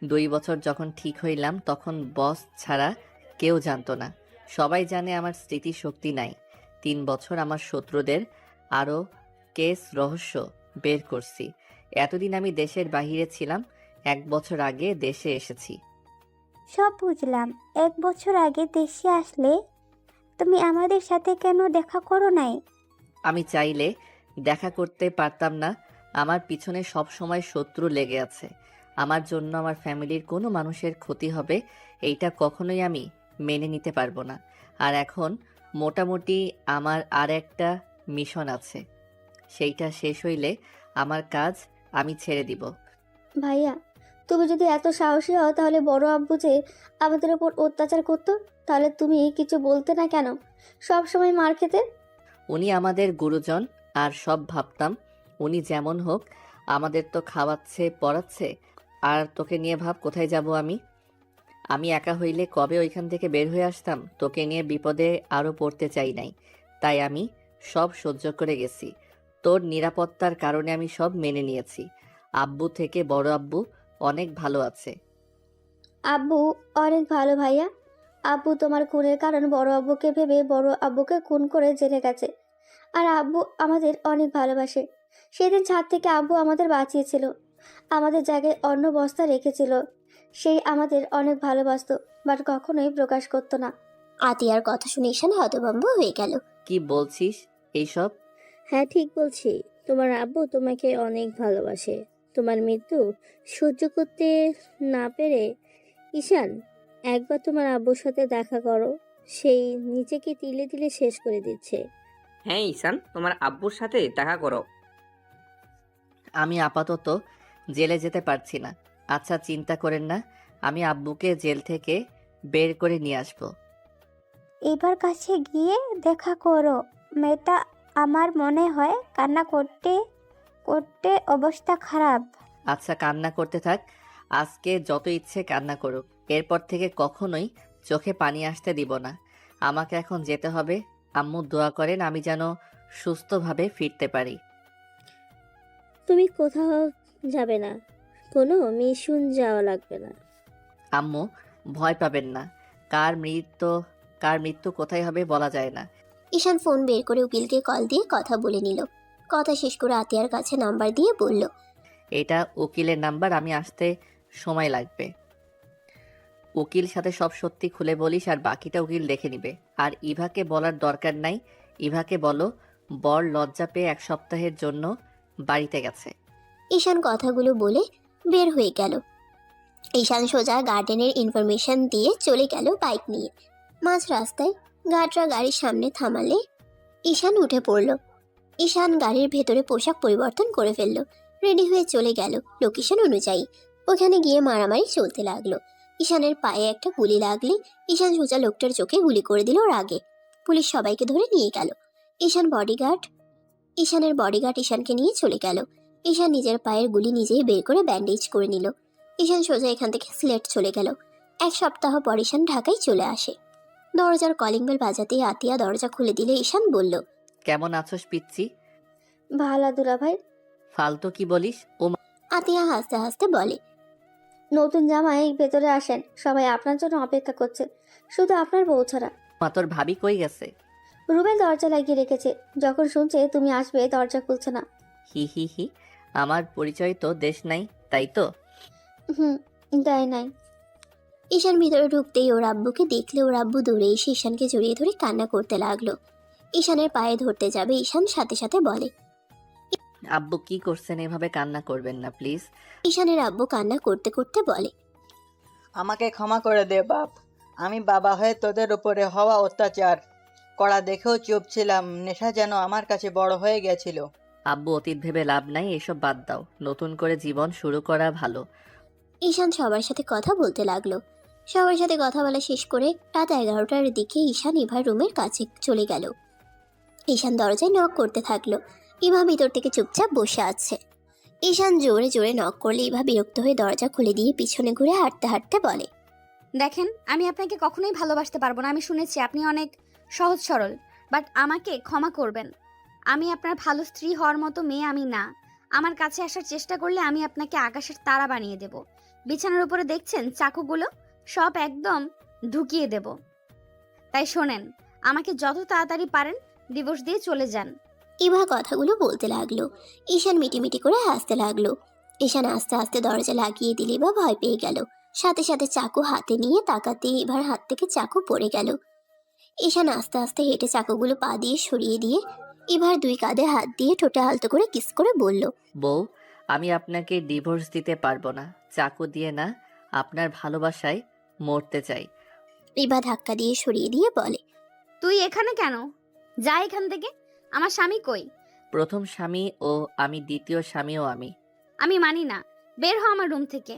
2 বছর যখন ঠিক হইলাম, তখন বস ছাড়া কেউ জানতো না। সবাই জানে আমার স্মৃতিশক্তি নাই। 3 বছর আমার শত্রুদের আরও কেস রহস্য বের করছি। এতদিন আমি দেশের বাহিরে ছিলাম। 1 বছর আগে দেশে এসেছি। সব বুঝলাম। 1 বছর আগে দেশে আসলে তুমি আমাদের সাথে কেন দেখা করো নাই? আমি চাইলে দেখা করতে পারতাম না। আমার পিছনে সব সময় শত্রু লেগে আছে। আমার জন্য আমার ফ্যামিলির কোনো মানুষের ক্ষতি হবে, এইটা কখনোই আমি মেনে নিতে পারবো না। আর এখন মোটামুটি আমার আর একটা মিশন আছে। সেইটা শেষ হইলে আমার কাজ আমি ছেড়ে দিব। ভাইয়া, তুমি যদি এত সাহসী হও তাহলে বড় আব্বু যে আমাদের উপর অত্যাচার করতো, তাহলে তুমি কিছু বলতে না কেন? সব সময় মার খেতে। উনি আমাদের গুরুজন, আর সব ভাবতাম উনি যেমন হোক, আমাদের তো খাওয়াচ্ছে পড়াচ্ছে। আর তোকে নিয়ে ভাব কোথায় যাব আমি একা হইলে কবে ওইখান থেকে বের হয়ে আসতাম। তোকে নিয়ে বিপদে আরও পড়তে চাই নাই, তাই আমি সব সহ্য করে গেছি। তোর নিরাপত্তার কারণে আমি সব মেনে নিয়েছি। আব্বু থেকে বড় আব্বু অনেক ভালো আছে। আব্বু অনেক ভালো ভাইয়া। আব্বু তোমার খুনের কারণ বড় আব্বুকে ভেবে বড় আব্বুকে খুন করে জেলে গেছে। আর আব্বু আমাদের অনেক ভালোবাসে। সেদিন ছাদ থেকে আব্বু আমাদের বাঁচিয়েছিল, আমাদের জায়গায় অন্য বস্তা রেখেছিল। সেই আমাদের অনেক ভালোবাসতো, বাট কখনোই প্রকাশ করতো না। আতিয়ার কথা শুনে ঈশান হতভম্ব হয়ে গেল। কি বলছিস এইসব? হ্যাঁ ঠিক বলছি, তোমার আব্বু তোমাকে অনেক ভালোবাসে। তোমার মৃত্যু সহ্য করতে না পেরে ঈশান একবার তোমার আব্বুর সাথে দেখা করো, সেই নিজেকে তিলে তিলে শেষ করে দিচ্ছে। হ্যাঁ ঈশান, তোমার আব্বুর সাথে দেখা করো। আমি আপাতত জেলে যেতে পারছি না। আচ্ছা চিন্তা করেন না, আমি আব্বুকে জেল থেকে বের করে নিয়ে আসবো। এবার কাছে গিয়ে দেখা করো। মেয়েটা আমার মনে হয় কান্না করতে করতে অবস্থা খারাপ। আচ্ছা কান্না করতে থাক, আজকে যত ইচ্ছে কান্না করুক। এরপর থেকে কখনোই চোখে পানি আসতে দিব না। আমাকে এখন যেতে হবে। আম্মু দোয়া করেন আমি যেন সুস্থভাবে ফিরতে পারি। তুমি কোথাও যাবে না, কোনো মিশন যাওয়া লাগবে না। আম্মু ভয় পাবেন না, কার মৃত্যু কোথায় হবে বলা যায় না। ঈশান ফোন বের করে উকিলকে কল দিয়ে কথা বলে নিল। কথা শেষ করে আতিয়ার কাছে নাম্বার দিয়ে বলল, এটা উকিলের নাম্বার, আমি আসতে সময় লাগবে। উকিল সাথে সব সত্যি খুলে বলিস, আর বাকিটা উকিল দেখে নিবে। আর ইভাকে বলার দরকার নাই। ইভাকে বলো বর লজ্জা পেয়ে 1 সপ্তাহের জন্য বাড়িতে গেছে। ঈশান কথাগুলো বলে বের হয়ে গেল। ঈশান সোজা গার্ডেনের ইনফরমেশন দিয়ে চলে গেল বাইক নিয়ে। মাঝ রাস্তায় গার্ডরা গাড়ির সামনে থামালে ঈশান উঠে পড়ল। ঈশান গাড়ির ভেতরে পোশাক পরিবর্তন করে ফেলল, রেডি হয়ে চলে গেল লোকেশন অনুযায়ী। ওখানে গিয়ে মারামারি চলতে লাগলো। ঈশানের পায়ে একটা গুলি লাগলে ঈশান সোজা লোকটার চোখে গুলি করে দিল ওর আগে। পুলিশ সবাইকে ধরে নিয়ে গেল। ঈশানের বডিগার্ড ঈশানকে নিয়ে চলে গেল। ঈশান নিজের পায়ের গুলি নিজেই বের করে ব্যান্ডেজ করে নিল। ঈশান সোজা এখান থেকে সিলেট চলে গেল। 1 সপ্তাহ পর ঈশান ঢাকায় চলে আসে। দরজার কলিং বেল বাজাতেই আতিয়া দরজা খুলে দিলে ঈশান বলল, কেমন আছোস পিচ্ছি? ভালো দুলা ভাই। ফালতু কি বলিস? ও আতিয়া হাসতে হাসতে বলে, নতুন জামাই ভেতরে আসেন, সবাই আপনার জন্য অপেক্ষা করছে, শুধু আপনার বউ ছাড়া। মা তোর ভাবি কই গেছে? রুবেল দরজা লাগিয়ে রেখেছে, যখন শুনছে তুমি আসবে দরজা খুলছে না। হি হি হি, আমার পরিচয় তো দেশ নাই, তাই তো? দেয় নাই। ঈশান ভিতরে ঢুকতেই ওর আব্বুকে দেখলে ওর আব্বু দৌড়ে এসে ঈশানকে জড়িয়ে ধরে কান্না করতে লাগলো। ঈশানের পায়ে ধরতে যাবে ঈশান সাথে সাথে বলে, আব্বু কি করছেন? এভাবে কান্না করবেন না প্লিজ। ঈশানের আব্বু কান্না করতে করতে বলে, আমাকে ক্ষমা করে দে বাপ। আমি বাবা হয়ে তোদের উপরে হওয়া অত্যাচার করা দেখেও চুপ ছিলাম। নেশা যেন আমার কাছে বড় হয়ে গেছিল। আব্বু অতীত ভেবে লাভ নাই, এসব বাদ দাও। নতুন করে জীবন শুরু করা ভালো। ঈশান সবার সাথে কথা বলতে লাগলো। সবার সাথে কথা বলা শেষ করে রাত 11টার দিকে ঈশান ইভার রুমের কাছে চলে গেল। ঈশান দরজায় নক করতে থাকলো। ইভা ভিতর থেকে চুপচাপ বসে আছে। ঈশান জোরে জোরে নক করলে ইভা বিরক্ত হয়ে দরজা খুলে দিয়ে পিছনে ঘুরে হাঁটতে হাঁটতে বলে, দেখেন, আমি আপনাকে কখনোই ভালোবাসতে পারবো না। আমি শুনেছি আপনি অনেক সহজ সরল, বাট আমাকে ক্ষমা করবেন। আমি আপনার ভালো স্ত্রী হওয়ার মতো মেয়ে আমি না। আমার কাছে আসার চেষ্টা করলে আমি আপনাকে আকাশের তারা বানিয়ে দেব। বিছানার উপরে দেখছেন চাকুগুলো, সব একদম ঢুকিয়ে দেব। তাই শোনেন, আমাকে যত তাড়াতাড়ি পারেন ডিভোর্স দিয়ে চলে যান। ইভা কথাগুলো বলতে লাগলো। ঈশান মিটিমিটি করে হাসতে লাগলো। ঈশান আস্তে আস্তে দরজা লাগিয়ে দিলে ইভা ভয় পেয়ে গেল। সাথে সাথে চাকু হাতে নিয়ে তাকাতে ইভার হাত থেকে চাকু পড়ে গেল। ঈশান আস্তে আস্তে হেঁটে চাকুগুলো পা দিয়ে সরিয়ে দিয়ে ইভার 2 কাঁধে হাত দিয়ে ঠোঁটে আলতো করে কিস করে বলল, বউ, আমি আপনাকে ডিভোর্স দিতে পারবো না। চাকু দিয়ে না, আপনার ভালোবাসায় মরতে চাই। ইভা ধাক্কা দিয়ে সরিয়ে দিয়ে বলে, তুই এখানে কেন? যা এখান থেকে। আমার স্বামী কই? প্রথম স্বামী ও আমি, দ্বিতীয় স্বামীও আমি। আমি মানি না, বের হ আমার রুম থেকে।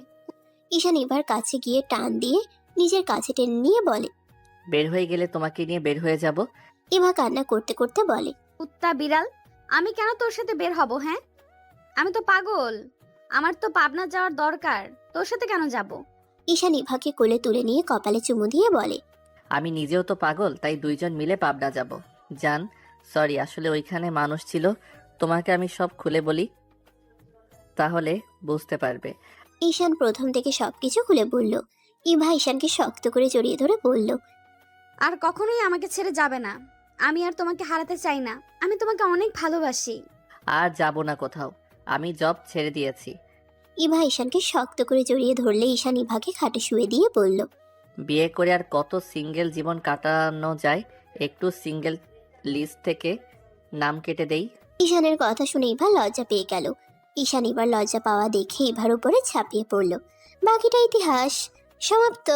ঈশান ইভার কাছে গিয়ে টান দিয়ে নিজের কাছে টেনে নিয়ে বলে, বের হয়ে গেলে তোমাকে নিয়ে বের হয়ে যাব। ইভা কান্না করতে করতে বলে, কুত্তা বিড়াল, আমি কেন তোর সাথে বের হব? হ্যাঁ, আমি তো পাগল। আমার তো পাবনা যাওয়ার দরকার, তোর সাথে কেন যাব? ঈশান ইভাকে কোলে তুলে নিয়ে কপালে চুমু দিয়ে বলে, আমি নিজেও তো পাগল, তাই 2 জন মিলে পাবনা যাব। জান, সরি, আসলে ওইখানে মানুষ ছিল। তোমাকে আমি সব খুলে বলি, তাহলে বুঝতে পারবে। ঈশান প্রথম থেকে সবকিছু খুলে বলল। ইভা ঈশানকে শক্ত করে জড়িয়ে ধরে বলল, আর কখনোই আমাকে ছেড়ে যাবে না। আমি আর তোমাকে হারাতে চাই না, আমি তোমাকে অনেক ভালোবাসি। আর যাব না কোথাও, আমি জব ছেড়ে দিয়েছি। ইভা ঈশানকে শক্ত করে জড়িয়ে ধরলে ঈশান ইভাকে খাটে শুয়ে দিয়ে বলল, বিয়ে করে আর কত সিঙ্গেল জীবন কাটানো যায়, একটু সিঙ্গেল লিস্ট থেকে নাম কেটে দেই। ঈশানের কথা শুনে ইভা লজ্জা পেয়ে গেল। ঈশান এবার লজ্জা পাওয়া দেখে ইভার উপরে ঝাঁপিয়ে পড়ল। বাকিটা ইতিহাস সমাপ্ত।